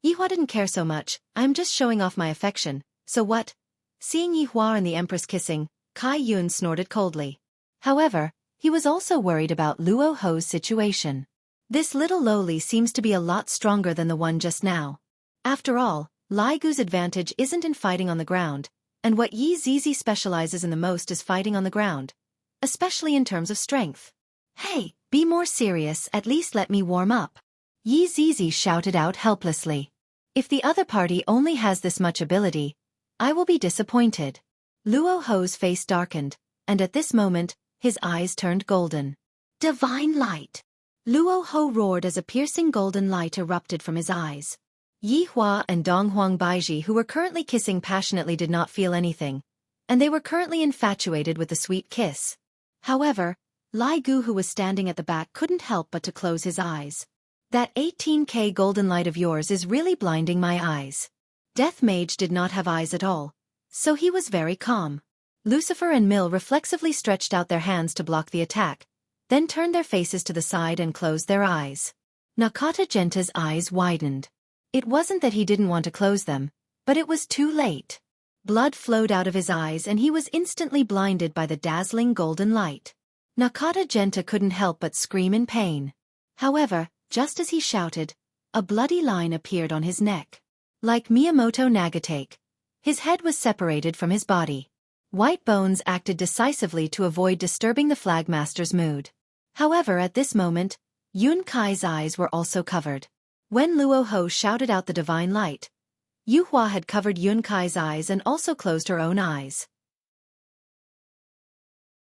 Yi Hua didn't care so much. I'm just showing off my affection. So what? Seeing Yi Hua and the empress kissing, Kai Yun snorted coldly. However, he was also worried about Luo Ho's situation. This little lowly seems to be a lot stronger than the one just now. After all, Lai Gu's advantage isn't in fighting on the ground, and what Yi Zizi specializes in the most is fighting on the ground, especially in terms of strength. Hey, be more serious, at least let me warm up. Yi Zizi shouted out helplessly. If the other party only has this much ability, I will be disappointed. Luo Ho's face darkened, and at this moment, his eyes turned golden. Divine light! Luo Ho roared as a piercing golden light erupted from his eyes. Yi Hua and Donghuang Baiji, who were currently kissing passionately, did not feel anything, and they were currently infatuated with the sweet kiss. However, Lai Gu, who was standing at the back, couldn't help but to close his eyes. That 18K golden light of yours is really blinding my eyes. Death Mage did not have eyes at all, so he was very calm. Lucifer and Mill reflexively stretched out their hands to block the attack, then turned their faces to the side and closed their eyes. Nakata Genta's eyes widened. It wasn't that he didn't want to close them, but it was too late. Blood flowed out of his eyes and he was instantly blinded by the dazzling golden light. Nakata Genta couldn't help but scream in pain. However, just as he shouted, a bloody line appeared on his neck. Like Miyamoto Nagatake, his head was separated from his body. White Bones acted decisively to avoid disturbing the Flagmaster's mood. However, at this moment, Yun Kai's eyes were also covered. When Luo Ho shouted out the divine light, Yu Hua had covered Yun Kai's eyes and also closed her own eyes.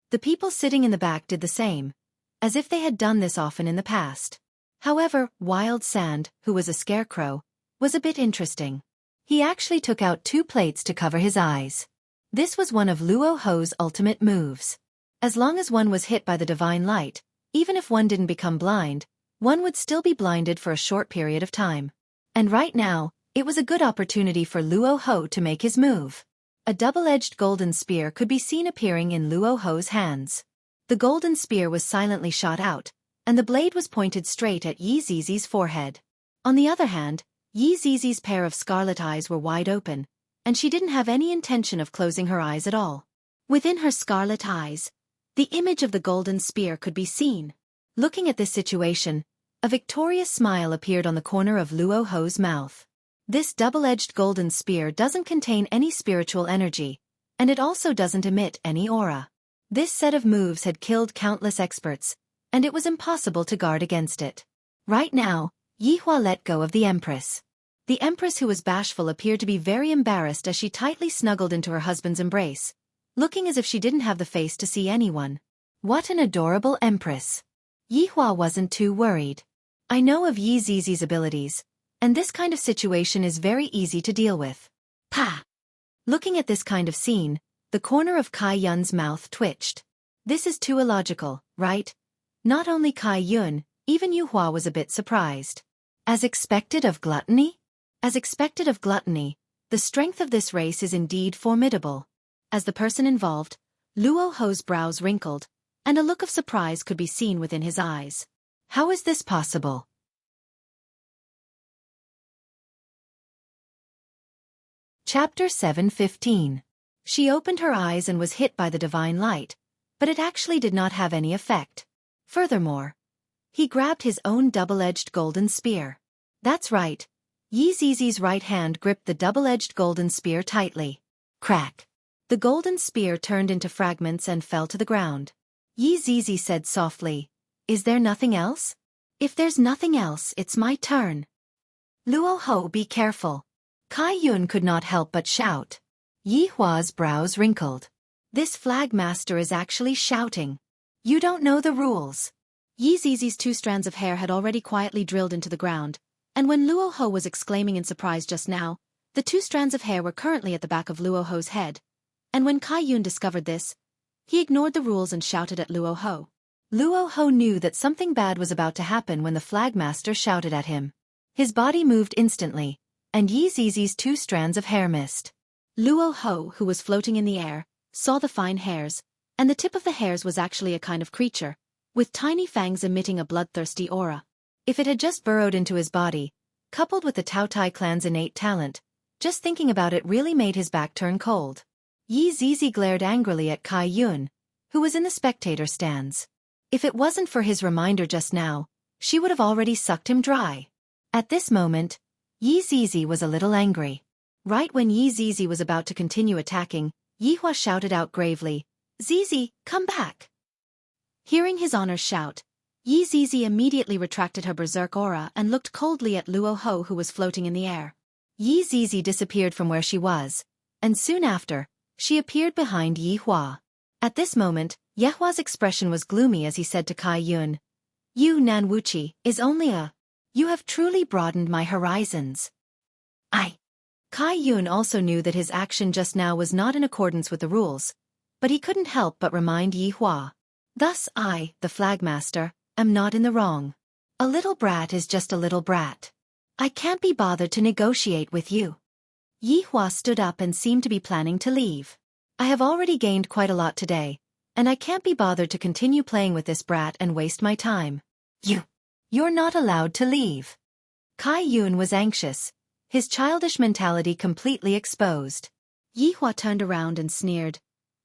The people sitting in the back did the same, as if they had done this often in the past. However, Wild Sand, who was a scarecrow, was a bit interesting. He actually took out 2 plates to cover his eyes. This was one of Luo Ho's ultimate moves. As long as one was hit by the divine light, even if one didn't become blind, one would still be blinded for a short period of time. And right now, it was a good opportunity for Luo Ho to make his move. A double-edged golden spear could be seen appearing in Luo Ho's hands. The golden spear was silently shot out, and the blade was pointed straight at Yi Zizi's forehead. On the other hand, Yi Zizi's pair of scarlet eyes were wide open, and she didn't have any intention of closing her eyes at all. Within her scarlet eyes, the image of the golden spear could be seen. Looking at this situation, a victorious smile appeared on the corner of Luo Ho's mouth. This double-edged golden spear doesn't contain any spiritual energy, and it also doesn't emit any aura. This set of moves had killed countless experts, and it was impossible to guard against it. Right now, Yi Hua let go of the Empress. The Empress, who was bashful, appeared to be very embarrassed as she tightly snuggled into her husband's embrace, looking as if she didn't have the face to see anyone. What an adorable Empress! Yi Hua wasn't too worried. I know of Yi Zizi's abilities, and this kind of situation is very easy to deal with. Pa! Looking at this kind of scene, the corner of Kai Yun's mouth twitched. This is too illogical, right? Not only Kai Yun, even Yu Hua was a bit surprised. As expected of gluttony? As expected of gluttony, the strength of this race is indeed formidable. As the person involved, Luo Ho's brows wrinkled, and a look of surprise could be seen within his eyes. How is this possible? Chapter 7:15. She opened her eyes and was hit by the divine light, but it actually did not have any effect. Furthermore, he grabbed his own double-edged golden spear. That's right. Yi Zizi's right hand gripped the double-edged golden spear tightly. Crack! The golden spear turned into fragments and fell to the ground. Yi Zizi said softly, "Is there nothing else?" "If there's nothing else, it's my turn." Luo Ho, be careful. Kai Yun could not help but shout. Yi Hua's brows wrinkled. This flag master is actually shouting. You don't know the rules. Yi Zizi's 2 strands of hair had already quietly drilled into the ground, and when Luo Ho was exclaiming in surprise just now, the 2 strands of hair were currently at the back of Luo Ho's head. And when Kai Yun discovered this, he ignored the rules and shouted at Luo Ho. Luo Ho knew that something bad was about to happen when the flag master shouted at him. His body moved instantly, and Yi Zizi's 2 strands of hair missed. Luo Ho, who was floating in the air, saw the fine hairs, and the tip of the hairs was actually a kind of creature, with tiny fangs emitting a bloodthirsty aura. If it had just burrowed into his body, coupled with the Tao Tai clan's innate talent, just thinking about it really made his back turn cold. Yi Zizi glared angrily at Kai Yun, who was in the spectator stands. If it wasn't for his reminder just now, she would have already sucked him dry. At this moment, Yi Zizi was a little angry. Right when Yi Zizi was about to continue attacking, Yi Hua shouted out gravely, "Zizi, come back!" Hearing his honor's shout, Yi Zizi immediately retracted her berserk aura and looked coldly at Luo Ho, who was floating in the air. Yi Zizi disappeared from where she was, and soon after, she appeared behind Yi Hua. At this moment, Ye Hua's expression was gloomy as he said to Kai Yun, "You Nan Wuxia is only a... You have truly broadened my horizons." Kai Yun also knew that his action just now was not in accordance with the rules, but he couldn't help but remind Yi Hua. Thus I, the flagmaster, am not in the wrong. A little brat is just a little brat. I can't be bothered to negotiate with you. Yi Hua stood up and seemed to be planning to leave. I have already gained quite a lot today, and I can't be bothered to continue playing with this brat and waste my time. You're not allowed to leave. Kai Yun was anxious, his childish mentality completely exposed. Yi Hua turned around and sneered.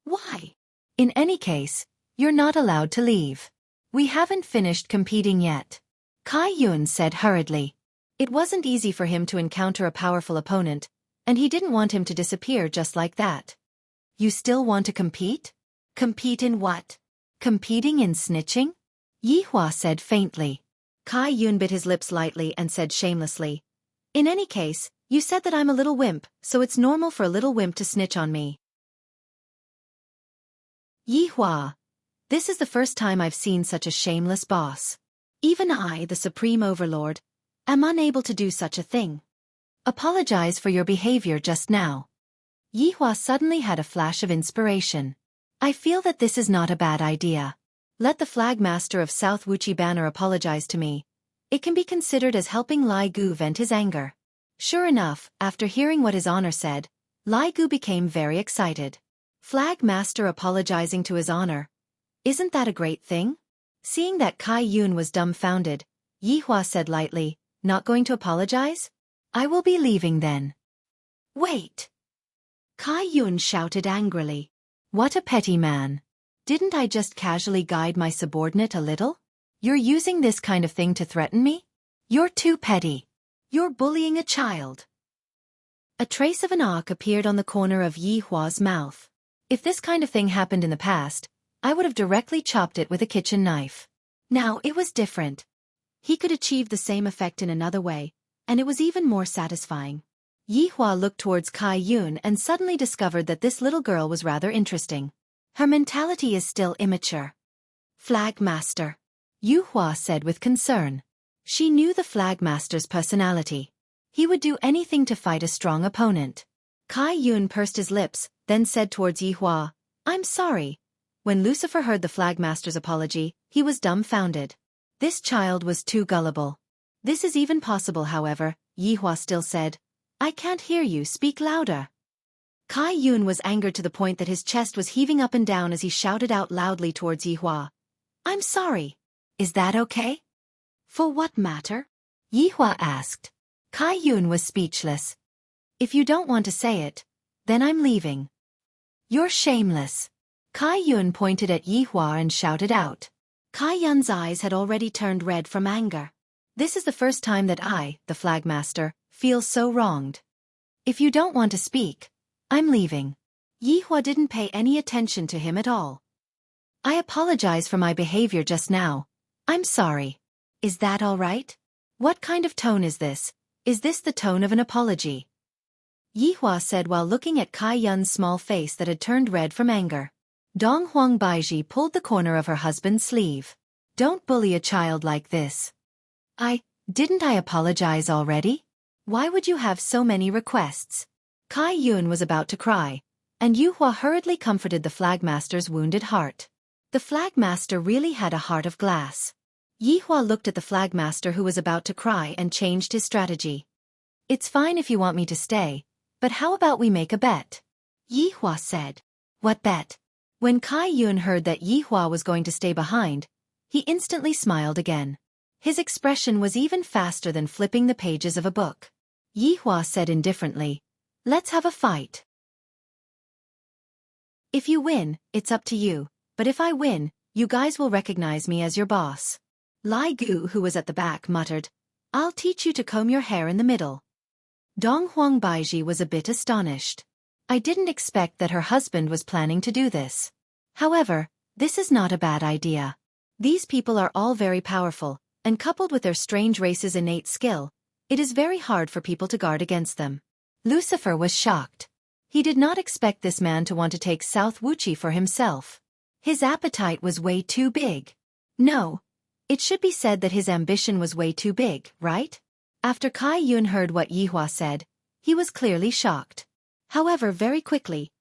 Why? In any case, you're not allowed to leave. We haven't finished competing yet. Kai Yun said hurriedly. It wasn't easy for him to encounter a powerful opponent, and he didn't want him to disappear just like that. You still want to compete? Compete in what? Competing in snitching? Yi Hua said faintly. Kai Yun bit his lips lightly and said shamelessly. In any case, you said that I'm a little wimp, so it's normal for a little wimp to snitch on me. Yi Hua. This is the first time I've seen such a shameless boss. Even I, the Supreme Overlord, am unable to do such a thing. Apologize for your behavior just now. Yi Hua suddenly had a flash of inspiration. I feel that this is not a bad idea. Let the flagmaster of South Wuxia Banner apologize to me. It can be considered as helping Lai Gu vent his anger. Sure enough, after hearing what his honor said, Lai Gu became very excited. Flagmaster apologizing to his honor. Isn't that a great thing? Seeing that Kai Yun was dumbfounded, Yi Hua said lightly, not going to apologize? I will be leaving then. Wait! Kai Yun shouted angrily. What a petty man. Didn't I just casually guide my subordinate a little? You're using this kind of thing to threaten me? You're too petty. You're bullying a child. A trace of an arc appeared on the corner of Yi Hua's mouth. If this kind of thing happened in the past, I would have directly chopped it with a kitchen knife. Now it was different. He could achieve the same effect in another way, and it was even more satisfying. Yi Hua looked towards Kai Yun and suddenly discovered that this little girl was rather interesting. Her mentality is still immature. Flagmaster, Yi Hua said with concern. She knew the flagmaster's personality. He would do anything to fight a strong opponent. Kai Yun pursed his lips, then said towards Yi Hua, I'm sorry. When Lucifer heard the flagmaster's apology, he was dumbfounded. This child was too gullible. This is even possible, however, Yi Hua still said. I can't hear you, speak louder. Kai Yun was angered to the point that his chest was heaving up and down as he shouted out loudly towards Yi Hua. I'm sorry. Is that okay? For what matter? Yi Hua asked. Kai Yun was speechless. If you don't want to say it, then I'm leaving. You're shameless. Kai Yun pointed at Yi Hua and shouted out. Kai Yun's eyes had already turned red from anger. This is the first time that I, the flagmaster, feel so wronged. If you don't want to speak, I'm leaving. Yi Hua didn't pay any attention to him at all. I apologize for my behavior just now. I'm sorry. Is that all right? What kind of tone is this? Is this the tone of an apology? Yihua said while looking at Kai Yun's small face that had turned red from anger. Dong Huang Baiji pulled the corner of her husband's sleeve. Don't bully a child like this. Didn't I apologize already? Why would you have so many requests? Kai Yun was about to cry, and Yihua hurriedly comforted the flagmaster's wounded heart. The flagmaster really had a heart of glass. Yihua looked at the flagmaster who was about to cry and changed his strategy. It's fine if you want me to stay, but how about we make a bet? Yihua said. What bet? When Kai Yun heard that Yihua was going to stay behind, he instantly smiled again. His expression was even faster than flipping the pages of a book. Yihua said indifferently, let's have a fight. If you win, it's up to you, but if I win, you guys will recognize me as your boss. Lai Gu, who was at the back, muttered, I'll teach you to comb your hair in the middle. Dong Huang Baiji was a bit astonished. I didn't expect that her husband was planning to do this. However, this is not a bad idea. These people are all very powerful, and coupled with their strange race's innate skill, it is very hard for people to guard against them. Lucifer was shocked. He did not expect this man to want to take South Wuxia for himself. His appetite was way too big. No. It should be said that his ambition was way too big, right? After Kai Yun heard what Yihua said, he was clearly shocked. However, very quickly,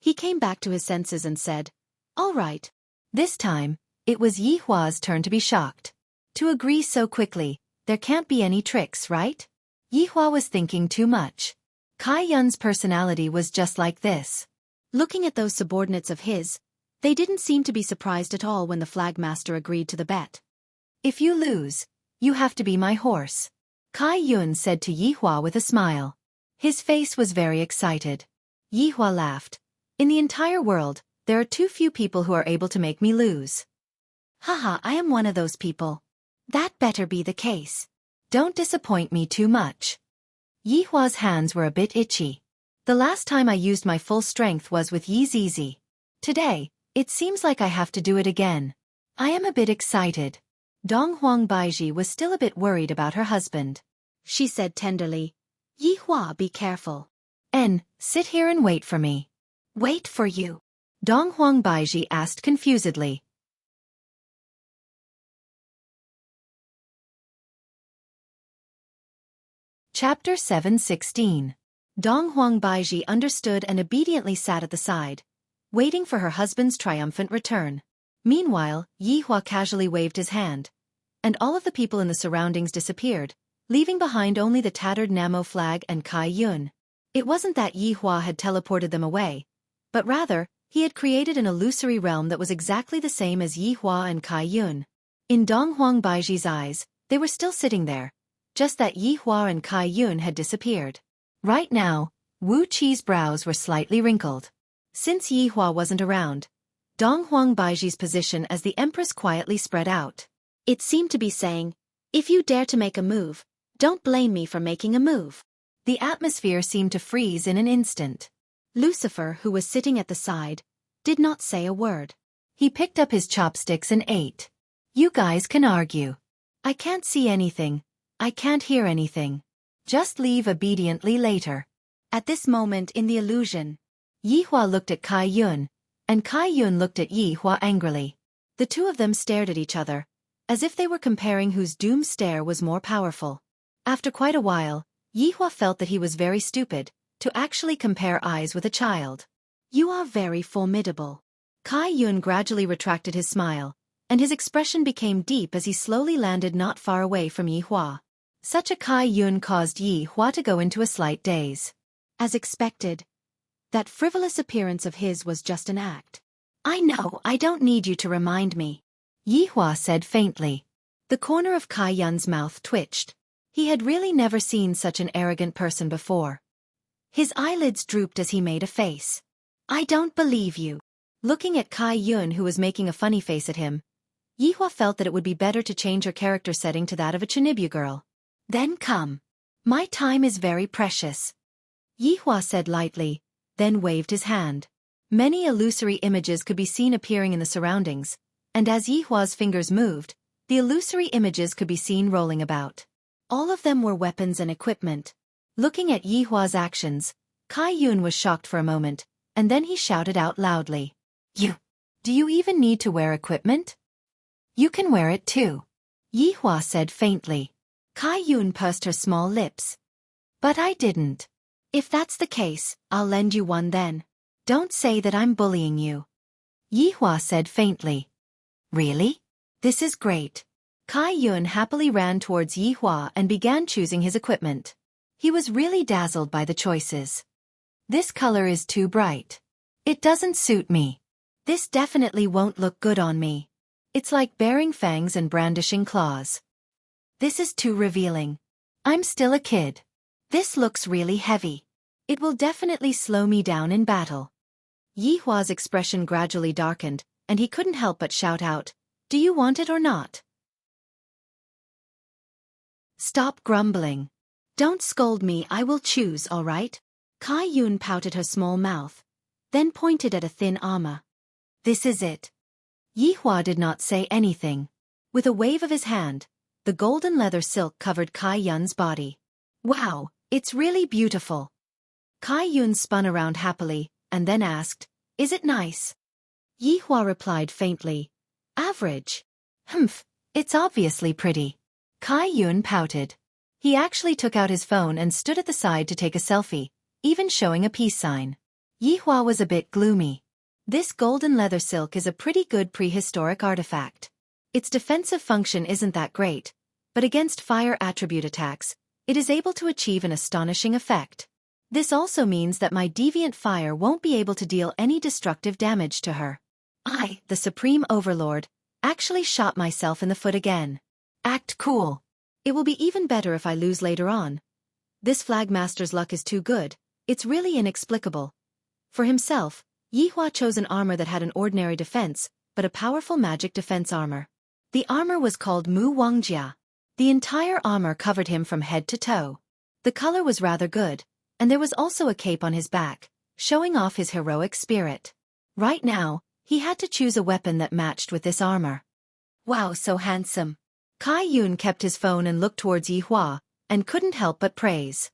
he came back to his senses and said, all right. This time, it was Yihua's turn to be shocked. To agree so quickly, there can't be any tricks, right? Yihua was thinking too much. Kai Yun's personality was just like this. Looking at those subordinates of his, they didn't seem to be surprised at all when the flagmaster agreed to the bet. If you lose, you have to be my horse, Kai Yun said to Yihua with a smile. His face was very excited. Yihua laughed. In the entire world, there are too few people who are able to make me lose. Haha, I am one of those people. That better be the case. Don't disappoint me too much. Yihua's hands were a bit itchy. The last time I used my full strength was with Yi Zizi. Today, it seems like I have to do it again. I am a bit excited. Dong Huang Baiji was still a bit worried about her husband. She said tenderly, Yihua, be careful. Sit here and wait for me. Wait for you? Dong Huang Baiji asked confusedly. Chapter 7:16. Dong Huang Baiji understood and obediently sat at the side, waiting for her husband's triumphant return. Meanwhile, Yihua casually waved his hand, and all of the people in the surroundings disappeared, leaving behind only the tattered Namo flag and Kai Yun. It wasn't that Yihua had teleported them away, but rather, he had created an illusory realm that was exactly the same as Yihua and Kai Yun. In Dong Huang Baiji's eyes, they were still sitting there, just that Yihua and Kai Yun had disappeared. Right now, Wu Qi's brows were slightly wrinkled. Since Yihua wasn't around, Dong Huang Baiji's position as the empress quietly spread out. It seemed to be saying, if you dare to make a move, don't blame me for making a move. The atmosphere seemed to freeze in an instant. Lucifer, who was sitting at the side, did not say a word. He picked up his chopsticks and ate. You guys can argue. I can't see anything. I can't hear anything. Just leave obediently later. At this moment in the illusion, Yihua looked at Kai Yun, and Kai Yun looked at Yihua angrily. The two of them stared at each other, as if they were comparing whose doom stare was more powerful. After quite a while, Yihua felt that he was very stupid, to actually compare eyes with a child. You are very formidable. Kai Yun gradually retracted his smile, and his expression became deep as he slowly landed not far away from Yihua. Such a Kai Yun caused Yihua to go into a slight daze. As expected, that frivolous appearance of his was just an act. I know, I don't need you to remind me, Yihua said faintly. The corner of Kai Yun's mouth twitched. He had really never seen such an arrogant person before. His eyelids drooped as he made a face. I don't believe you. Looking at Kai Yun, who was making a funny face at him, Yihua felt that it would be better to change her character setting to that of a Chinibyu girl. Then come. My time is very precious, Yihua said lightly, then waved his hand. Many illusory images could be seen appearing in the surroundings, and as Yihua's fingers moved, the illusory images could be seen rolling about. All of them were weapons and equipment. Looking at Yi Hua's actions, Kai Yun was shocked for a moment, and then he shouted out loudly. Do you even need to wear equipment? You can wear it too. Yi Hua said faintly. Kai Yun pursed her small lips. But I didn't. If that's the case, I'll lend you one then. Don't say that I'm bullying you. Yi Hua said faintly. Really? This is great. Kai Yun happily ran towards Yi Hua and began choosing his equipment. He was really dazzled by the choices. This color is too bright. It doesn't suit me. This definitely won't look good on me. It's like bearing fangs and brandishing claws. This is too revealing. I'm still a kid. This looks really heavy. It will definitely slow me down in battle. Yi Hua's expression gradually darkened, and he couldn't help but shout out, Do you want it or not? Stop grumbling. Don't scold me, I will choose, all right? Kai Yun pouted her small mouth, then pointed at a thin armor. This is it. Yi Hua did not say anything. With a wave of his hand, the golden leather silk covered Kai Yun's body. Wow, it's really beautiful. Kai Yun spun around happily, and then asked, Is it nice? Yi Hua replied faintly, Average. Humph, it's obviously pretty. Kai Yun pouted. He actually took out his phone and stood at the side to take a selfie, even showing a peace sign. Yi Hua was a bit gloomy. This golden leather silk is a pretty good prehistoric artifact. Its defensive function isn't that great, but against fire attribute attacks, it is able to achieve an astonishing effect. This also means that my deviant fire won't be able to deal any destructive damage to her. I, the Supreme Overlord, actually shot myself in the foot again. Act cool. It will be even better if I lose later on. This Flagmaster's luck is too good, it's really inexplicable. For himself, Yi Hua chose an armor that had an ordinary defense, but a powerful magic defense armor. The armor was called Mu Wangjia. The entire armor covered him from head to toe. The color was rather good, and there was also a cape on his back, showing off his heroic spirit. Right now, he had to choose a weapon that matched with this armor. Wow, so handsome. Kai Yun kept his phone and looked towards Yi Hua, and couldn't help but praise.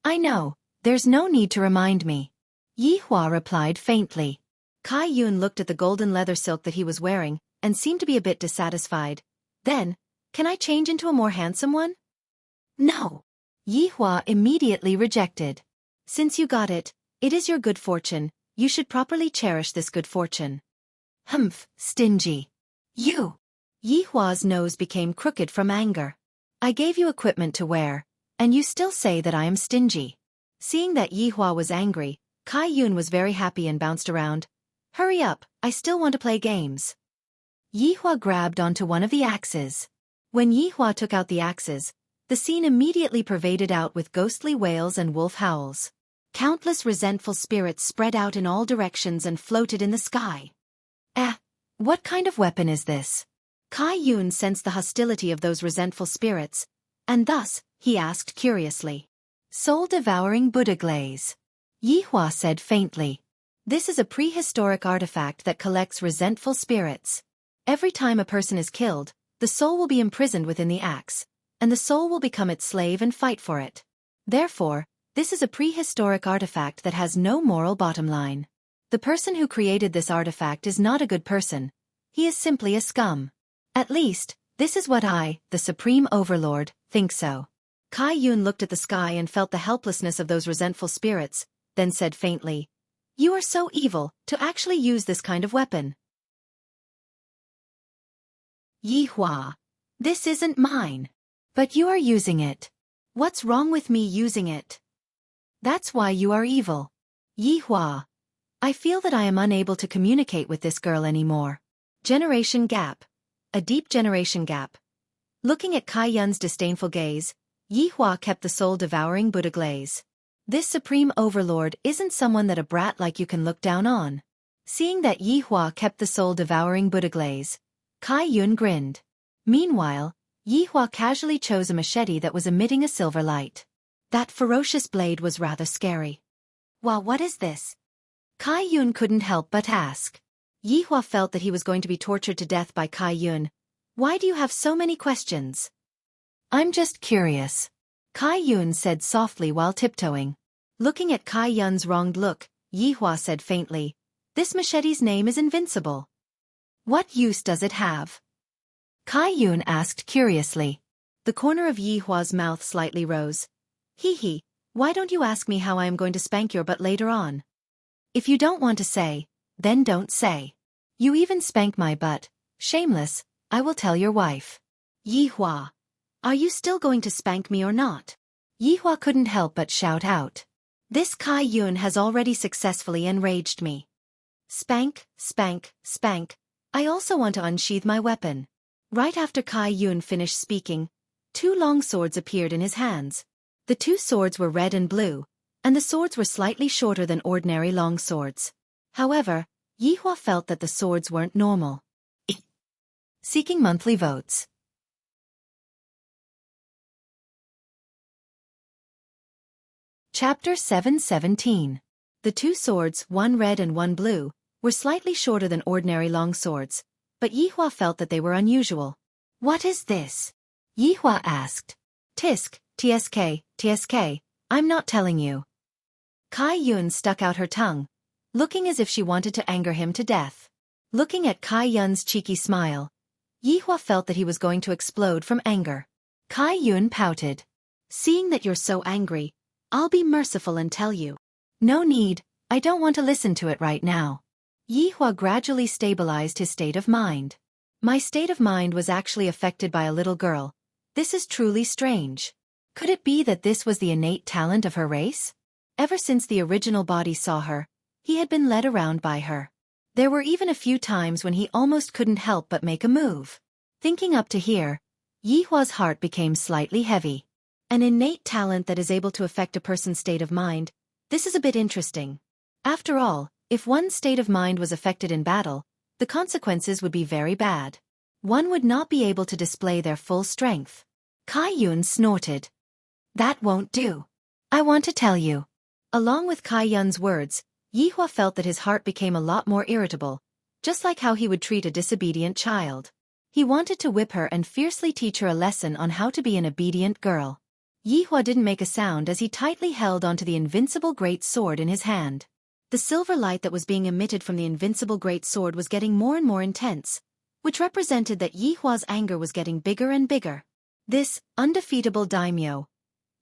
I know, there's no need to remind me. Yi Hua replied faintly. Kai Yun looked at the golden leather silk that he was wearing, and seemed to be a bit dissatisfied. Then, can I change into a more handsome one? No. Yi Hua immediately rejected. Since you got it, it is your good fortune, you should properly cherish this good fortune. Humph, stingy. You. Yi Hua's nose became crooked from anger. I gave you equipment to wear, and you still say that I am stingy. Seeing that Yi Hua was angry, Kai Yun was very happy and bounced around. Hurry up, I still want to play games. Yi Hua grabbed onto one of the axes. When Yi Hua took out the axes, the scene immediately pervaded out with ghostly wails and wolf howls. Countless resentful spirits spread out in all directions and floated in the sky. What kind of weapon is this? Kai Yun sensed the hostility of those resentful spirits, and thus, he asked curiously. Soul-devouring Buddha glaze. Yi Hua said faintly. This is a prehistoric artifact that collects resentful spirits. Every time a person is killed, the soul will be imprisoned within the axe, and the soul will become its slave and fight for it. Therefore, this is a prehistoric artifact that has no moral bottom line. The person who created this artifact is not a good person. He is simply a scum. At least, this is what I, the Supreme Overlord, think so. Kai Yun looked at the sky and felt the helplessness of those resentful spirits, then said faintly, You are so evil, to actually use this kind of weapon. Yi Hua. This isn't mine. But you are using it. What's wrong with me using it? That's why you are evil. Yi Hua. I feel that I am unable to communicate with this girl anymore. Generation gap. A deep generation gap. Looking at Kai Yun's disdainful gaze, Yi Hua kept the soul-devouring Buddha glaze. This Supreme Overlord isn't someone that a brat like you can look down on. Seeing that Yi Hua kept the soul-devouring Buddha glaze, Kai Yun grinned. Meanwhile, Yi Hua casually chose a machete that was emitting a silver light. That ferocious blade was rather scary. Wow, what is this? Kai Yun couldn't help but ask. Yi Hua felt that he was going to be tortured to death by Kai Yun. Why do you have so many questions? I'm just curious. Kai Yun said softly while tiptoeing. Looking at Kai Yun's wronged look, Yihua said faintly, "This machete's name is invincible. What use does it have?" Kai Yun asked curiously. The corner of Yihua's mouth slightly rose. Hee, why don't you ask me how I am going to spank your butt later on? If you don't want to say, then don't say. You even spank my butt. Shameless, I will tell your wife. Yihua, are you still going to spank me or not? Yihua couldn't help but shout out. This Kai Yun has already successfully enraged me. Spank, spank, spank. I also want to unsheath my weapon. Right after Kai Yun finished speaking, 2 long swords appeared in his hands. The 2 swords were red and blue, and the swords were slightly shorter than ordinary long swords. However, Yihua felt that the swords weren't normal. Seeking monthly votes. Chapter 717. The 2 swords, one red and one blue, were slightly shorter than ordinary long swords, but Yihua felt that they were unusual. What is this? Yihua asked. Tisk, tsk, I'm not telling you. Kai Yun stuck out her tongue, looking as if she wanted to anger him to death. Looking at Kai Yun's cheeky smile, Yihua felt that he was going to explode from anger. Kai Yun pouted. Seeing that you're so angry, I'll be merciful and tell you. No need, I don't want to listen to it right now. Yihua gradually stabilized his state of mind. My state of mind was actually affected by a little girl. This is truly strange. Could it be that this was the innate talent of her race? Ever since the original body saw her, he had been led around by her. There were even a few times when he almost couldn't help but make a move. Thinking up to here, Yihua's heart became slightly heavy. An innate talent that is able to affect a person's state of mind, this is a bit interesting. After all, if one's state of mind was affected in battle, the consequences would be very bad. One would not be able to display their full strength. Kai Yun snorted. That won't do. I want to tell you. Along with Kai Yun's words, Yihua felt that his heart became a lot more irritable, just like how he would treat a disobedient child. He wanted to whip her and fiercely teach her a lesson on how to be an obedient girl. Yihua didn't make a sound as he tightly held onto the invincible great sword in his hand. The silver light that was being emitted from the invincible great sword was getting more and more intense, which represented that Yihua's anger was getting bigger and bigger. This undefeatable daimyo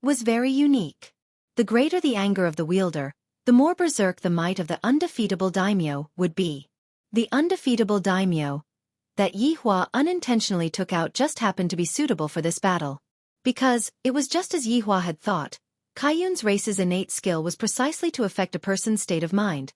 was very unique. The greater the anger of the wielder, the more berserk the might of the undefeatable daimyo would be. The undefeatable daimyo that Yihua unintentionally took out just happened to be suitable for this battle. Because, it was just as Yihua had thought, Kai Yun's race's innate skill was precisely to affect a person's state of mind,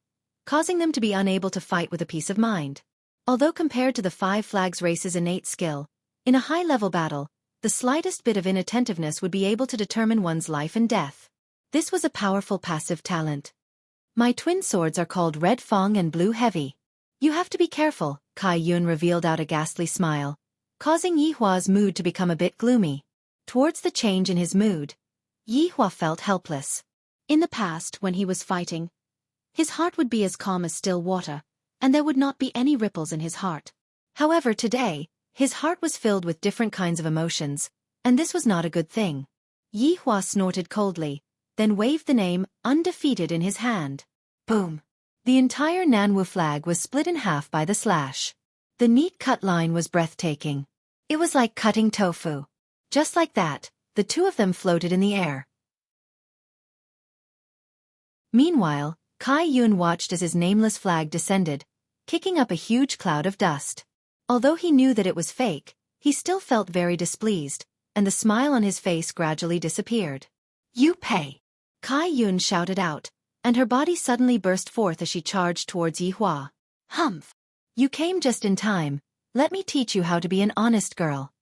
causing them to be unable to fight with a peace of mind. Although compared to the 5 Flags race's innate skill, in a high-level battle, the slightest bit of inattentiveness would be able to determine one's life and death. This was a powerful passive talent. My twin swords are called Red Fong and Blue Heavy. You have to be careful, Kai Yun revealed out a ghastly smile, causing Yihua's mood to become a bit gloomy. Towards the change in his mood, Yihua felt helpless. In the past, when he was fighting, his heart would be as calm as still water, and there would not be any ripples in his heart. However, today, his heart was filled with different kinds of emotions, and this was not a good thing. Yihua snorted coldly, then waved the name Undefeated in his hand. Boom! The entire Nanwu flag was split in half by the slash. The neat cut line was breathtaking. It was like cutting tofu. Just like that, the 2 of them floated in the air. Meanwhile, Kai Yun watched as his nameless flag descended, kicking up a huge cloud of dust. Although he knew that it was fake, he still felt very displeased, and the smile on his face gradually disappeared. You pay! Kai Yun shouted out, and her body suddenly burst forth as she charged towards Yihua. Humph! You came just in time, let me teach you how to be an honest girl.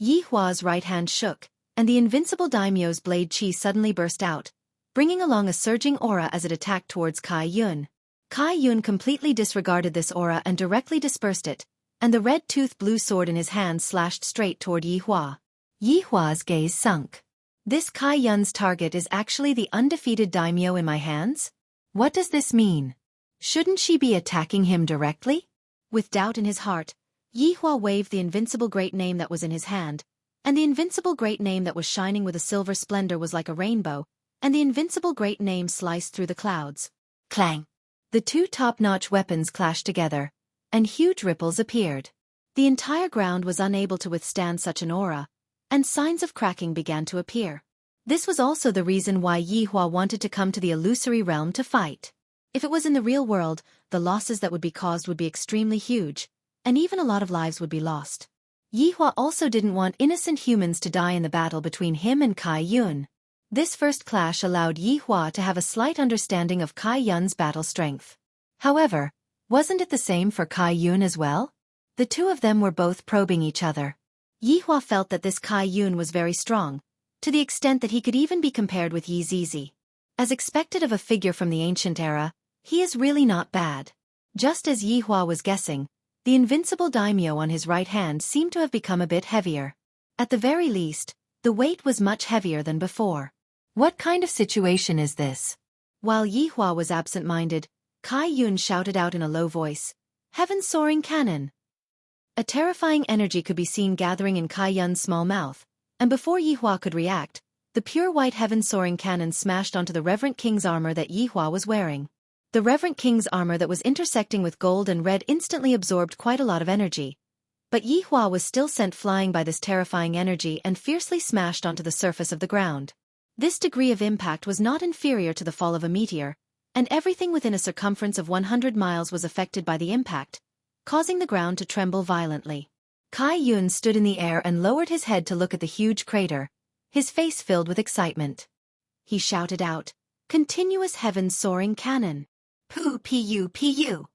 Yihua's right hand shook, and the invincible daimyo's blade chi suddenly burst out, bringing along a surging aura as it attacked towards Kai Yun. Kai Yun completely disregarded this aura and directly dispersed it, and the red-toothed blue sword in his hand slashed straight toward Yihua. Yihua's gaze sunk. This Kai Yun's target is actually the undefeated daimyo in my hands? What does this mean? Shouldn't she be attacking him directly? With doubt in his heart, Yihua waved the invincible great name that was in his hand, And the invincible great name that was shining with a silver splendor was like a rainbow, and the invincible great name sliced through the clouds. Clang! The two top-notch weapons clashed together, and huge ripples appeared. The entire ground was unable to withstand such an aura, and signs of cracking began to appear. This was also the reason why Yihua wanted to come to the illusory realm to fight. If it was in the real world, the losses that would be caused would be extremely huge, and even a lot of lives would be lost. Yihua also didn't want innocent humans to die in the battle between him and Kai Yun. This first clash allowed Yihua to have a slight understanding of Kai Yun's battle strength. However, wasn't it the same for Kai Yun as well? The two of them were both probing each other. Yihua felt that this Kai Yun was very strong, to the extent that he could even be compared with Yi Zizi. As expected of a figure from the ancient era, he is really not bad. Just as Yihua was guessing, the invincible daimyo on his right hand seemed to have become a bit heavier. At the very least, the weight was much heavier than before. What kind of situation is this? While Yihua was absent-minded, Kai Yun shouted out in a low voice, "Heaven-soaring cannon!" A terrifying energy could be seen gathering in Kai Yun's small mouth, and before Yihua could react, the pure white heaven-soaring cannon smashed onto the Reverend King's armor that Yihua was wearing. The Reverend King's armor that was intersecting with gold and red instantly absorbed quite a lot of energy. But Yihua was still sent flying by this terrifying energy and fiercely smashed onto the surface of the ground. This degree of impact was not inferior to the fall of a meteor, and everything within a circumference of 100 miles was affected by the impact, causing the ground to tremble violently. Kai Yun stood in the air and lowered his head to look at the huge crater, his face filled with excitement. He shouted out, "Continuous heaven-soaring cannon! Pu-pu-pu!"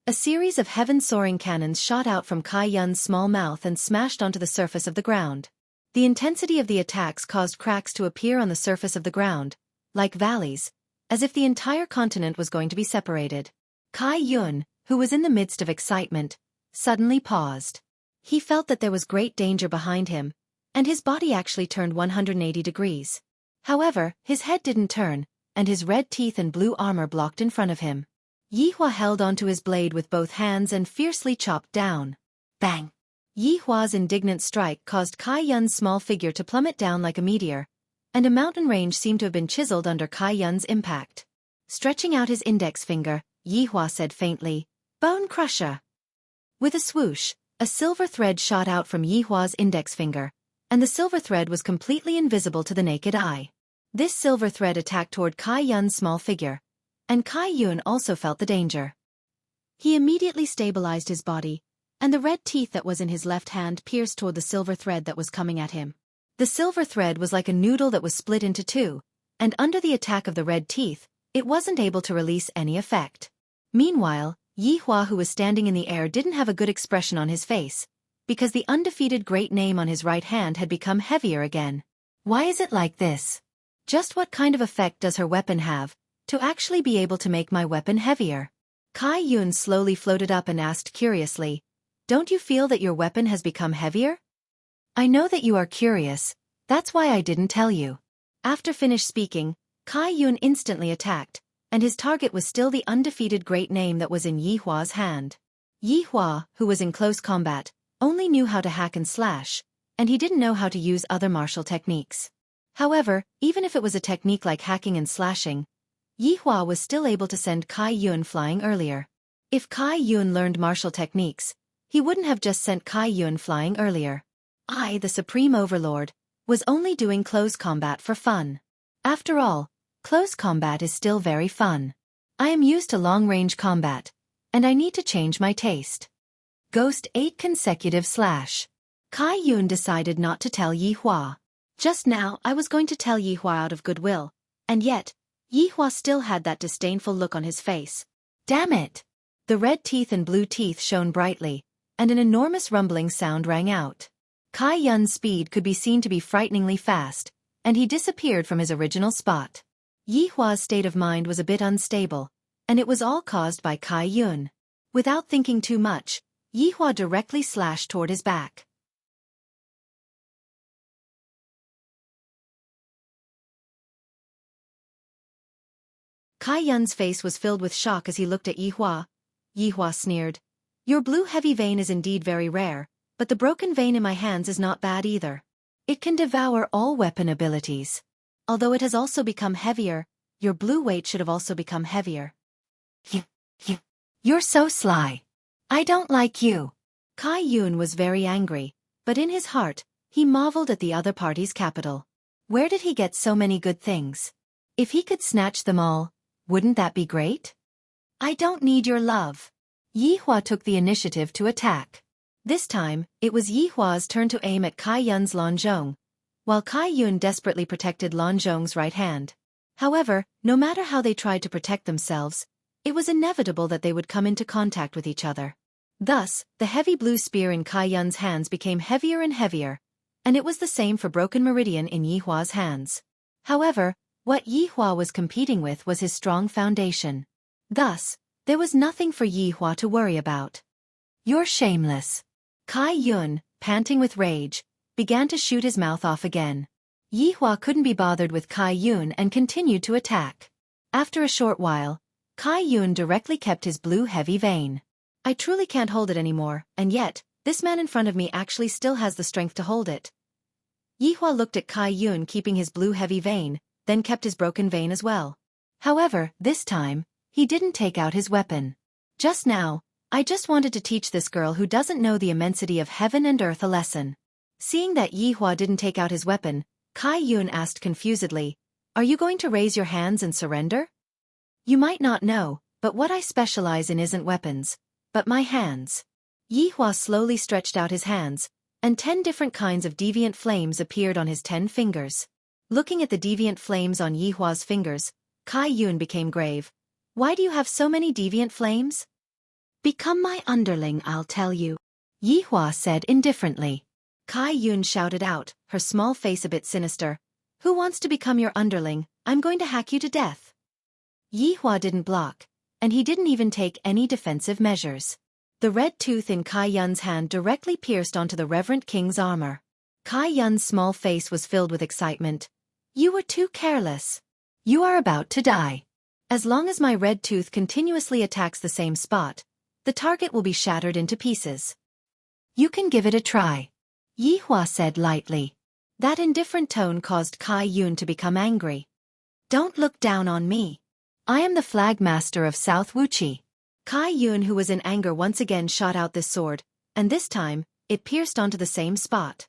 A series of heaven-soaring cannons shot out from Kai Yun's small mouth and smashed onto the surface of the ground. The intensity of the attacks caused cracks to appear on the surface of the ground, like valleys, as if the entire continent was going to be separated. Kai Yun, who was in the midst of excitement, suddenly paused. He felt that there was great danger behind him, and his body actually turned 180 degrees. However, his head didn't turn, and his red teeth and blue armor blocked in front of him. Yihua held onto his blade with both hands and fiercely chopped down. Bang! Yihua's indignant strike caused Kai Yun's small figure to plummet down like a meteor, and a mountain range seemed to have been chiseled under Kai Yun's impact. Stretching out his index finger, Yihua said faintly, "Bone Crusher!" With a swoosh, a silver thread shot out from Yihua's index finger, and the silver thread was completely invisible to the naked eye. This silver thread attacked toward Kai Yun's small figure, and Kai Yun also felt the danger. He immediately stabilized his body, and the red teeth that was in his left hand pierced toward the silver thread that was coming at him. The silver thread was like a noodle that was split into two, and under the attack of the red teeth, it wasn't able to release any effect. Meanwhile, Yihua, who was standing in the air, didn't have a good expression on his face, because the undefeated great name on his right hand had become heavier again. Why is it like this? Just what kind of effect does her weapon have, to actually be able to make my weapon heavier? Kai Yun slowly floated up and asked curiously, "Don't you feel that your weapon has become heavier?" "I know that you are curious, that's why I didn't tell you." After finished speaking, Kai Yun instantly attacked, and his target was still the undefeated great name that was in Yihua's hand. Yihua, who was in close combat, only knew how to hack and slash, and he didn't know how to use other martial techniques. However, even if it was a technique like hacking and slashing, Yihua was still able to send Kai Yun flying earlier. If Kai Yun learned martial techniques, he wouldn't have just sent Kai Yun flying earlier. I, the Supreme Overlord, was only doing close combat for fun. After all, close combat is still very fun. I am used to long-range combat, and I need to change my taste. Ghost 8 consecutive slash. Kai Yun decided not to tell Yihua. Just now I was going to tell Yihua out of goodwill, and yet, Yihua still had that disdainful look on his face. Damn it! The red teeth and blue teeth shone brightly, and an enormous rumbling sound rang out. Kai Yun's speed could be seen to be frighteningly fast, and he disappeared from his original spot. Yihua's state of mind was a bit unstable, and it was all caused by Kai Yun. Without thinking too much, Yihua directly slashed toward his back. Kai Yun's face was filled with shock as he looked at Yihua. Yihua sneered, "Your blue heavy vein is indeed very rare, But the broken vein in my hands is not bad either. It can devour all weapon abilities. Although it has also become heavier, your blue weight should have also become heavier. You're so sly. I don't like you. Kai Yun was very angry, but in his heart, he marveled at the other party's capital. Where did he get so many good things? If he could snatch them all, wouldn't that be great? I don't need your love. Yi Hua took the initiative to attack. This time, it was Yi Hua's turn to aim at Kai Yun's Lanzhong, while Kai Yun desperately protected Lanzhong's right hand. However, no matter how they tried to protect themselves, it was inevitable that they would come into contact with each other. Thus, the heavy blue spear in Kai Yun's hands became heavier and heavier, and it was the same for Broken Meridian in Yi Hua's hands. However, what Yi Hua was competing with was his strong foundation. Thus, there was nothing for Yi Hua to worry about. You're shameless. Kai Yun, panting with rage, began to shoot his mouth off again. Yi Hua couldn't be bothered with Kai Yun and continued to attack. After a short while, Kai Yun directly kept his blue heavy vein. I truly can't hold it anymore, and yet, this man in front of me actually still has the strength to hold it. Yi Hua looked at Kai Yun keeping his blue heavy vein, then kept his broken vein as well. However, this time, he didn't take out his weapon. Just now, I just wanted to teach this girl who doesn't know the immensity of heaven and earth a lesson. Seeing that Yi Hua didn't take out his weapon, Kai Yun asked confusedly, Are you going to raise your hands and surrender? You might not know, but what I specialize in isn't weapons, but my hands. Yi Hua slowly stretched out his hands, and 10 different kinds of deviant flames appeared on his 10 fingers. Looking at the deviant flames on Yi Hua's fingers, Kai Yun became grave. Why do you have so many deviant flames? Become my underling, I'll tell you. Yi Hua said indifferently. Kai Yun shouted out, her small face a bit sinister. Who wants to become your underling? I'm going to hack you to death. Yi Hua didn't block, and he didn't even take any defensive measures. The red tooth in Kai Yun's hand directly pierced onto the Reverend King's armor. Kai Yun's small face was filled with excitement. You were too careless. You are about to die. As long as my red tooth continuously attacks the same spot, the target will be shattered into pieces. You can give it a try. Yi Hua said lightly. That indifferent tone caused Kai Yun to become angry. Don't look down on me. I am the flag master of South Wuxia. Kai Yun, who was in anger, once again shot out this sword, and this time, it pierced onto the same spot.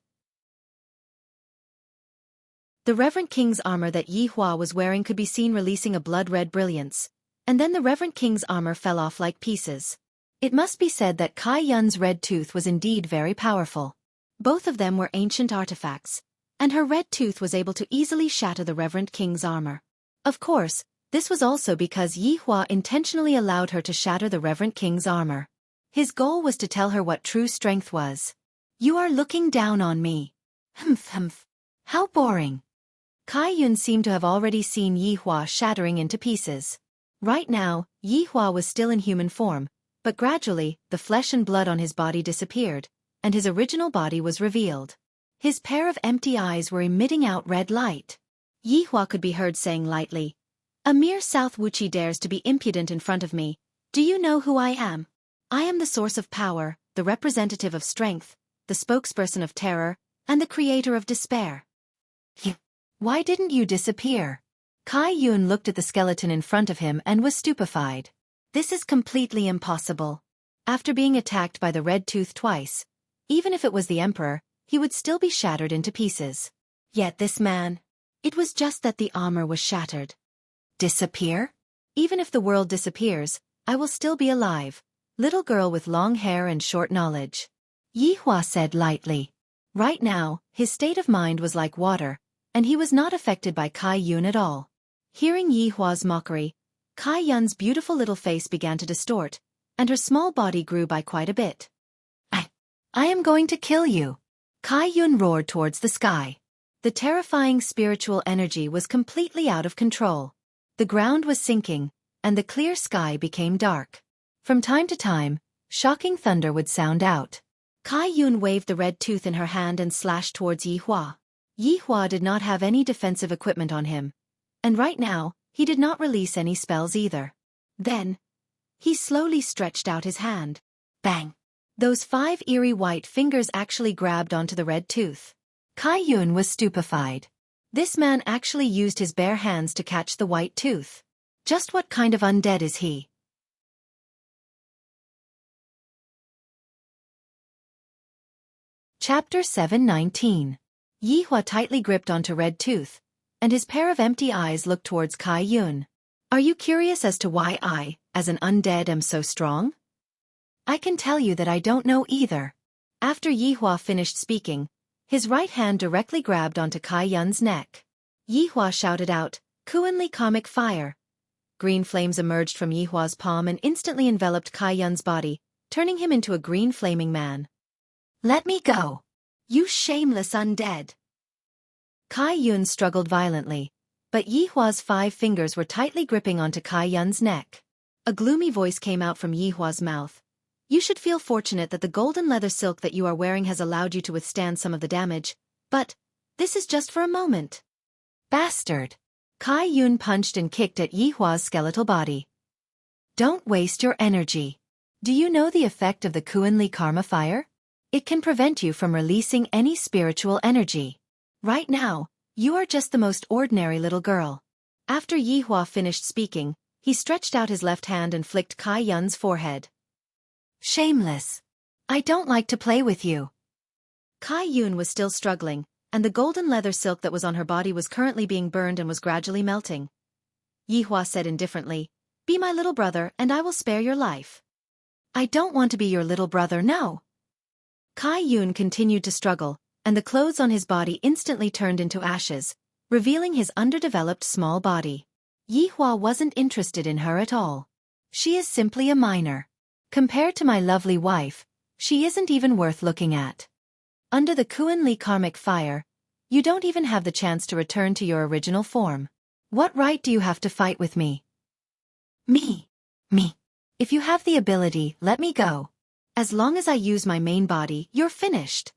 The Reverend King's armor that Yi Hua was wearing could be seen releasing a blood-red brilliance, and then the Reverend King's armor fell off like pieces. It must be said that Kai Yun's red tooth was indeed very powerful. Both of them were ancient artifacts, and her red tooth was able to easily shatter the Reverend King's armor. Of course, this was also because Yi Hua intentionally allowed her to shatter the Reverend King's armor. His goal was to tell her what true strength was. You are looking down on me. Humph. How boring. Kai Yun seemed to have already seen Yi Hua shattering into pieces. Right now, Yi Hua was still in human form, but gradually, the flesh and blood on his body disappeared, and his original body was revealed. His pair of empty eyes were emitting out red light. Yi Hua could be heard saying lightly, A mere South Wuxia dares to be impudent in front of me. Do you know who I am? I am the source of power, the representative of strength, the spokesperson of terror, and the creator of despair. Why didn't you disappear? Kai Yun looked at the skeleton in front of him and was stupefied. This is completely impossible. After being attacked by the red tooth twice, even if it was the emperor, he would still be shattered into pieces. Yet this man... It was just that the armor was shattered. Disappear? Even if the world disappears, I will still be alive. Little girl with long hair and short knowledge. Yi Hua said lightly. Right now, his state of mind was like water, and he was not affected by Kai Yun at all. Hearing Yi Hua's mockery, Kai Yun's beautiful little face began to distort, and her small body grew by quite a bit. I am going to kill you. Kai Yun roared towards the sky. The terrifying spiritual energy was completely out of control. The ground was sinking, and the clear sky became dark. From time to time, shocking thunder would sound out. Kai Yun waved the red tooth in her hand and slashed towards Yi Hua. Yi Hua did not have any defensive equipment on him, and right now, he did not release any spells either. Then, he slowly stretched out his hand. Bang! Those 5 eerie white fingers actually grabbed onto the red tooth. Kai Yun was stupefied. This man actually used his bare hands to catch the white tooth. Just what kind of undead is he? Chapter 7:19. Yihua tightly gripped onto red tooth, and his pair of empty eyes looked towards Kai Yun. Are you curious as to why I, as an undead, am so strong? I can tell you that I don't know either. After Yihua finished speaking, his right hand directly grabbed onto Kai Yun's neck. Yihua shouted out, "Kuanli comic fire!" Green flames emerged from Yihua's palm and instantly enveloped Kai Yun's body, turning him into a green flaming man. Let me go! You shameless undead! Kai Yun struggled violently, but Yihua's 5 fingers were tightly gripping onto Kai Yun's neck. A gloomy voice came out from Yihua's mouth. You should feel fortunate that the golden leather silk that you are wearing has allowed you to withstand some of the damage, but this is just for a moment. Bastard! Kai Yun punched and kicked at Yihua's skeletal body. Don't waste your energy. Do you know the effect of the Kuanli Karma Fire? It can prevent you from releasing any spiritual energy. Right now, you are just the most ordinary little girl. After Yihua finished speaking, he stretched out his left hand and flicked Kai Yun's forehead. Shameless! I don't like to play with you. Kai Yun was still struggling, and the golden leather silk that was on her body was currently being burned and was gradually melting. Yihua said indifferently, Be my little brother and I will spare your life. I don't want to be your little brother, no. Kai Yun continued to struggle, and the clothes on his body instantly turned into ashes, revealing his underdeveloped small body. Yihua wasn't interested in her at all. She is simply a minor. Compared to my lovely wife, she isn't even worth looking at. Under the Kuanli karmic fire, you don't even have the chance to return to your original form. What right do you have to fight with me? Me. If you have the ability, let me go. As long as I use my main body, you're finished.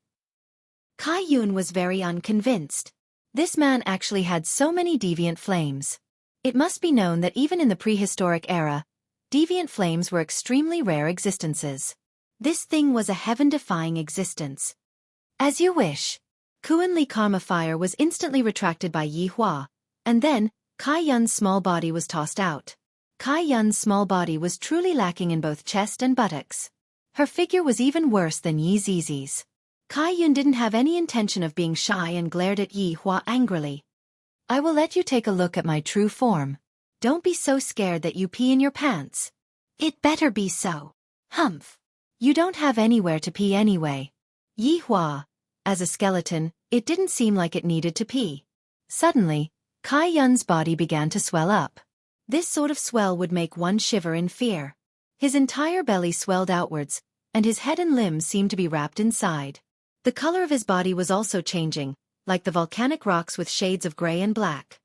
Kai Yun was very unconvinced. This man actually had so many deviant flames. It must be known that even in the prehistoric era, deviant flames were extremely rare existences. This thing was a heaven-defying existence. As you wish. Kuanli Karma Fire was instantly retracted by Yihua, and then, Kai Yun's small body was tossed out. Kai Yun's small body was truly lacking in both chest and buttocks. Her figure was even worse than Yi Zizi's. Kai Yun didn't have any intention of being shy and glared at Yihua angrily. I will let you take a look at my true form. Don't be so scared that you pee in your pants. It better be so. Humph. You don't have anywhere to pee anyway. Yihua. As a skeleton, it didn't seem like it needed to pee. Suddenly, Kai Yun's body began to swell up. This sort of swell would make one shiver in fear. His entire belly swelled outwards, and his head and limbs seemed to be wrapped inside. The color of his body was also changing, like the volcanic rocks with shades of gray and black.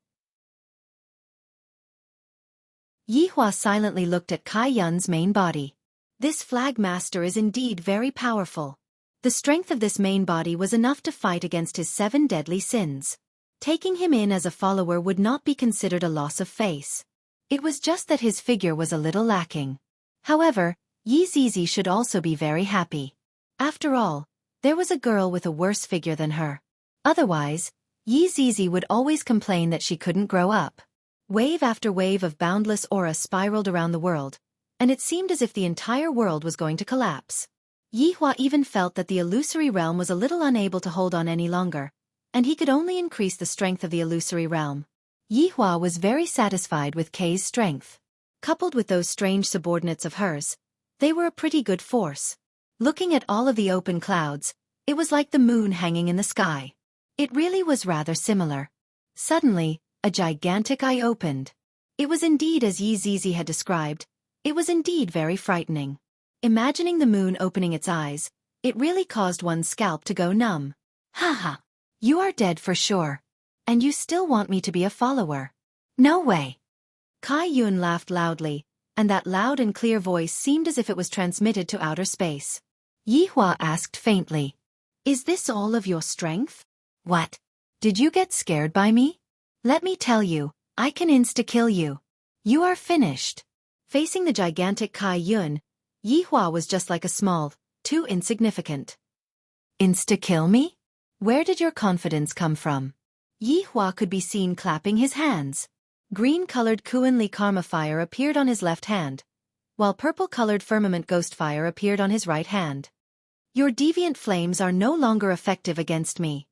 Yihua silently looked at Kai Yun's main body. This flag master is indeed very powerful. The strength of this main body was enough to fight against his 7 deadly sins. Taking him in as a follower would not be considered a loss of face. It was just that his figure was a little lacking. However, Yi Zizi should also be very happy. After all, there was a girl with a worse figure than her. Otherwise, Yi Zizi would always complain that she couldn't grow up. Wave after wave of boundless aura spiraled around the world, and it seemed as if the entire world was going to collapse. Yihua even felt that the illusory realm was a little unable to hold on any longer, and he could only increase the strength of the illusory realm. Yihua was very satisfied with Kei's strength. Coupled with those strange subordinates of hers, they were a pretty good force. Looking at all of the open clouds, it was like the moon hanging in the sky. It really was rather similar. Suddenly, a gigantic eye opened. It was indeed as Yi Zizi had described. It was indeed very frightening. Imagining the moon opening its eyes, it really caused one's scalp to go numb. Haha. You are dead for sure. And you still want me to be a follower? No way. Kai Yun laughed loudly, and that loud and clear voice seemed as if it was transmitted to outer space. Yihua asked faintly, Is this all of your strength? What? Did you get scared by me? Let me tell you, I can insta-kill you. You are finished. Facing the gigantic Kai Yun, Yihua was just like a small, too insignificant. Insta-kill me? Where did your confidence come from? Yi Hua could be seen clapping his hands. Green-colored Kuan-Li Karma Fire appeared on his left hand, while purple-colored Firmament Ghost Fire appeared on his right hand. Your deviant flames are no longer effective against me.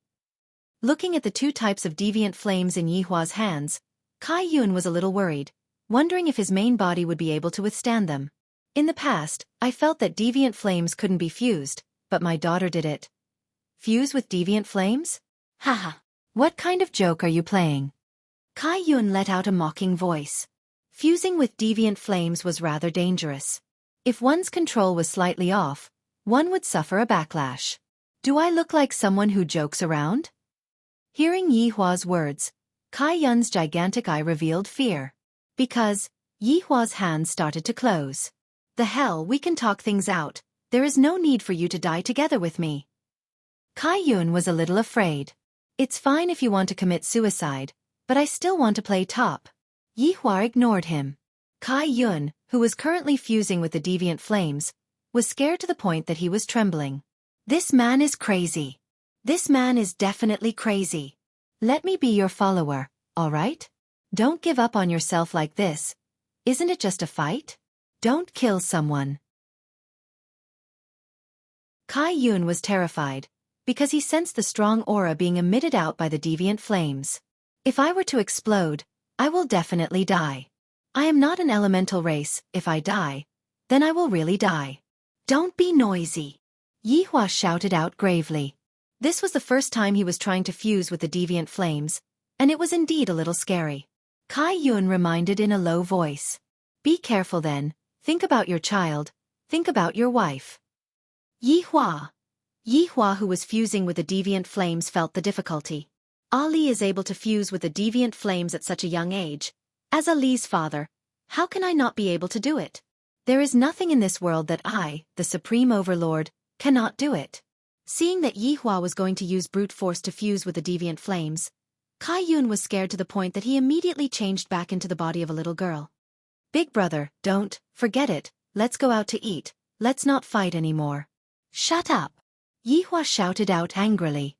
Looking at the two types of deviant flames in Yi Hua's hands, Kai Yun was a little worried, wondering if his main body would be able to withstand them. In the past, I felt that deviant flames couldn't be fused, but my daughter did it. Fuse with deviant flames? Haha. What kind of joke are you playing? Kai Yun let out a mocking voice. Fusing with deviant flames was rather dangerous. If one's control was slightly off, one would suffer a backlash. Do I look like someone who jokes around? Hearing Yi Hua's words, Kai Yun's gigantic eye revealed fear. Because Yi Hua's hands started to close. The hell, we can talk things out. There is no need for you to die together with me. Kai Yun was a little afraid. It's fine if you want to commit suicide, but I still want to play top. Yi Hua ignored him. Kai Yun, who was currently fusing with the deviant flames, was scared to the point that he was trembling. This man is crazy. This man is definitely crazy. Let me be your follower, all right? Don't give up on yourself like this. Isn't it just a fight? Don't kill someone. Kai Yun was terrified, because he sensed the strong aura being emitted out by the deviant flames. If I were to explode, I will definitely die. I am not an elemental race. If I die, then I will really die. Don't be noisy. Yi Hua shouted out gravely. This was the first time he was trying to fuse with the deviant flames, and it was indeed a little scary. Kai Yun reminded in a low voice. Be careful then, think about your child, think about your wife. Yi Hua, who was fusing with the deviant flames, felt the difficulty. Ali is able to fuse with the deviant flames at such a young age. As Ali's father, how can I not be able to do it? There is nothing in this world that I, the Supreme Overlord, cannot do it. Seeing that Yi Hua was going to use brute force to fuse with the deviant flames, Kai Yun was scared to the point that he immediately changed back into the body of a little girl. Big brother, don't, forget it, let's go out to eat, let's not fight anymore. Shut up! Yi Hua shouted out angrily.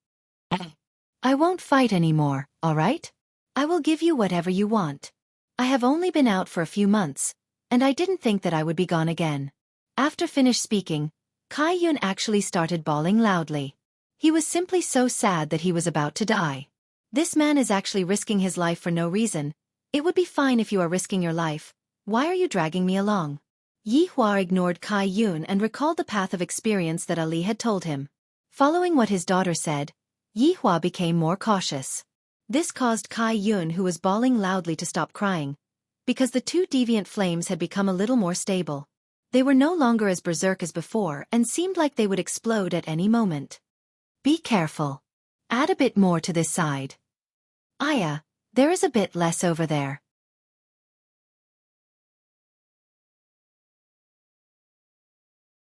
I won't fight anymore, alright? I will give you whatever you want. I have only been out for a few months, and I didn't think that I would be gone again. After finished speaking, Kai Yun actually started bawling loudly. He was simply so sad that he was about to die. This man is actually risking his life for no reason. It would be fine if you are risking your life. Why are you dragging me along? Yi Hua ignored Kai Yun and recalled the path of experience that Ali had told him. Following what his daughter said, Yi Hua became more cautious. This caused Kai Yun, who was bawling loudly, to stop crying, because the two deviant flames had become a little more stable. They were no longer as berserk as before and seemed like they would explode at any moment. Be careful. Add a bit more to this side. Aya, there is a bit less over there.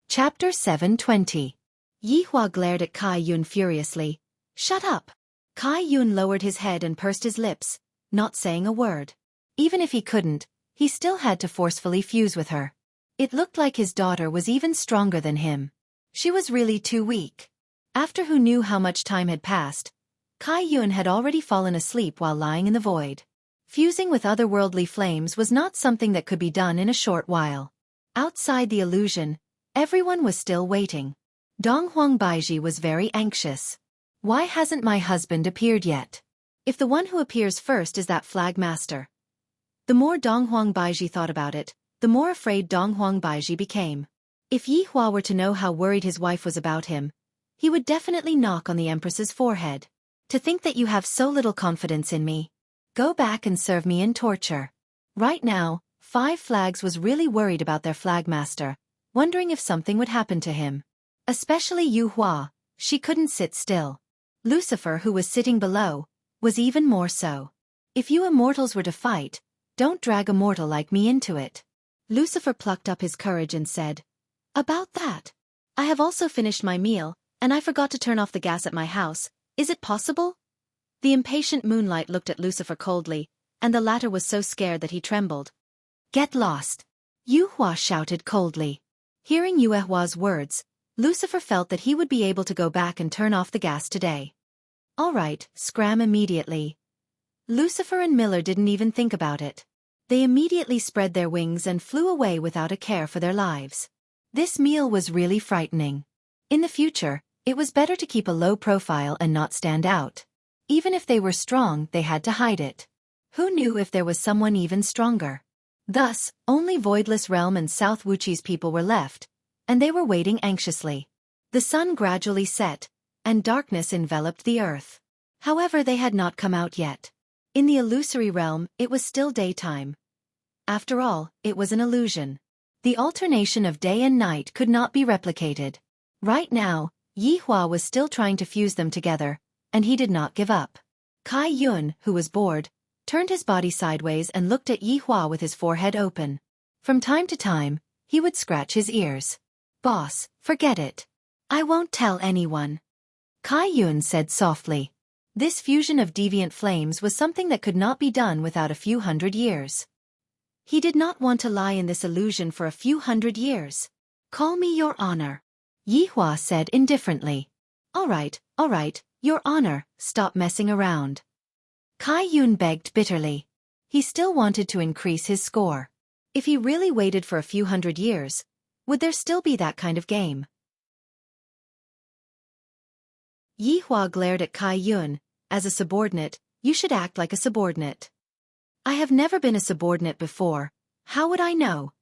Chapter 720. Yi Hua glared at Kai Yun furiously. Shut up! Kai Yun lowered his head and pursed his lips, not saying a word. Even if he couldn't, he still had to forcefully fuse with her. It looked like his daughter was even stronger than him. She was really too weak. After who knew how much time had passed, Kai Yun had already fallen asleep while lying in the void. Fusing with otherworldly flames was not something that could be done in a short while. Outside the illusion, everyone was still waiting. Donghuang Baiji was very anxious. Why hasn't my husband appeared yet? If the one who appears first is that flag master. The more Donghuang Baiji thought about it, the more afraid Donghuang Baiji became. If Yi Hua were to know how worried his wife was about him, he would definitely knock on the Empress's forehead. To think that you have so little confidence in me. Go back and serve me in torture. Right now, Five Flags was really worried about their flagmaster, wondering if something would happen to him. Especially Yu Hua, she couldn't sit still. Lucifer, who was sitting below, was even more so. If you immortals were to fight, don't drag a mortal like me into it. Lucifer plucked up his courage and said, About that. I have also finished my meal, and I forgot to turn off the gas at my house. Is it possible? The impatient Moonlight looked at Lucifer coldly, and the latter was so scared that he trembled. Get lost! Yu Hua shouted coldly. Hearing Yu Hua's words, Lucifer felt that he would be able to go back and turn off the gas today. All right, scram immediately. Lucifer and Miller didn't even think about it. They immediately spread their wings and flew away without a care for their lives. This meal was really frightening. In the future, it was better to keep a low profile and not stand out. Even if they were strong, they had to hide it. Who knew if there was someone even stronger? Thus, only Voidless Realm and South Wuxia's people were left, and they were waiting anxiously. The sun gradually set, and darkness enveloped the earth. However, they had not come out yet. In the illusory realm, it was still daytime. After all, it was an illusion. The alternation of day and night could not be replicated. Right now, Yihua was still trying to fuse them together, and he did not give up. Kai Yun, who was bored, turned his body sideways and looked at Yihua with his forehead open. From time to time, he would scratch his ears. "Boss, forget it. I won't tell anyone," Kai Yun said softly. This fusion of deviant flames was something that could not be done without a few hundred years. He did not want to lie in this illusion for a few hundred years. "Call me Your Honor," Yihua said indifferently. All right, Your Honor, stop messing around." Kai Yun begged bitterly. He still wanted to increase his score. If he really waited for a few hundred years, would there still be that kind of game? Yihua glared at Kai Yun. "As a subordinate, you should act like a subordinate." "I have never been a subordinate before. How would I know?"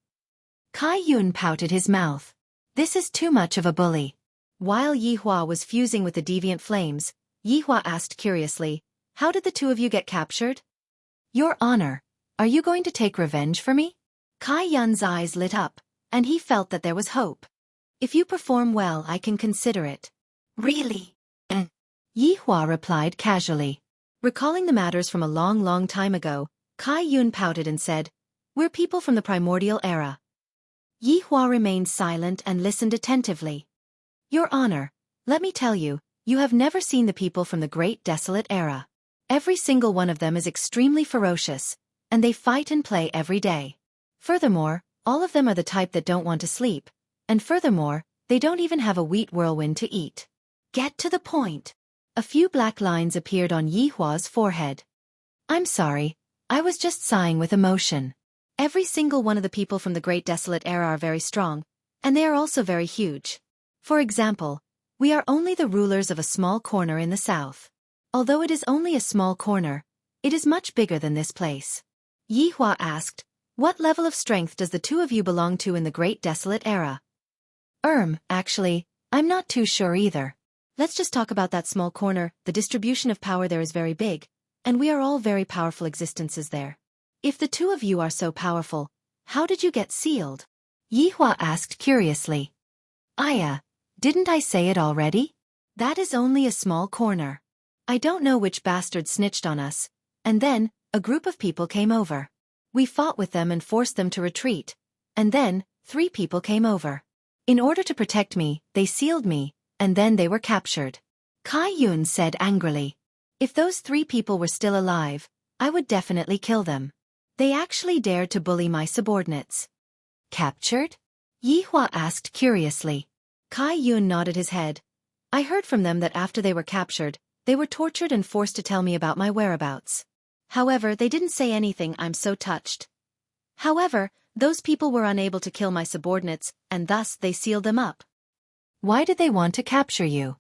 Kai Yun pouted his mouth. This is too much of a bully. While Yihua was fusing with the deviant flames, Yihua asked curiously, "How did the two of you get captured?" "Your Honor, are you going to take revenge for me?" Kai Yun's eyes lit up, and he felt that there was hope. "If you perform well, I can consider it." "Really?" Yihua replied casually. Recalling the matters from a long time ago, Kai Yun pouted and said, "We're people from the primordial era." Yihua remained silent and listened attentively. "Your Honor, let me tell you, you have never seen the people from the Great Desolate Era. Every single one of them is extremely ferocious, and they fight and play every day. Furthermore, all of them are the type that don't want to sleep, and furthermore, they don't even have a wheat whirlwind to eat." "Get to the point." A few black lines appeared on Yihua's forehead. "I'm sorry, I was just sighing with emotion. Every single one of the people from the Great Desolate Era are very strong, and they are also very huge. For example, we are only the rulers of a small corner in the south. Although it is only a small corner, it is much bigger than this place." Yihua asked, "What level of strength does the two of you belong to in the Great Desolate Era?" Actually, I'm not too sure either. Let's just talk about that small corner. The distribution of power there is very big, and we are all very powerful existences there. If the two of you are so powerful, how did you get sealed?" Yihua asked curiously. Didn't I say it already? That is only a small corner. I don't know which bastard snitched on us, and then, a group of people came over. We fought with them and forced them to retreat, and then, 3 people came over. In order to protect me, they sealed me, and then they were captured." Kai Yun said angrily. "If those 3 people were still alive, I would definitely kill them. They actually dared to bully my subordinates." "Captured?" Yihua asked curiously. Kai Yun nodded his head. "I heard from them that after they were captured, they were tortured and forced to tell me about my whereabouts. However, they didn't say anything. I'm so touched. However, those people were unable to kill my subordinates, and thus they sealed them up." "Why did they want to capture you?"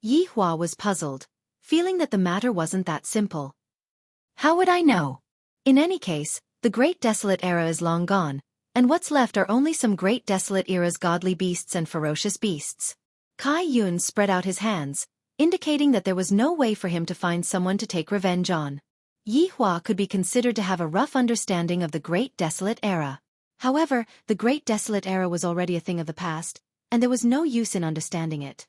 Yihua was puzzled, feeling that the matter wasn't that simple. "How would I know? In any case, the Great Desolate Era is long gone, and what's left are only some Great Desolate Era's godly beasts and ferocious beasts." Kai Yun spread out his hands, indicating that there was no way for him to find someone to take revenge on. Yihua could be considered to have a rough understanding of the Great Desolate Era. However, the Great Desolate Era was already a thing of the past, and there was no use in understanding it.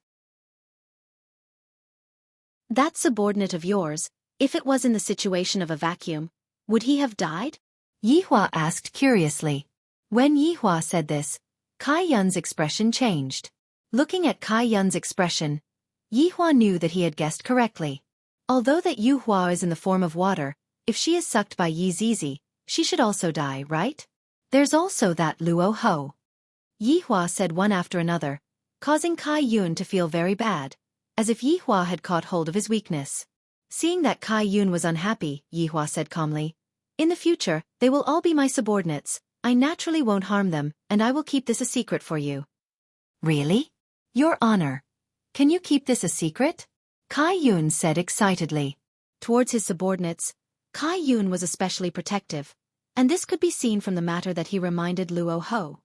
"That subordinate of yours, if it was in the situation of a vacuum, would he have died?" Yihua asked curiously. When Yihua said this, Kai Yun's expression changed. Looking at Kai Yun's expression, Yihua knew that he had guessed correctly. Although that Yihua is in the form of water, if she is sucked by Yi Zizi, she should also die, right? There's also that Luo Ho. Yihua said one after another, causing Kai Yun to feel very bad, as if Yi Hua had caught hold of his weakness. Seeing that Kai Yun was unhappy, Yi Hua said calmly, "In the future, they will all be my subordinates. I naturally won't harm them, and I will keep this a secret for you." "Really? Your Honor. Can you keep this a secret?" Kai Yun said excitedly. Towards his subordinates, Kai Yun was especially protective, and this could be seen from the matter that he reminded Luo Ho.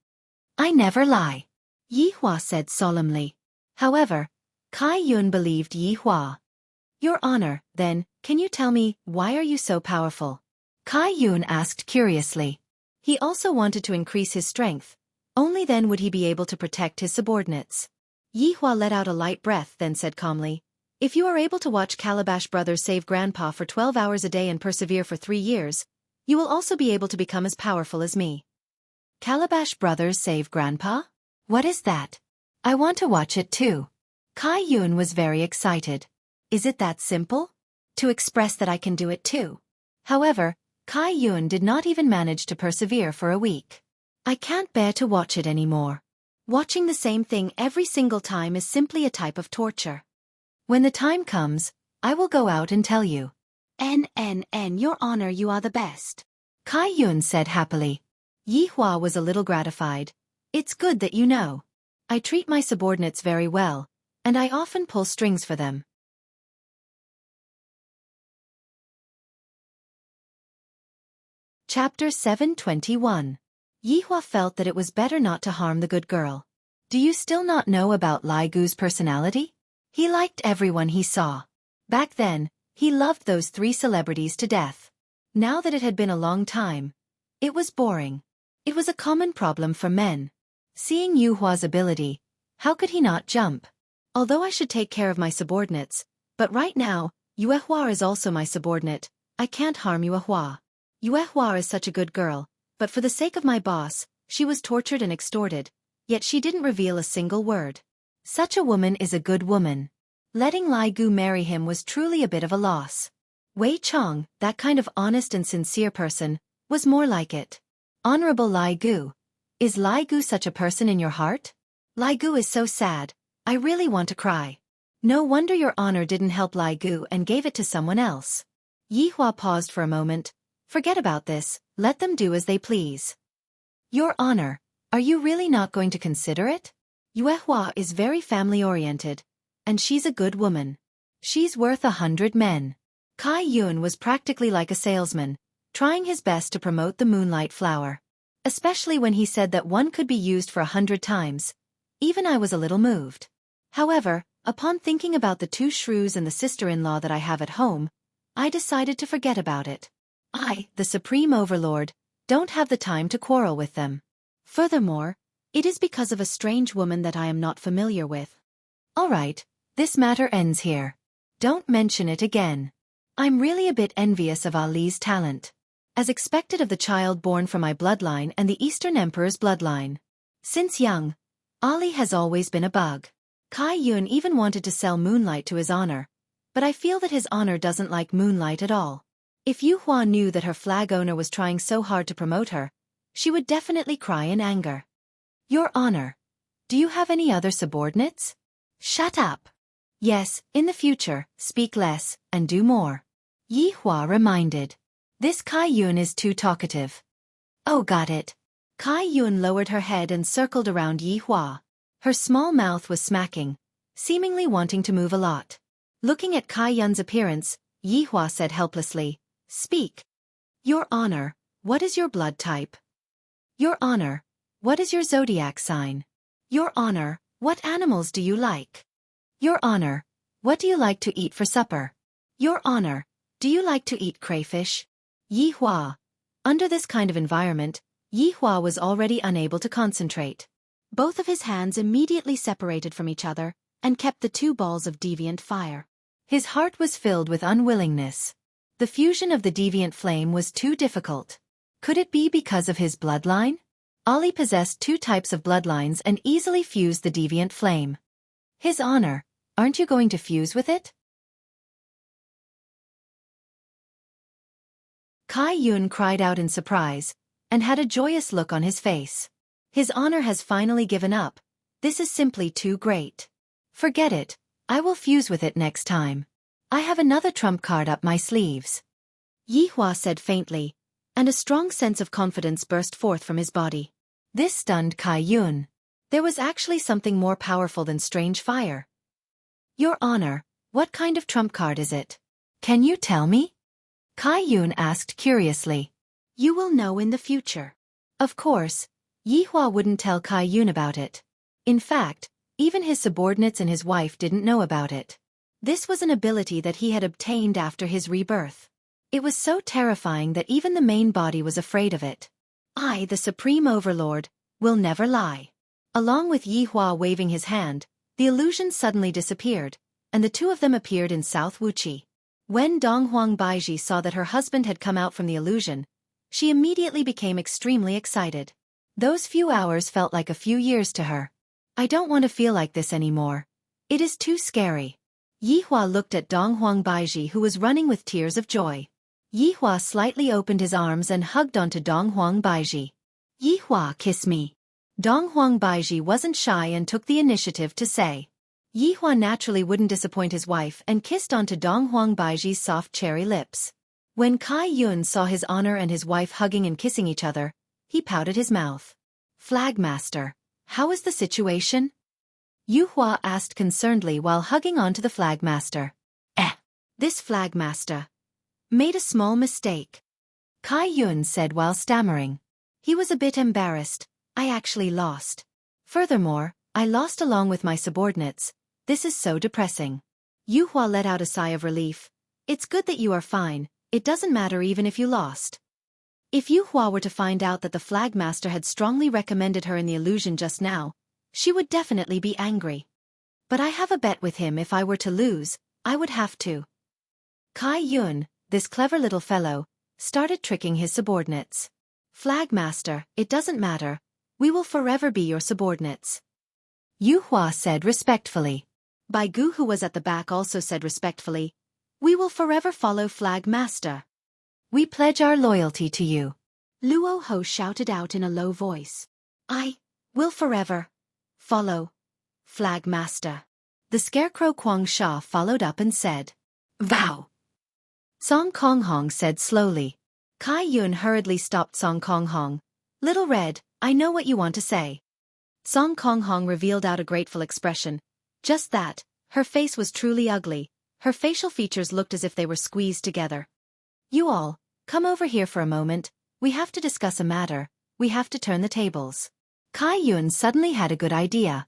"I never lie," Yi Hua said solemnly. However, Kai Yun believed Yi Hua. "Your Honor, then, can you tell me, why are you so powerful?" Kai Yun asked curiously. He also wanted to increase his strength. Only then would he be able to protect his subordinates. Yi Hua let out a light breath, then said calmly, "If you are able to watch Calabash Brothers save Grandpa for 12 hours a day and persevere for 3 years, you will also be able to become as powerful as me." Calabash Brothers save Grandpa? What is that? I want to watch it too. Kai Yun was very excited. Is it that simple? To express that I can do it too. However, Kai Yun did not even manage to persevere for a week. I can't bear to watch it anymore. Watching the same thing every single time is simply a type of torture. When the time comes, I will go out and tell you. Your Honor, you are the best," Kai Yun said happily. Yi Hua was a little gratified. "It's good that you know. I treat my subordinates very well, and I often pull strings for them." Chapter 721. Yi Hua felt that it was better not to harm the good girl. Do you still not know about Lai Gu's personality? He liked everyone he saw. Back then, he loved those 3 celebrities to death. Now that it had been a long time, it was boring. It was a common problem for men. Seeing Yu Hua's ability, how could he not jump? Although I should take care of my subordinates, but right now, Yue Hua is also my subordinate, I can't harm Yue Hua. Yue Hua is such a good girl, but for the sake of my boss, she was tortured and extorted, yet she didn't reveal a single word. Such a woman is a good woman. Letting Lai Gu marry him was truly a bit of a loss. Wei Chong, that kind of honest and sincere person, was more like it. Honorable Lai Gu. Is Lai Gu such a person in your heart? Lai Gu is so sad, I really want to cry. No wonder your honor didn't help Lai Gu and gave it to someone else. Yi Hua paused for a moment. Forget about this, let them do as they please. Your honor, are you really not going to consider it? Yue Hua is very family-oriented, and she's a good woman. She's worth 100 men. Kai Yun was practically like a salesman, trying his best to promote the moonlight flower. Especially when he said that one could be used for 100 times. Even I was a little moved. However, upon thinking about the 2 shrews and the sister-in-law that I have at home, I decided to forget about it. I, the Supreme Overlord, don't have the time to quarrel with them. Furthermore, it is because of a strange woman that I am not familiar with. Alright, this matter ends here. Don't mention it again. I'm really a bit envious of Ali's talent. As expected of the child born from my bloodline and the Eastern Emperor's bloodline. Since young, Ali has always been a bug. Kai Yun even wanted to sell Moonlight to his honor, but I feel that his honor doesn't like Moonlight at all. If Yu Hua knew that her flag owner was trying so hard to promote her, she would definitely cry in anger. Your honor, do you have any other subordinates? Shut up. Yes, in the future, speak less, and do more. Yi Hua reminded. This Kai Yun is too talkative. Oh, got it. Kai Yun lowered her head and circled around Yi Hua. Her small mouth was smacking, seemingly wanting to move a lot. Looking at Kai Yun's appearance, Yi Hua said helplessly, Speak. Your honor, what is your blood type? Your honor, what is your zodiac sign? Your honor, what animals do you like? Your honor, what do you like to eat for supper? Your honor, do you like to eat crayfish? Yi Hua. Under this kind of environment, Yi Hua was already unable to concentrate. Both of his hands immediately separated from each other and kept the 2 balls of deviant fire. His heart was filled with unwillingness. The fusion of the deviant flame was too difficult. Could it be because of his bloodline? Ali possessed 2 types of bloodlines and easily fused the deviant flame. His honor, aren't you going to fuse with it? Kai Yun cried out in surprise, and had a joyous look on his face. His honor has finally given up, This is simply too great. Forget it, I will fuse with it next time. I have another trump card up my sleeves. Yi Hua said faintly, and a strong sense of confidence burst forth from his body. This stunned Kai Yun. There was actually something more powerful than strange fire. Your Honor, what kind of trump card is it? Can you tell me? Kai Yun asked curiously. You will know in the future. Of course, Yi Hua wouldn't tell Kai Yun about it. In fact, even his subordinates and his wife didn't know about it. This was an ability that he had obtained after his rebirth. It was so terrifying that even the main body was afraid of it. I, the Supreme Overlord, will never lie. Along with Yi Hua waving his hand, the illusion suddenly disappeared, and the two of them appeared in South Wuxia. When Donghuang Baiji saw that her husband had come out from the illusion, she immediately became extremely excited. Those few hours felt like a few years to her. I don't want to feel like this anymore. It is too scary. Yi Hua looked at Donghuang Baiji, who was running with tears of joy. Yi Hua slightly opened his arms and hugged onto Donghuang Baiji. Yi Hua, kiss me. Donghuang Baiji wasn't shy and took the initiative to say. Yi Hua naturally wouldn't disappoint his wife and kissed onto Donghuang Baiji's soft cherry lips. When Kai Yun saw his honor and his wife hugging and kissing each other, he pouted his mouth. Flagmaster, how is the situation? Yu Hua asked concernedly while hugging onto the flagmaster. This flagmaster made a small mistake. Kai Yun said while stammering. He was a bit embarrassed. I actually lost. Furthermore, I lost along with my subordinates. This is so depressing. Yu Hua let out a sigh of relief. It's good that you are fine. It doesn't matter even if you lost. If Yu Hua were to find out that the flagmaster had strongly recommended her in the illusion just now, she would definitely be angry. But I have a bet with him. If I were to lose, I would have to. Kai Yun, this clever little fellow, started tricking his subordinates. Flagmaster, it doesn't matter. We will forever be your subordinates. Yu Hua said respectfully. Bai Gu, who was at the back, also said respectfully, we will forever follow Flagmaster. We pledge our loyalty to you. Luo Ho shouted out in a low voice. I will forever follow Flagmaster. The scarecrow Kuang Sha followed up and said, Vow. Song Kong Hong said slowly. Kai Yun hurriedly stopped Song Kong Hong. Little Red, I know what you want to say. Song Kong Hong revealed out a grateful expression. Just that, her face was truly ugly. Her facial features looked as if they were squeezed together. You all, come over here for a moment. We have to discuss a matter. We have to turn the tables. Kai Yun suddenly had a good idea.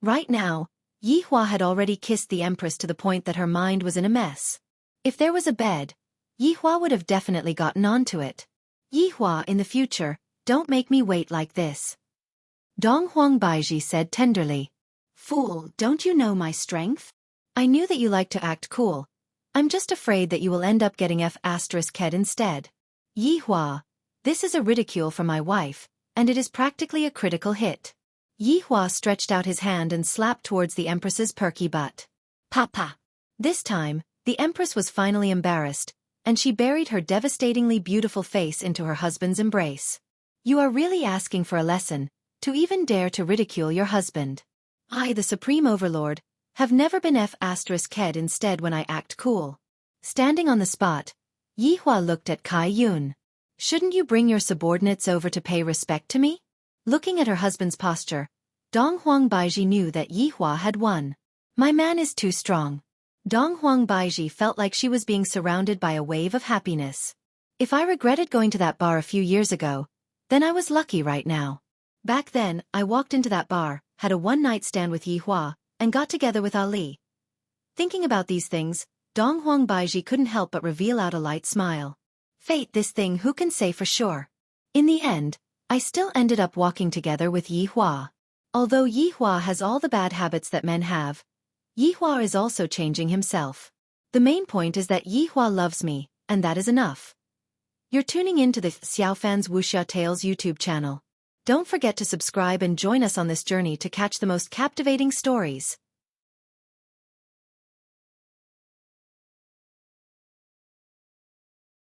Right now, Yi Hua had already kissed the Empress to the point that her mind was in a mess. If there was a bed, Yi Hua would have definitely gotten onto it. Yi Hua, in the future, don't make me wait like this. Donghuang Baiji said tenderly. Fool, don't you know my strength? I knew that you like to act cool. I'm just afraid that you will end up getting F***ed instead. Yi Hua, this is a ridicule for my wife, and it is practically a critical hit. Yi Hua stretched out his hand and slapped towards the Empress's perky butt. Papa. This time, the Empress was finally embarrassed, and she buried her devastatingly beautiful face into her husband's embrace. You are really asking for a lesson, to even dare to ridicule your husband. I, the Supreme Overlord, have never been F***ed instead when I act cool. Standing on the spot, Yi Hua looked at Kai Yun. Shouldn't you bring your subordinates over to pay respect to me? Looking at her husband's posture, Donghuang Baiji knew that Yi Hua had won. My man is too strong. Donghuang Baiji felt like she was being surrounded by a wave of happiness. If I regretted going to that bar a few years ago, then I was lucky right now. Back then, I walked into that bar, had a one-night stand with Yi Hua, and got together with Ali. Thinking about these things, Donghuang Baiji couldn't help but reveal out a light smile. Fate, this thing, who can say for sure? In the end, I still ended up walking together with Yi Hua. Although Yi Hua has all the bad habits that men have, Yi Hua is also changing himself. The main point is that Yi Hua loves me, and that is enough. You're tuning in to the Xiaofan's Wuxia Tales YouTube channel. Don't forget to subscribe and join us on this journey to catch the most captivating stories.